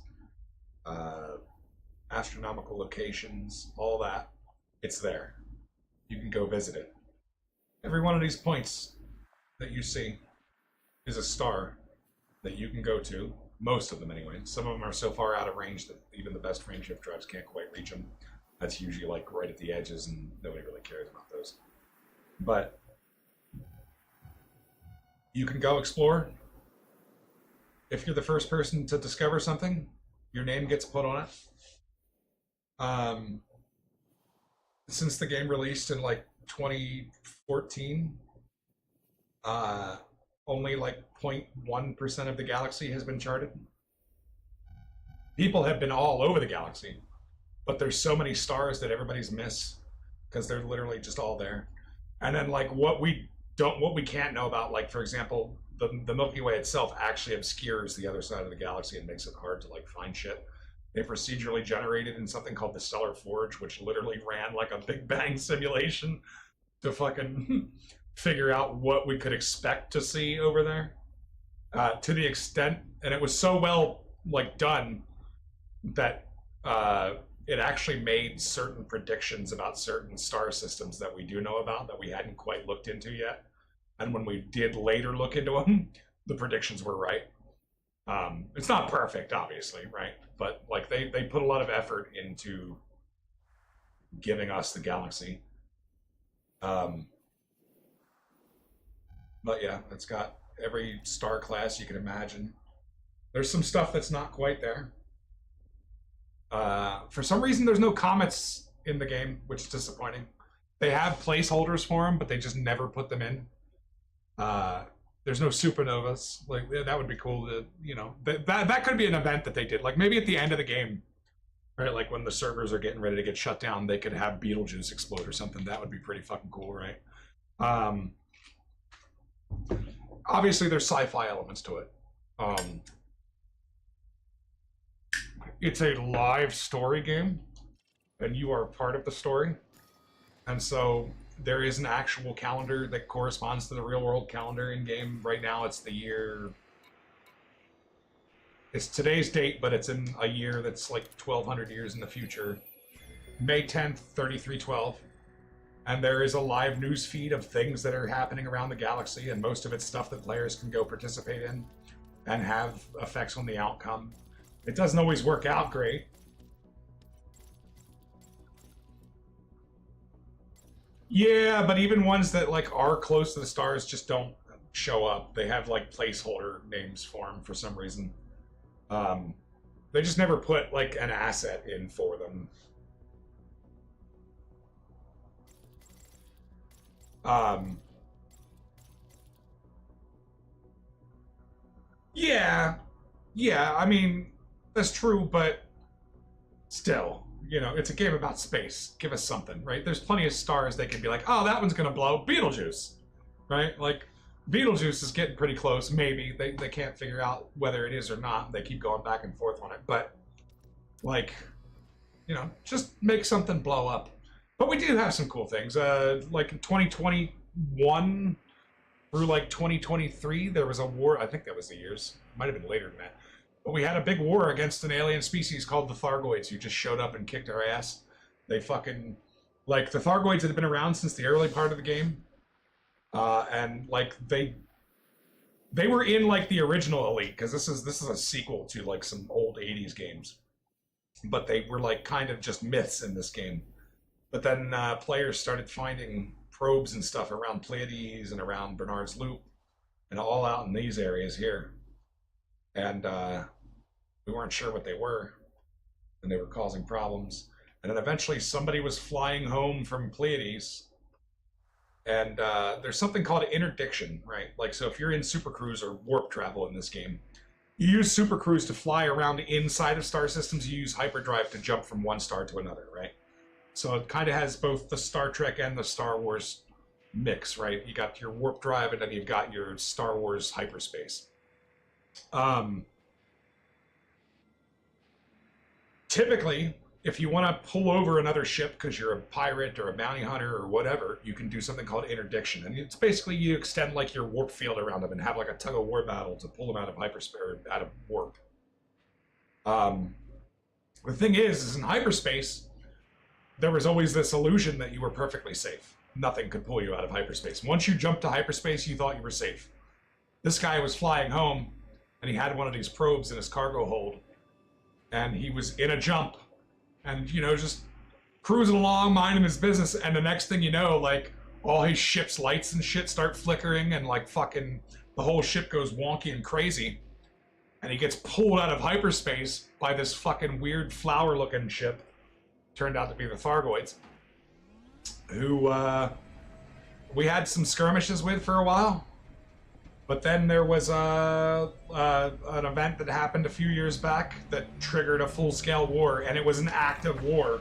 [SPEAKER 2] astronomical locations, all that, it's there. You can go visit it. Every one of these points that you see is a star that you can go to. Most of them, anyway. Some of them are so far out of range that even the best frame shift drives can't quite reach them. That's usually like right at the edges, and nobody really cares about those. But you can go explore. If you're the first person to discover something, your name gets put on it. Since the game released in like 2014, only like 0.1% of the galaxy has been charted. People have been all over the galaxy, but there's so many stars that everybody's miss because they're literally just all there. And then like what we can't know about, like for example, the Milky Way itself actually obscures the other side of the galaxy and makes it hard to like find shit. They procedurally generated in something called the Stellar Forge, which literally ran like a Big Bang simulation to fucking figure out what we could expect to see over there. To the extent, and it was so well like done that it actually made certain predictions about certain star systems that we do know about that we hadn't quite looked into yet. And when we did later look into them, the predictions were right. It's not perfect, obviously, right? But like they put a lot of effort into giving us the galaxy. But yeah, it's got every star class you can imagine. There's some stuff that's not quite there. For some reason, there's no comets in the game, which is disappointing. They have placeholders for them, but they just never put them in. There's no supernovas. Like that would be cool to, you know, that could be an event that they did. Like maybe at the end of the game, right? Like when the servers are getting ready to get shut down, they could have Betelgeuse explode or something. That would be pretty fucking cool, right? Obviously, there's sci-fi elements to it. It's a live story game, and you are part of the story. And so there is an actual calendar that corresponds to the real world calendar in game. Right now it's the year, it's today's date, but it's in a year that's like 1200 years in the future. May 10th, 3312. And there is a live news feed of things that are happening around the galaxy, and most of it's stuff that players can go participate in and have effects on the outcome. It doesn't always work out great. Yeah, but even ones that like are close to the stars just don't show up. They have like placeholder names for them for some reason. They just never put like an asset in for them. Yeah, I mean, that's true, but still, you know, it's a game about space. Give us something, right? There's plenty of stars they can be like, oh, that one's gonna blow. Betelgeuse, right? Like, Betelgeuse is getting pretty close, maybe. They can't figure out whether it is or not. They keep going back and forth on it, but, like, you know, just make something blow up. But we do have some cool things. Like in 2021 through like 2023, there was a war. I think that was the years. Might have been later than that. But we had a big war against an alien species called the Thargoids, who just showed up and kicked our ass. They fucking, like, the Thargoids had been around since the early part of the game. And like they were in like the original Elite, because this is a sequel to like some old 80s games. But they were like kind of just myths in this game. But then players started finding probes and stuff around Pleiades and around Bernard's Loop and all out in these areas here. And we weren't sure what they were, and they were causing problems. And then eventually somebody was flying home from Pleiades, and there's something called interdiction, right? Like, so if you're in supercruise or warp travel in this game, you use supercruise to fly around inside of star systems. You use hyperdrive to jump from one star to another, right? So it kind of has both the Star Trek and the Star Wars mix, right? You got your warp drive, and then you've got your Star Wars hyperspace. typically, if you want to pull over another ship because you're a pirate or a bounty hunter or whatever, you can do something called interdiction. And it's basically you extend like your warp field around them and have like a tug of war battle to pull them out of hyperspace or out of warp. The thing is in hyperspace, there was always this illusion that you were perfectly safe. Nothing could pull you out of hyperspace. Once you jumped to hyperspace, you thought you were safe. This guy was flying home, and he had one of these probes in his cargo hold, and he was in a jump, and, you know, just cruising along, minding his business, and the next thing you know, like, all his ship's lights and shit start flickering, and, like, fucking the whole ship goes wonky and crazy, and he gets pulled out of hyperspace by this fucking weird flower-looking ship. Turned out to be the Thargoids, who we had some skirmishes with for a while. But then there was an event that happened a few years back that triggered a full-scale war, and it was an active war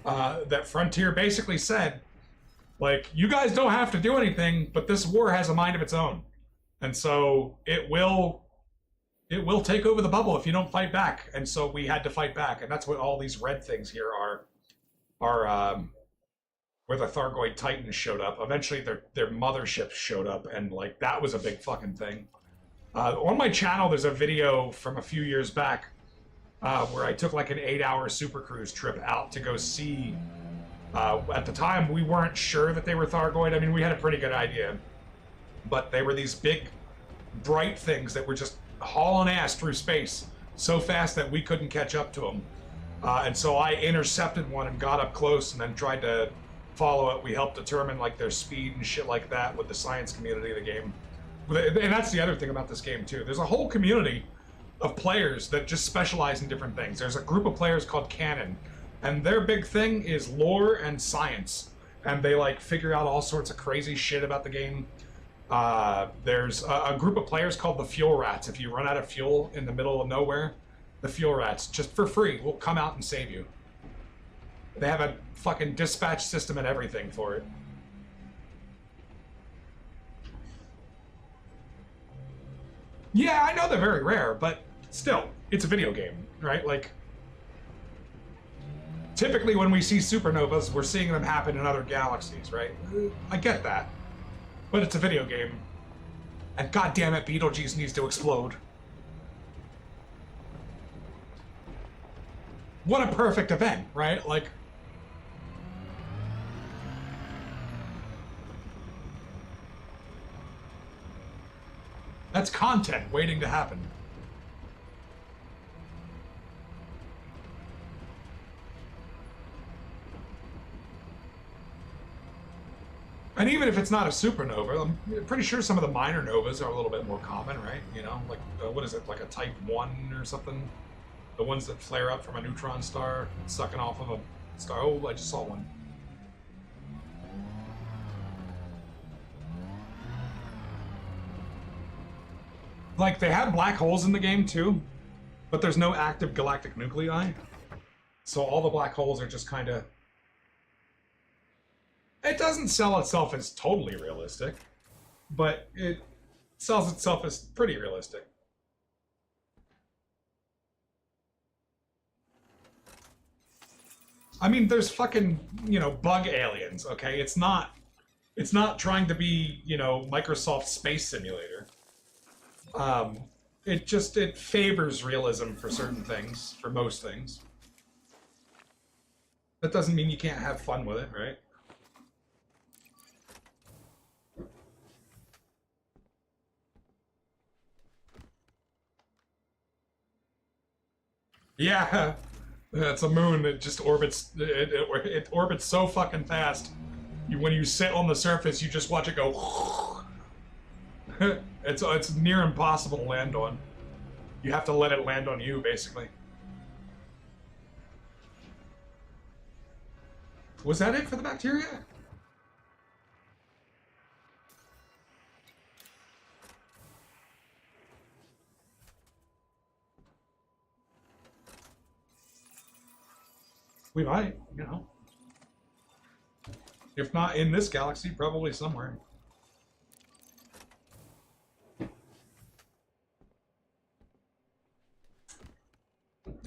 [SPEAKER 2] that Frontier basically said, like, you guys don't have to do anything, but this war has a mind of its own. And so it will take over the bubble if you don't fight back. And so we had to fight back, and that's what all these red things here are where the Thargoid Titans showed up. Eventually their motherships showed up, and like that was a big fucking thing. On my channel there's a video from a few years back where I took like an 8-hour super cruise trip out to go see, at the time we weren't sure that they were Thargoid. I mean, we had a pretty good idea, but they were these big bright things that were just hauling ass through space so fast that we couldn't catch up to them. And so I intercepted one and got up close and then tried to follow it. We helped determine like their speed and shit like that with the science community of the game. And that's the other thing about this game too. There's a whole community of players that just specialize in different things. There's a group of players called Canon, and their big thing is lore and science. And they like figure out all sorts of crazy shit about the game. There's a group of players called the Fuel Rats. If you run out of fuel in the middle of nowhere, the Fuel Rats, just for free, will come out and save you. They have a fucking dispatch system and everything for it. Yeah, I know they're very rare, but still, it's a video game, right? Like, typically when we see supernovas, we're seeing them happen in other galaxies, right? I get that. But it's a video game. And goddammit, Beetlejuice needs to explode. What a perfect event, right? Like, that's content waiting to happen. And even if it's not a supernova, I'm pretty sure some of the minor novas are a little bit more common, right? You know, like, what is it, like a type 1 or something? The ones that flare up from a neutron star, sucking off of a star. Oh, I just saw one. Like, they have black holes in the game, too, but there's no active galactic nuclei. So all the black holes are just kind of... It doesn't sell itself as totally realistic, but it sells itself as pretty realistic. I mean, there's fucking, you know, bug aliens, okay? It's not trying to be, you know, Microsoft Space Simulator. It favors realism for certain things, for most things. That doesn't mean you can't have fun with it, right? Yeah, it's a moon that just orbits. It orbits so fucking fast. When you sit on the surface, you just watch it go. It's near impossible to land on. You have to let it land on you, basically. Was that it for the bacteria? We might, you know. If not in this galaxy, probably somewhere.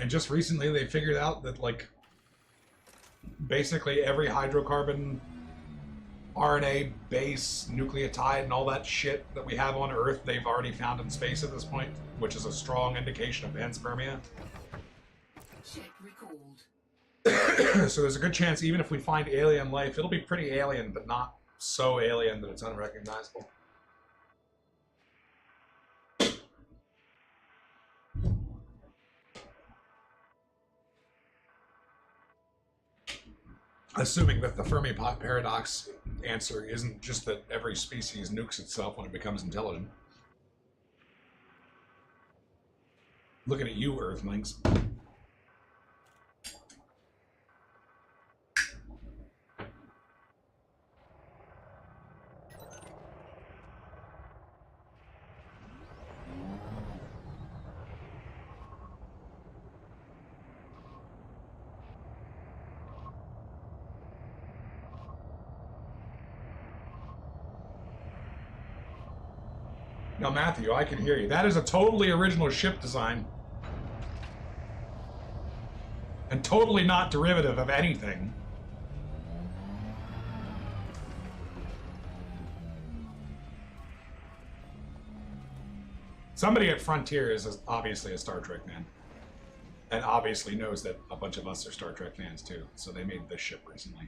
[SPEAKER 2] And just recently they figured out that, like, basically every hydrocarbon, RNA, base, nucleotide, and all that shit that we have on Earth, they've already found in space at this point, which is a strong indication of panspermia.
[SPEAKER 3] Ship recalled.
[SPEAKER 2] So there's a good chance, even if we find alien life, it'll be pretty alien, but not so alien that it's unrecognizable. Assuming that the Fermi paradox answer isn't just that every species nukes itself when it becomes intelligent. Looking at you, Earthlings. Now, Matthew, I can hear you. That is a totally original ship design. And totally not derivative of anything. Somebody at Frontier is obviously a Star Trek fan. And obviously knows that a bunch of us are Star Trek fans too. So they made this ship recently.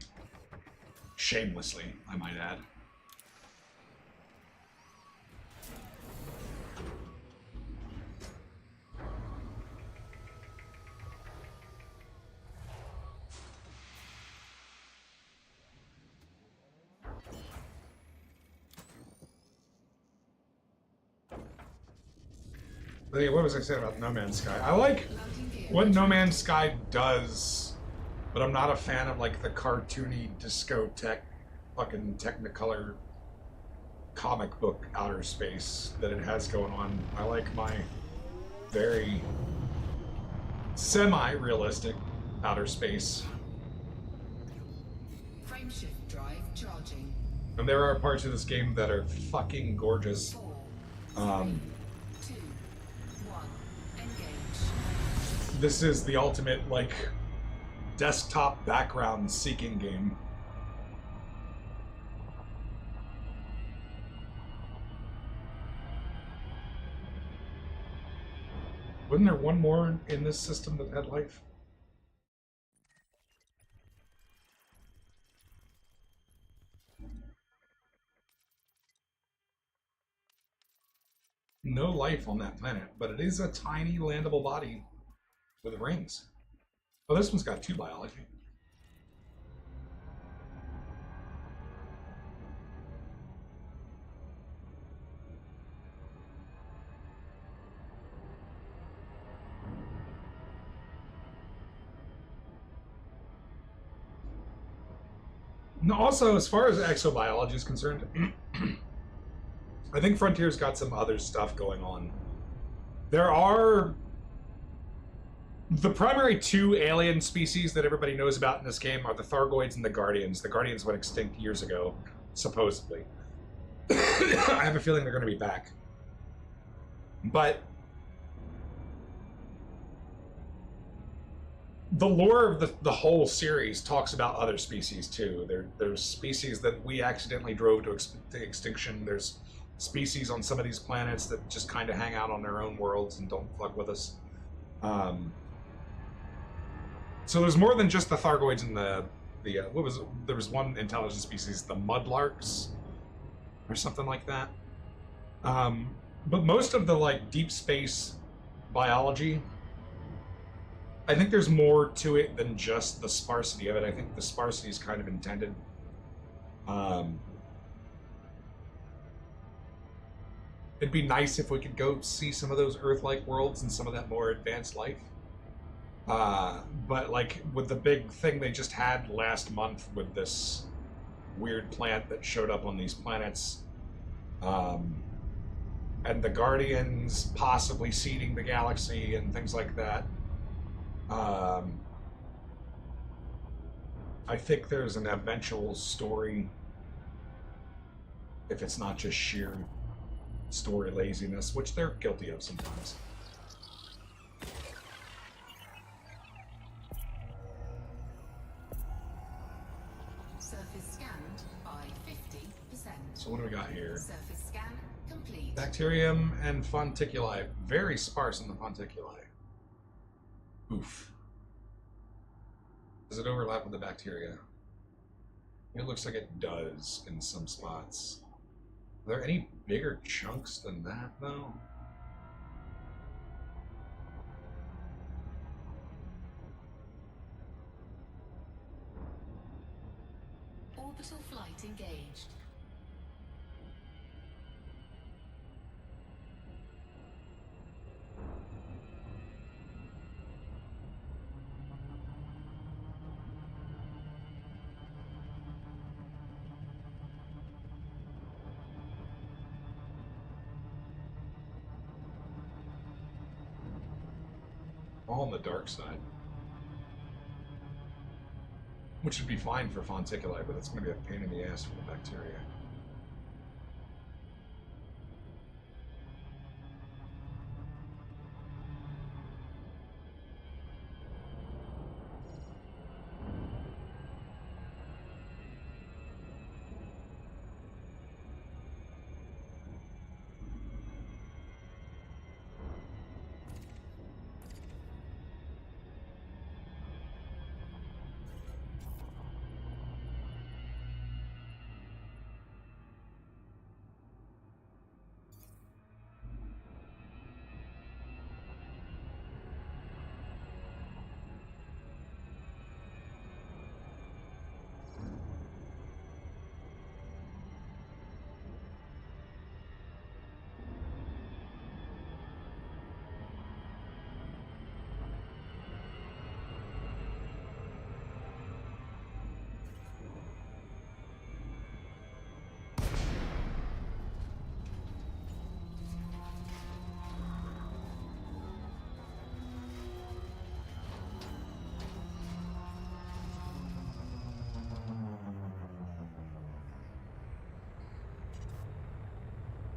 [SPEAKER 2] Shamelessly, I might add. But yeah, what was I saying about No Man's Sky? I like what No Man's Sky does, but I'm not a fan of like the cartoony discotheque, fucking Technicolor comic book outer space that it has going on. I like my very semi-realistic outer space.
[SPEAKER 3] Frameshift drive charging.
[SPEAKER 2] And there are parts of this game that are fucking gorgeous.
[SPEAKER 3] 4, 3,
[SPEAKER 2] Um,
[SPEAKER 3] 2, 1. Engage.
[SPEAKER 2] This is the ultimate, like, desktop background seeking game. Wasn't there one more in this system that had life? No life on that planet, but it is a tiny landable body with rings. Oh, this one's got 2 biology. No, also, as far as exobiology is concerned, I think Frontier's got some other stuff going on. There are the primary 2 alien species that everybody knows about in this game are the Thargoids and the Guardians. The Guardians went extinct years ago, supposedly. I have a feeling they're going to be back. But the lore of the whole series talks about other species too. There's species that we accidentally drove to extinction. There's species on some of these planets that just kind of hang out on their own worlds and don't fuck with us. So there's more than just the Thargoids and there was one intelligent species, the Mudlarks, or something like that. But most of the like deep space biology, I think there's more to it than just the sparsity of it. I think the sparsity is kind of intended. It'd be nice if we could go see some of those Earth-like worlds and some of that more advanced life. But like with the big thing they just had last month with this weird plant that showed up on these planets, and the Guardians possibly seeding the galaxy and things like that. I think there's an eventual story, if it's not just sheer story laziness, which they're guilty of sometimes. So what do we got here?
[SPEAKER 3] Surface scan complete.
[SPEAKER 2] Bacterium and fonticuli. Very sparse in the fonticuli. Oof. Does it overlap with the bacteria? It looks like it does in some spots. Are there any bigger chunks than that, though?
[SPEAKER 3] Orbital flight engaged.
[SPEAKER 2] All on the dark side. Which would be fine for fonticuli, but it's going to be a pain in the ass for the bacteria.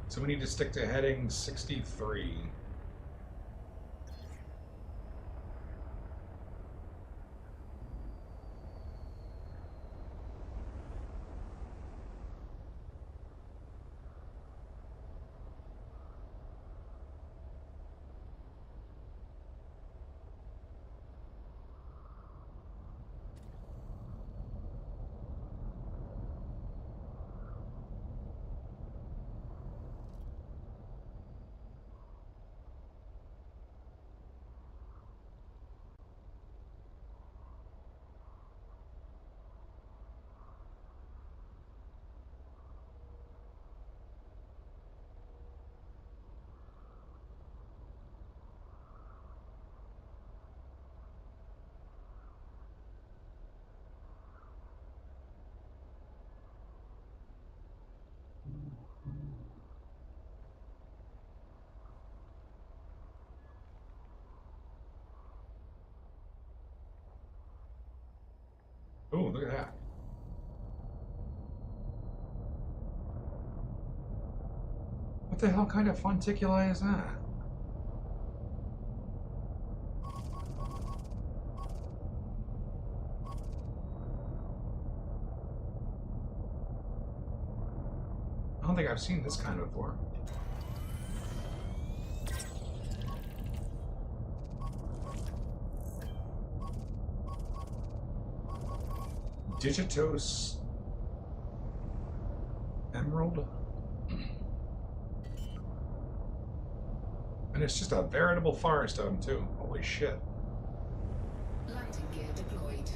[SPEAKER 2] So we need to stick to heading 63. Oh, look at that. What the hell kind of fonticuli is that? I don't think I've seen this kind before. Digitos emerald. And it's just a veritable forest of them too. Holy shit.
[SPEAKER 3] Landing gear deployed.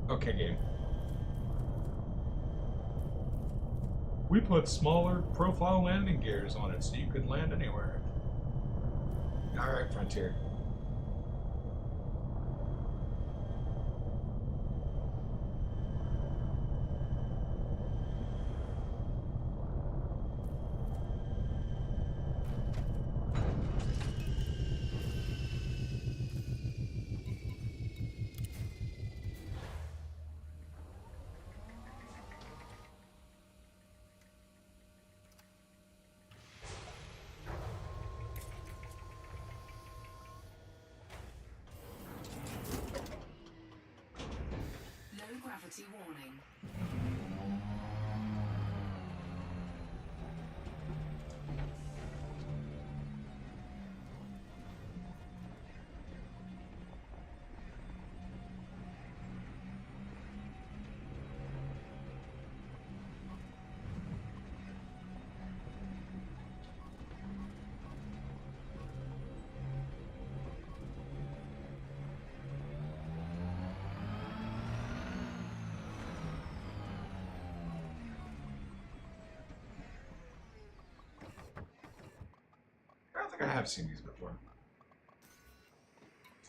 [SPEAKER 2] Okay, game. We put smaller profile landing gears on it so you could land anywhere. Alright, Frontier. think I have seen these before.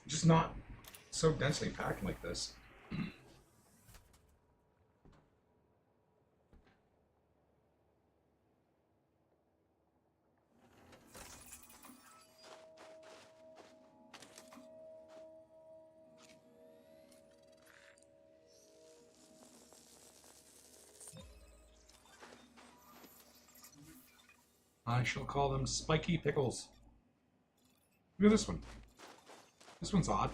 [SPEAKER 2] Just not so densely packed like this.
[SPEAKER 1] I shall call them spiky pickles.
[SPEAKER 2] Look at this one.
[SPEAKER 1] This one's odd.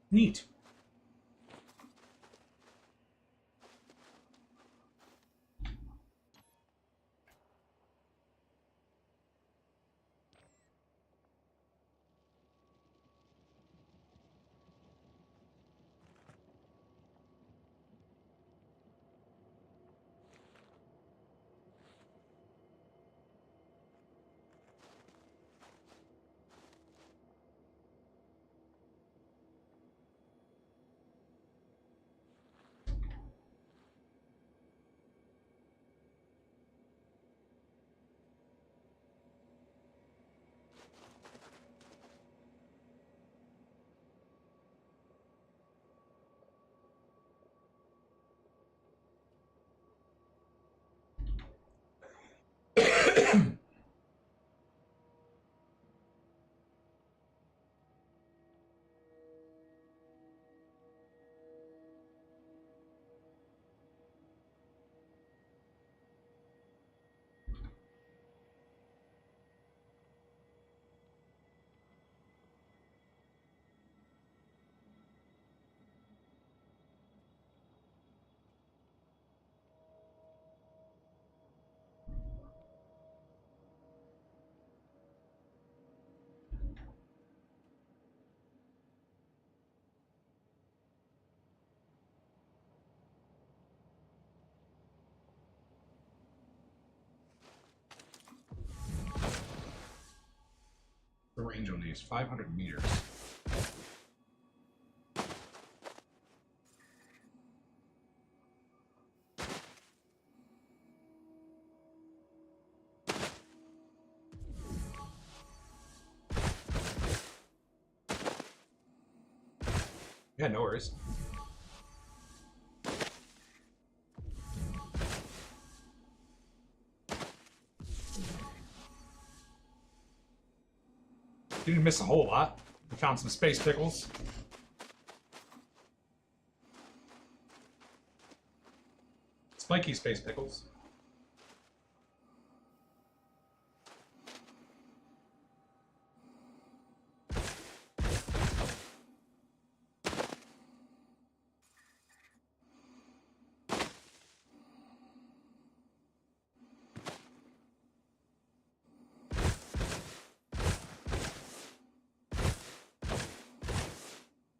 [SPEAKER 1] Neat.
[SPEAKER 2] The range on these 500 meters. Yeah, no worries. Didn't miss a whole lot. We found some space pickles. Spiky space pickles.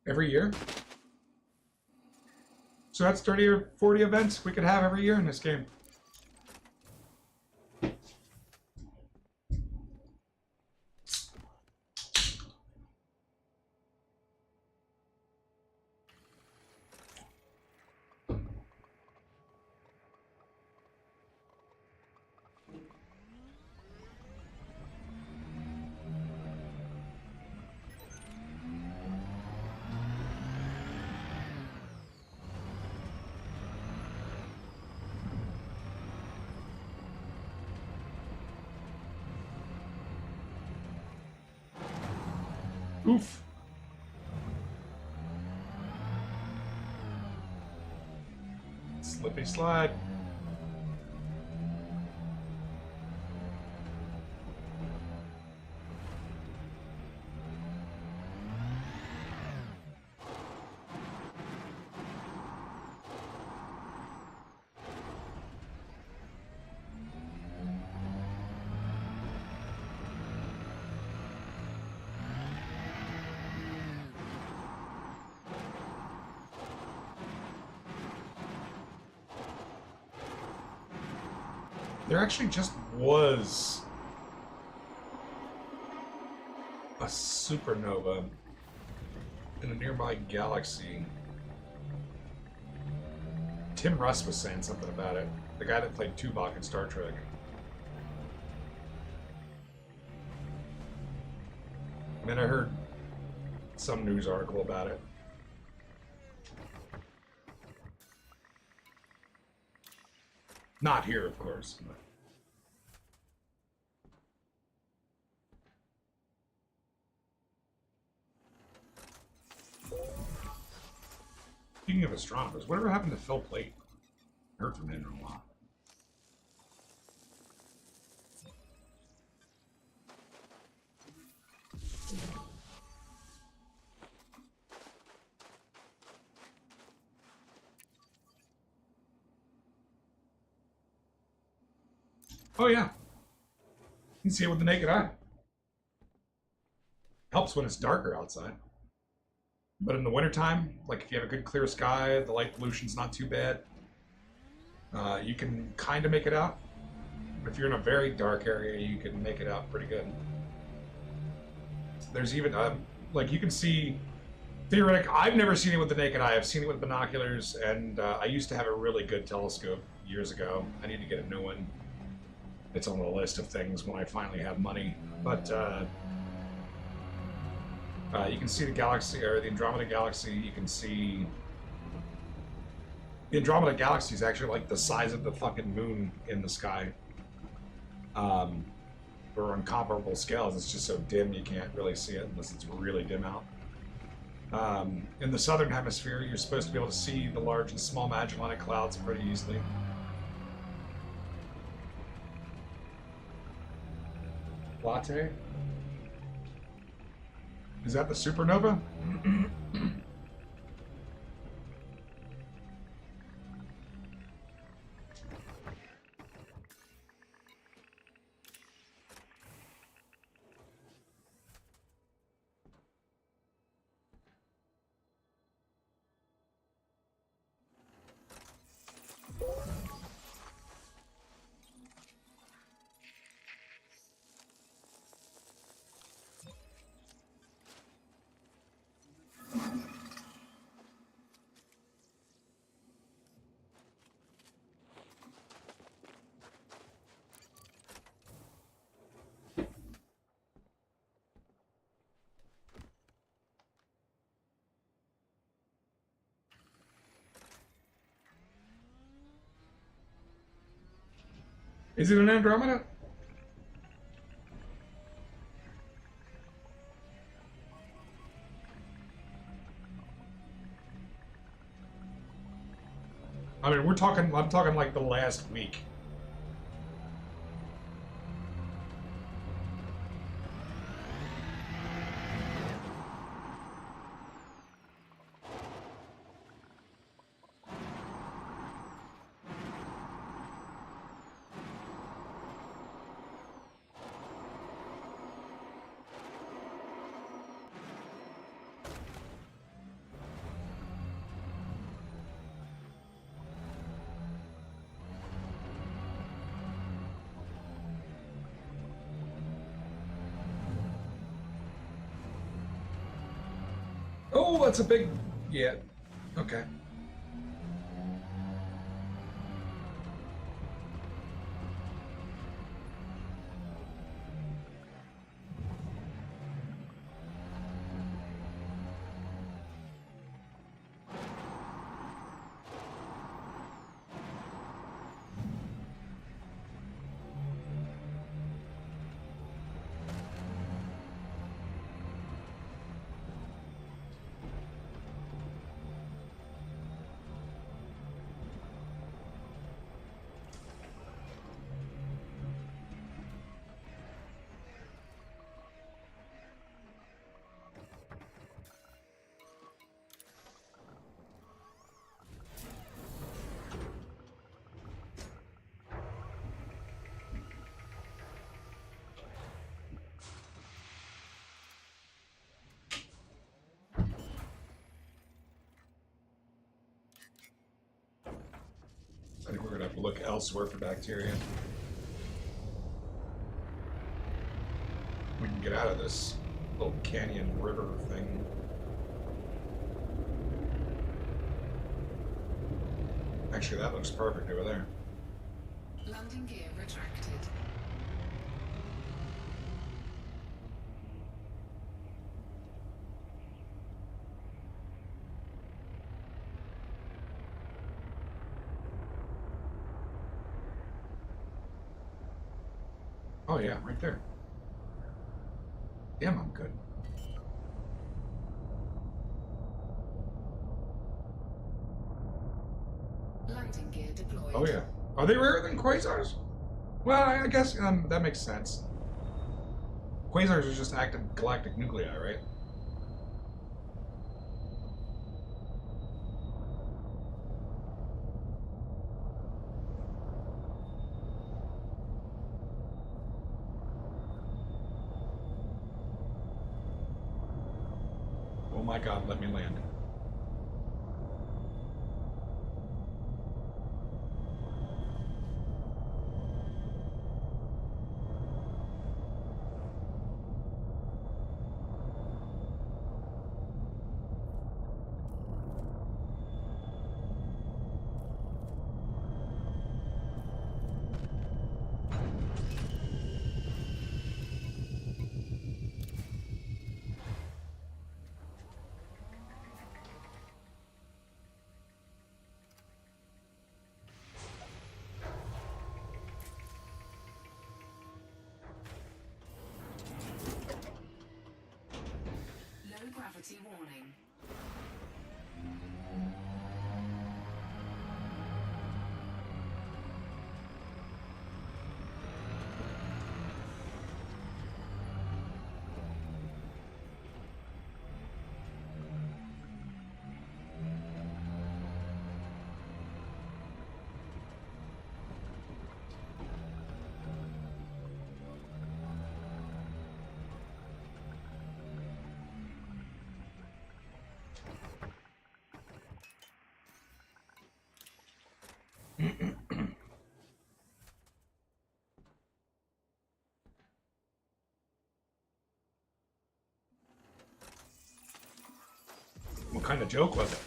[SPEAKER 2] Every year? So that's 30 or 40 events we could have every year in this game. Oof. Slippy slide. There actually just was a supernova in a nearby galaxy Tim Russ was saying something about it. The guy that played Tuvok in Star Trek. And then I heard some news article about it. Not here, of course. But. Speaking of astronomers, whatever happened to Phil Plait? I heard from him in a while. Oh yeah, you can see it with the naked eye. Helps when it's darker outside. But in the wintertime, like if you have a good clear sky, the light pollution's not too bad, you can kind of make it out. If you're in a very dark area, you can make it out pretty good. There's even, like you can see, theoretically, I've never seen it with the naked eye. I've seen it with binoculars, and I used to have a really good telescope years ago. I need to get a new one. It's on the list of things when I finally have money. But you can see the galaxy, or the Andromeda Galaxy. You can see the Andromeda Galaxy is actually like the size of the fucking moon in the sky. Or on comparable scales, it's just so dim you can't really see it unless it's really dim out. In the southern hemisphere, you're supposed to be able to see the large and small Magellanic Clouds pretty easily. Latte? Is that the supernova? Is it an Andromeda? I mean, I'm talking like the last week. Oh, that's a big... Yeah. Okay. I think we're gonna have to look elsewhere for bacteria. We can get out of this little canyon river thing. Actually, that looks perfect over there.
[SPEAKER 3] Landing gear retracted.
[SPEAKER 2] Oh yeah, right there. Damn, I'm good.
[SPEAKER 3] Landing gear deployed.
[SPEAKER 2] Oh yeah. Are they rarer than quasars? Well, I guess that makes sense. Quasars are just active galactic nuclei, right? Oh my god, let me land.
[SPEAKER 3] Low gravity warning.
[SPEAKER 2] What kind of joke was it?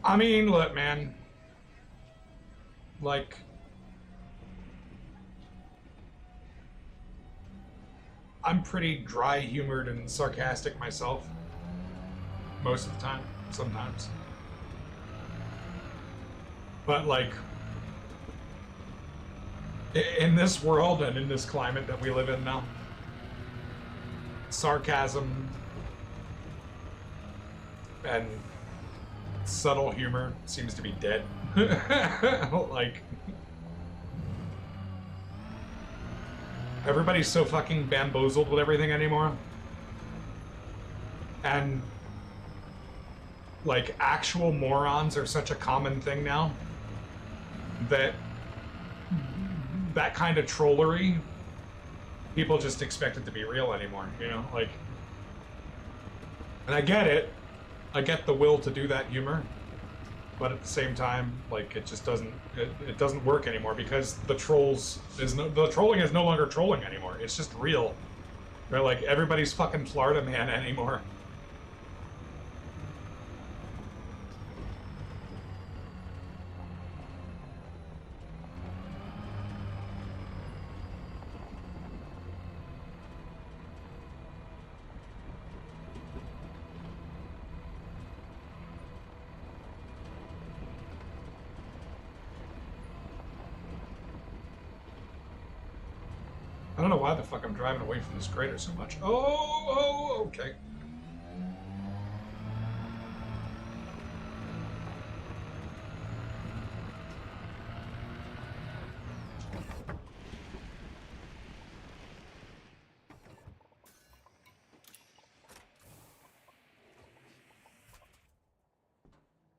[SPEAKER 2] I mean, look, man. Like, I'm pretty dry humored and sarcastic myself. Most of the time, sometimes. But, like, in this world and in this climate that we live in now, sarcasm and subtle humor seems to be dead. Like, everybody's so fucking bamboozled with everything anymore. And, like, actual morons are such a common thing now that that kind of trollery, people just expect it to be real anymore, you know? Like, and I get it. I get the will to do that humor. But at the same time, like, it just doesn't, it doesn't work anymore because the trolling is no longer trolling anymore. It's just real. Right? Like, everybody's fucking Florida man anymore. I don't know why the fuck I'm driving away from this crater so much. Oh, okay.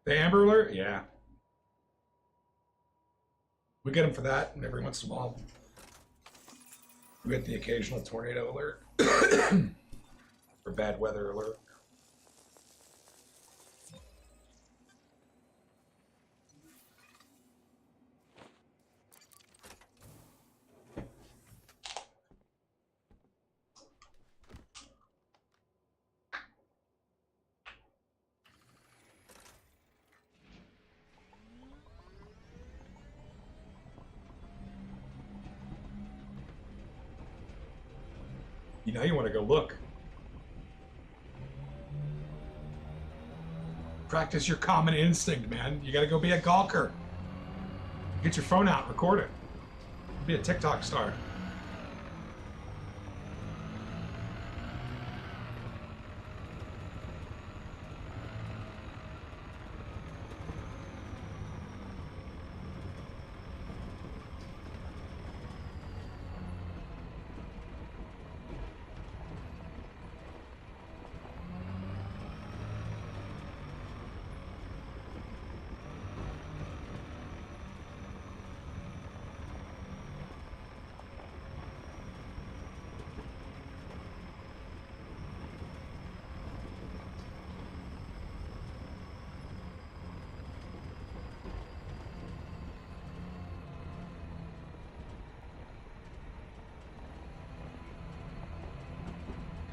[SPEAKER 2] The Amber Alert? Yeah. We get them for that, and every once in a while, we get the occasional tornado alert or bad weather alert. You know, you want to go look. Practice your common instinct, man. You got to go be a gawker. Get your phone out, record it. Be a TikTok star.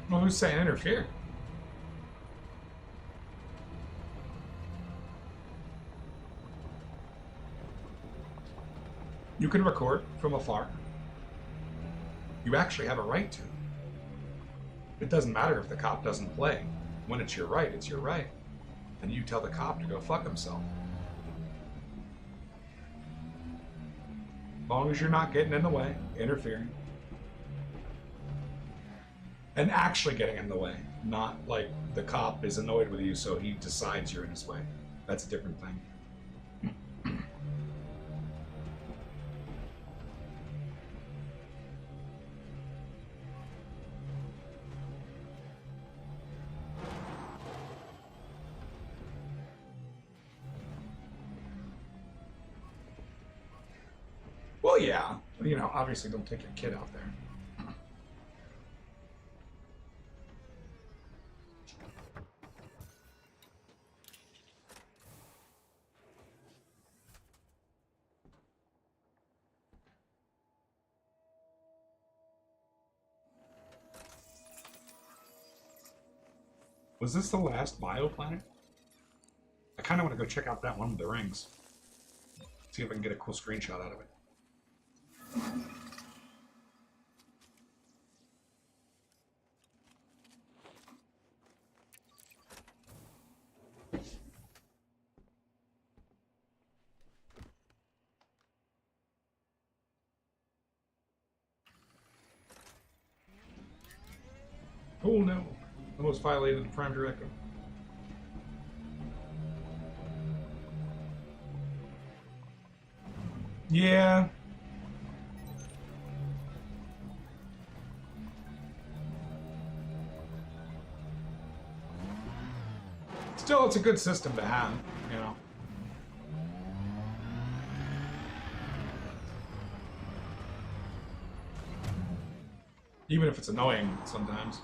[SPEAKER 2] Well, who's saying interfere? You can record from afar. You actually have a right to. It doesn't matter if the cop doesn't play. When it's your right, it's your right. And you tell the cop to go fuck himself. As long as you're not getting in the way, interfering. And actually getting in the way. Not like the cop is annoyed with you, so he decides you're in his way. That's a different thing. Well, yeah. You know, obviously don't take your kid out there. Was this the last bioplanet? I kind of want to go check out that one with the rings. See if I can get a cool screenshot out of it. Oh no, almost violated the Prime Directive. Yeah. Still, it's a good system to have, you know. Even if it's annoying sometimes.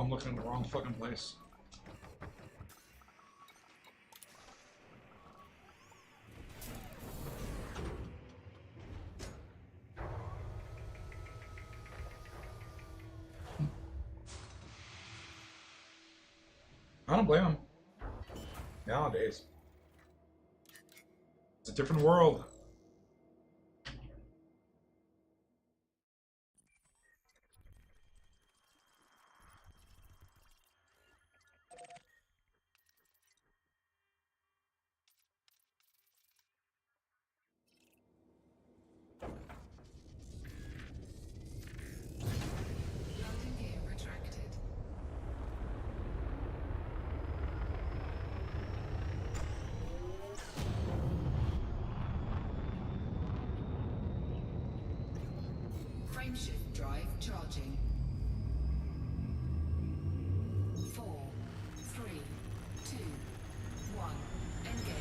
[SPEAKER 2] I'm looking in the wrong fucking place. I don't blame him. Nowadays. It's a different world.
[SPEAKER 3] Landing gear retracted. Frameshift drive charging. 4, 3, 2, 1. Engage.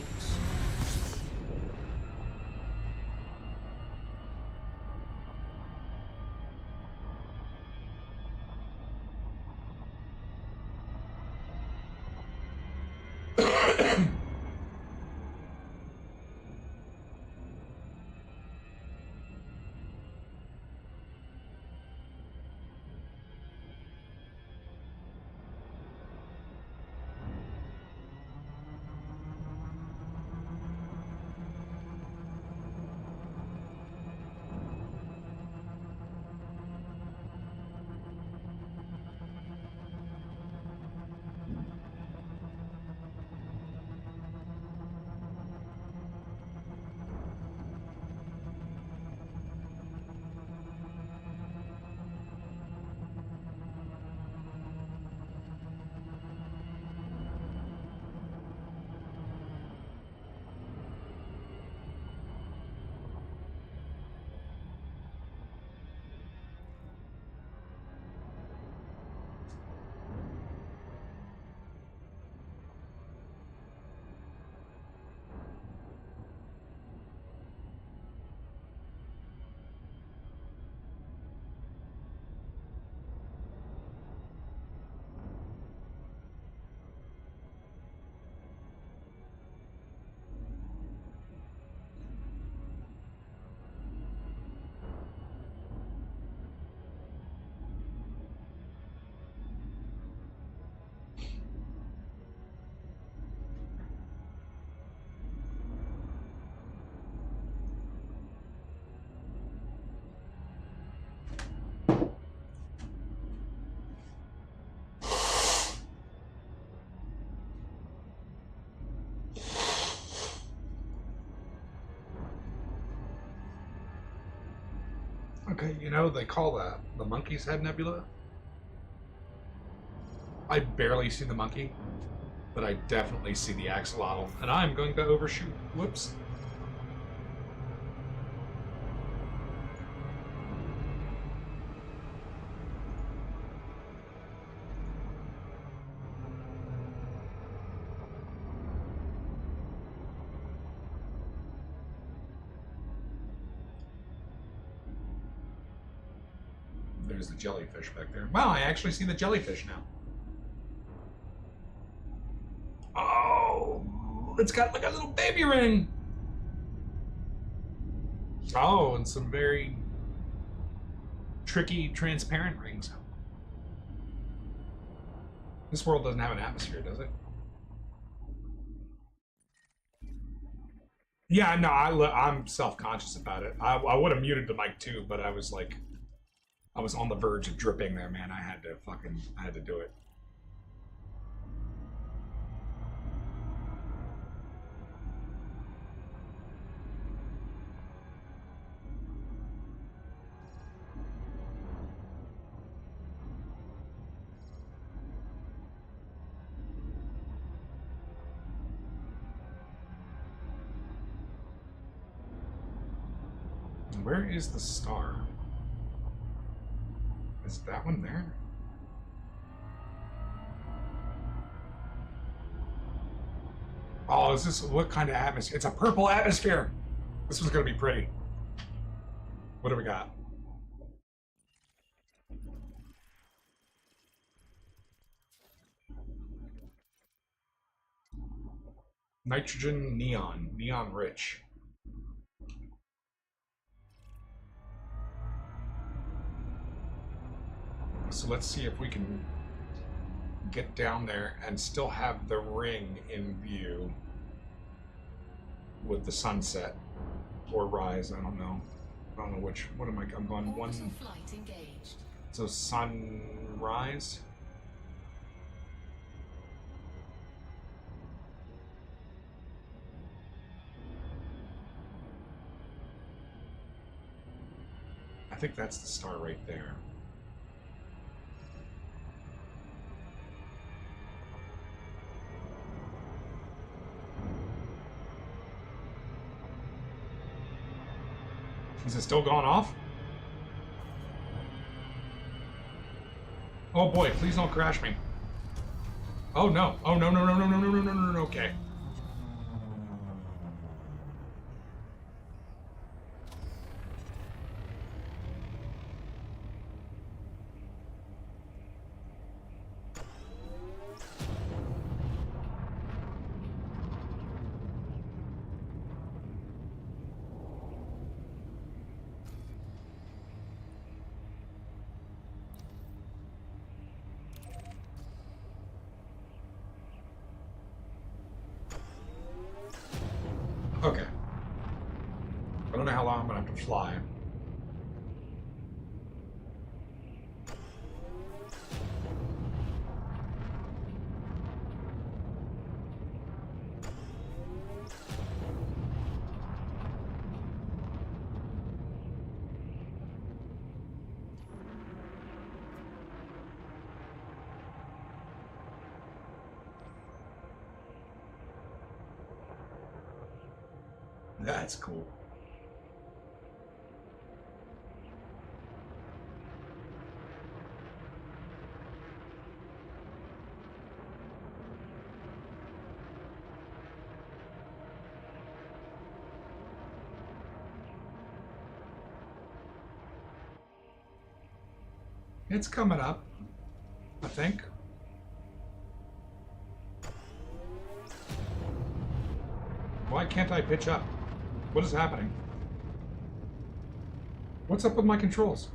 [SPEAKER 2] Okay, you know, they call that the monkey's head nebula. I barely see the monkey, but I definitely see the axolotl, and I'm going to overshoot. Whoops. There's the jellyfish back there. Wow, I actually see the jellyfish now. Oh, it's got like a little baby ring. Oh, and some very tricky, transparent rings. This world doesn't have an atmosphere, does it? Yeah, no, I'm self-conscious about it. I would have muted the mic too, but I was like, I was on the verge of dripping there, man. I had to do it. Where is the star? Is that one there? Oh, is this what kind of atmosphere? It's a purple atmosphere. This was gonna be pretty. What do we got? Nitrogen neon. Neon rich. So let's see if we can get down there and still have the ring in view with the sunset or rise. I don't know. I don't know which. What am I? I'm going one.
[SPEAKER 3] Orbital flight engaged.
[SPEAKER 2] So sunrise. I think that's the star right there. Is it still going off? Oh boy, please don't crash me. Oh no. Oh no, no, no, no, no, no, no, no, no, no, okay. Okay. I don't know how long I'm gonna have to fly. That's cool. It's coming up, I think. Why can't I pitch up? What is happening? What's up with my controls?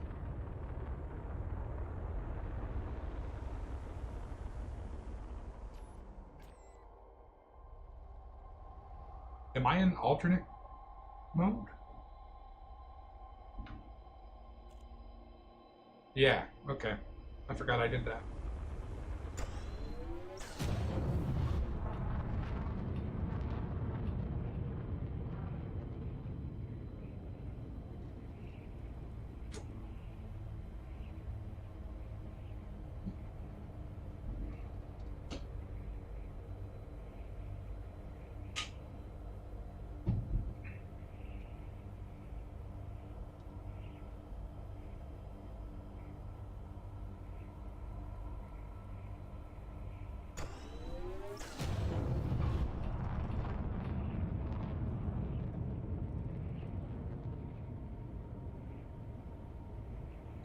[SPEAKER 2] Am I in alternate mode? Yeah, okay. I forgot I did that.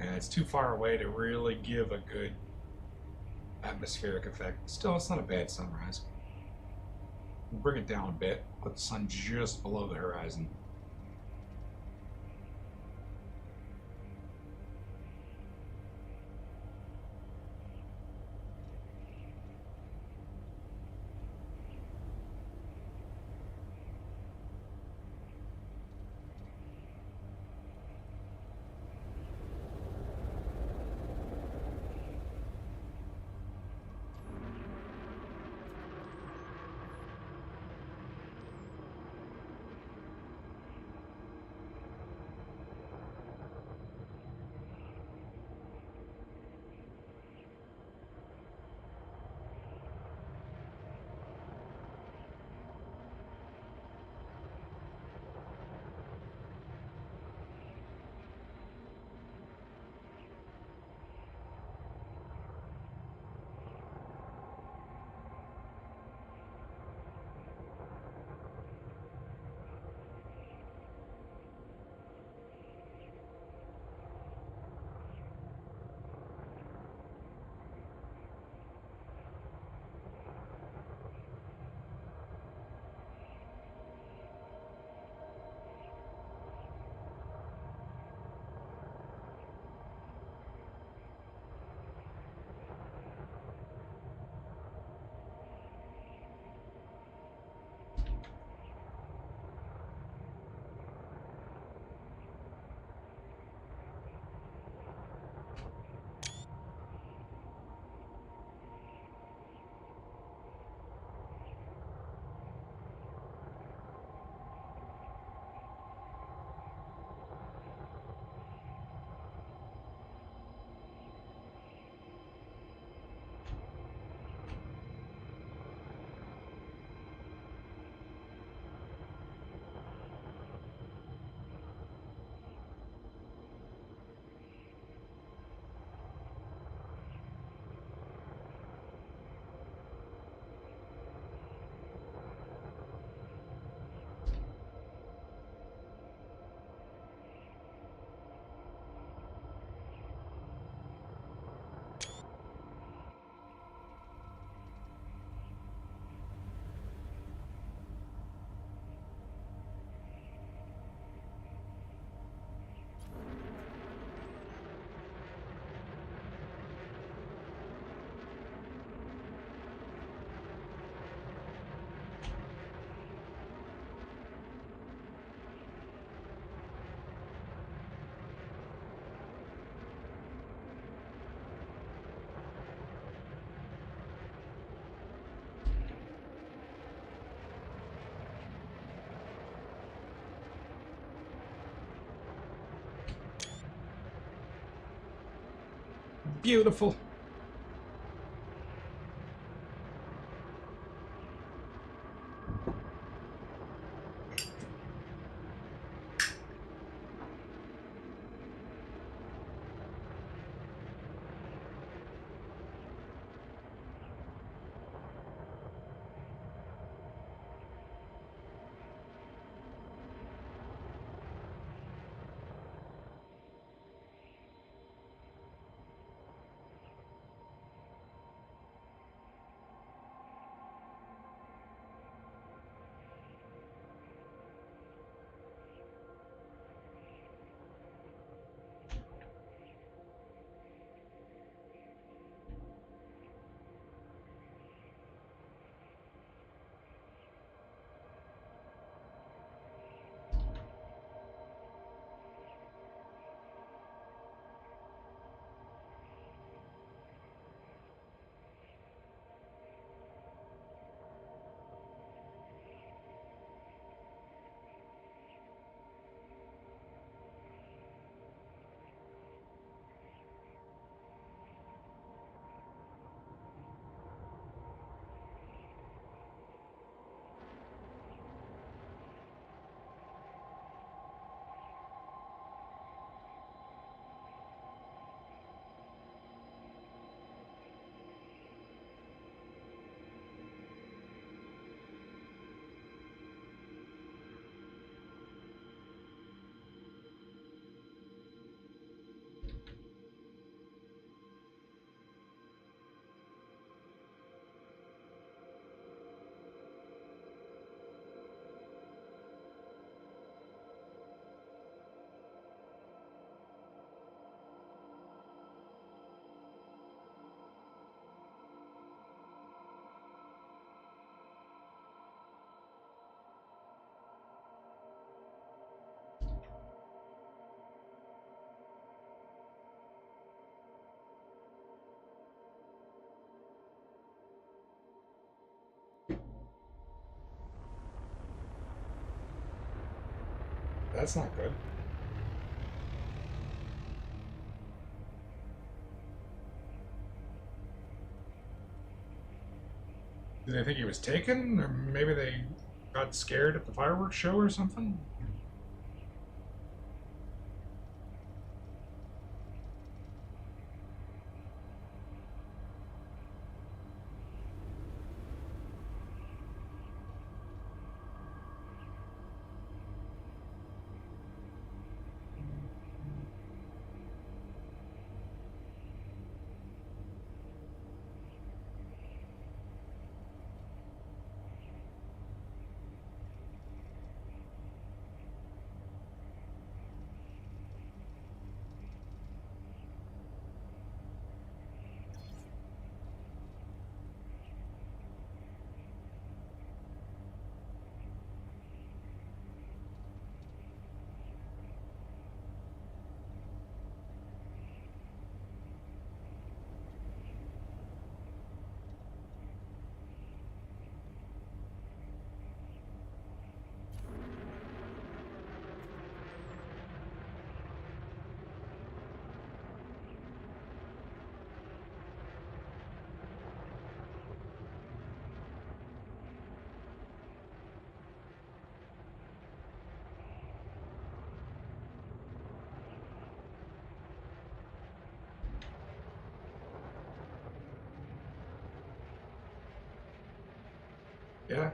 [SPEAKER 2] Yeah, it's too far away to really give a good atmospheric effect. Still, it's not a bad sunrise. We'll bring it down a bit, put the sun just below the horizon.
[SPEAKER 1] Beautiful.
[SPEAKER 2] That's not good. Did they think he was taken? Or maybe they got scared at the fireworks show or something? Yeah.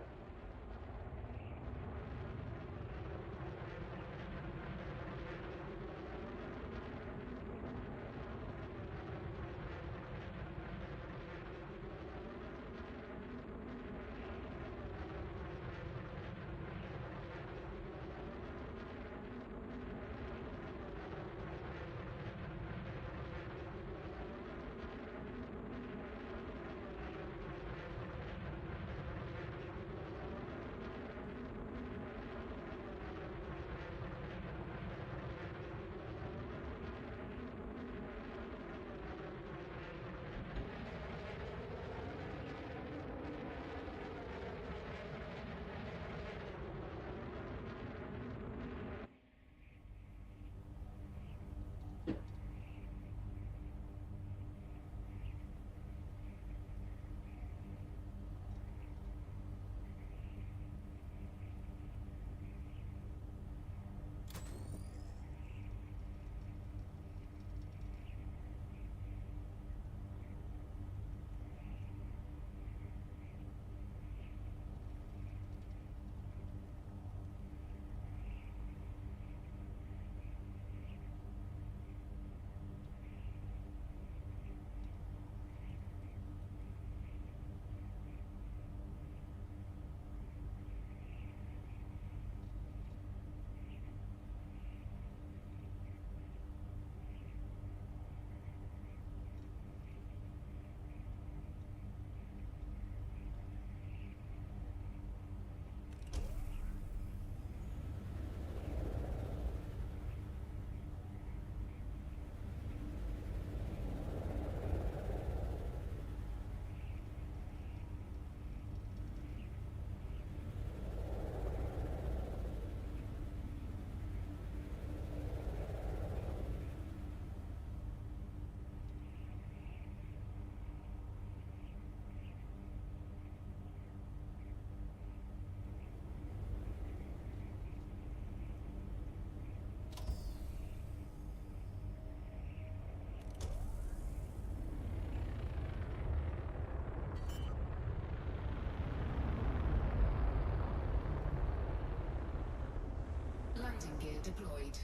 [SPEAKER 3] Landing gear deployed.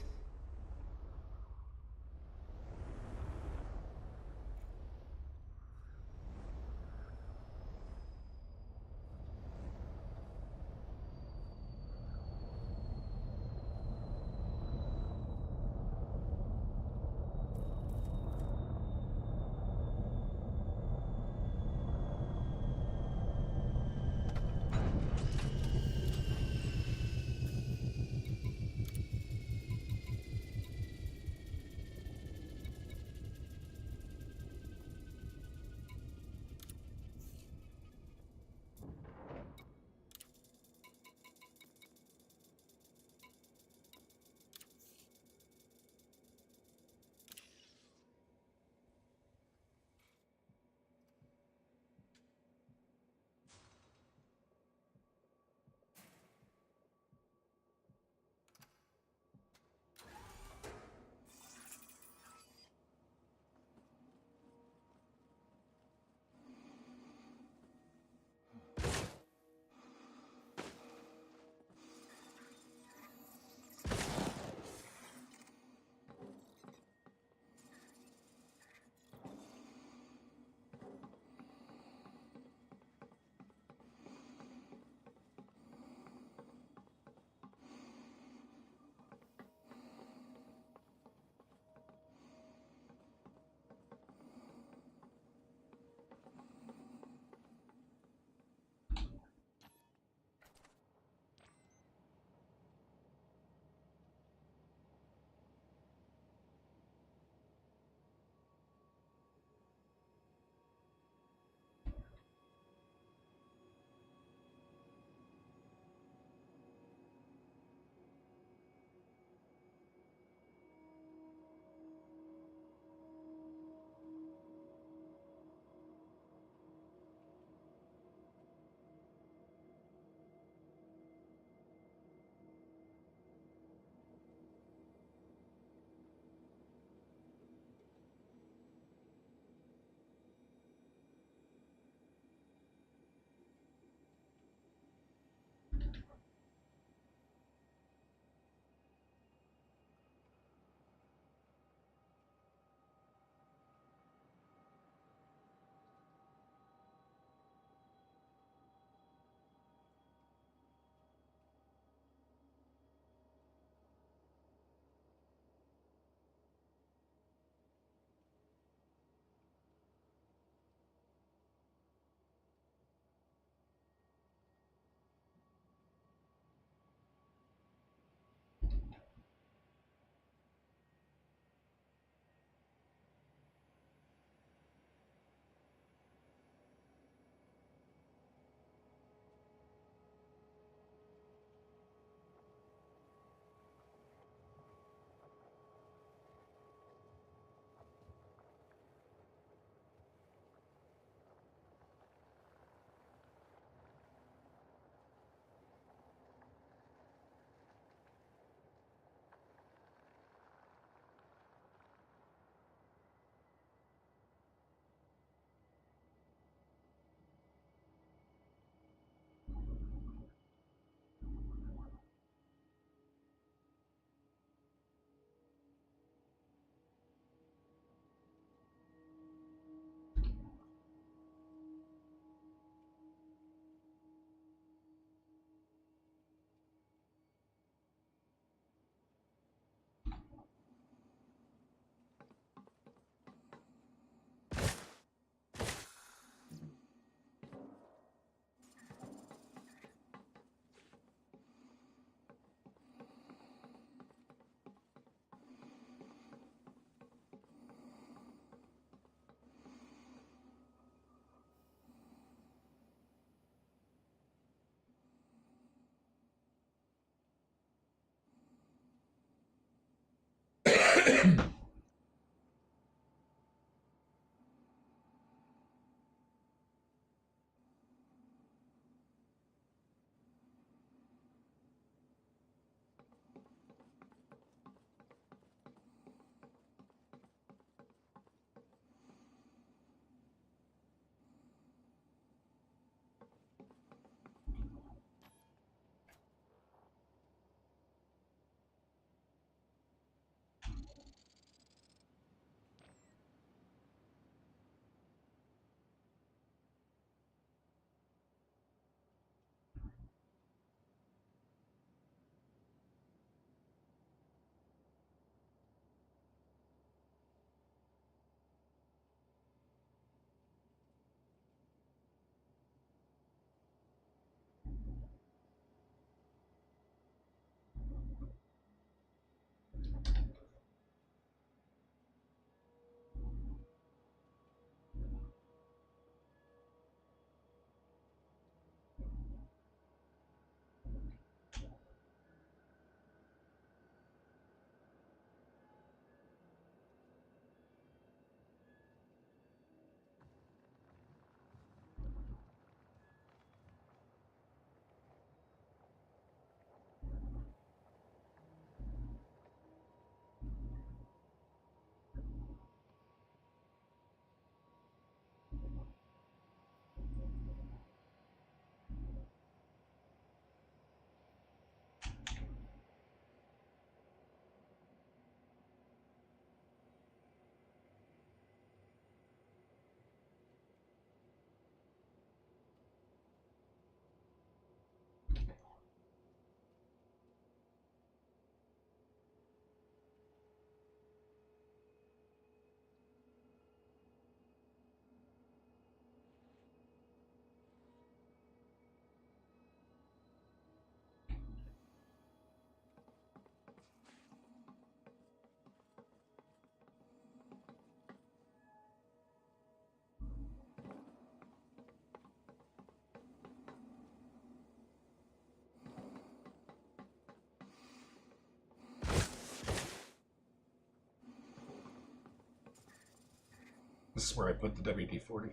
[SPEAKER 2] This is where I put the WD-40.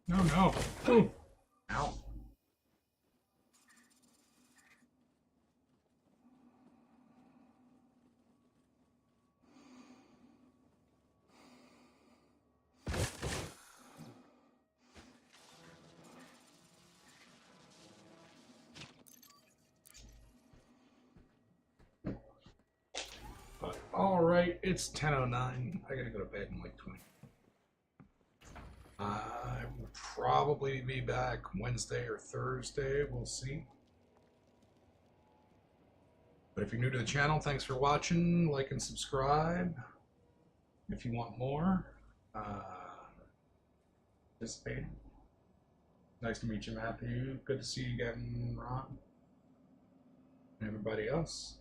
[SPEAKER 2] No, no. Ooh. Ow.
[SPEAKER 1] But all right, it's 10:09. I gotta go to bed in like 20. I will probably be back Wednesday or Thursday. We'll see. But if you're new to the channel, thanks for watching. Like and subscribe if you want more. Participating. Nice to meet you, Matthew. Good to see you again, Ron. And everybody else.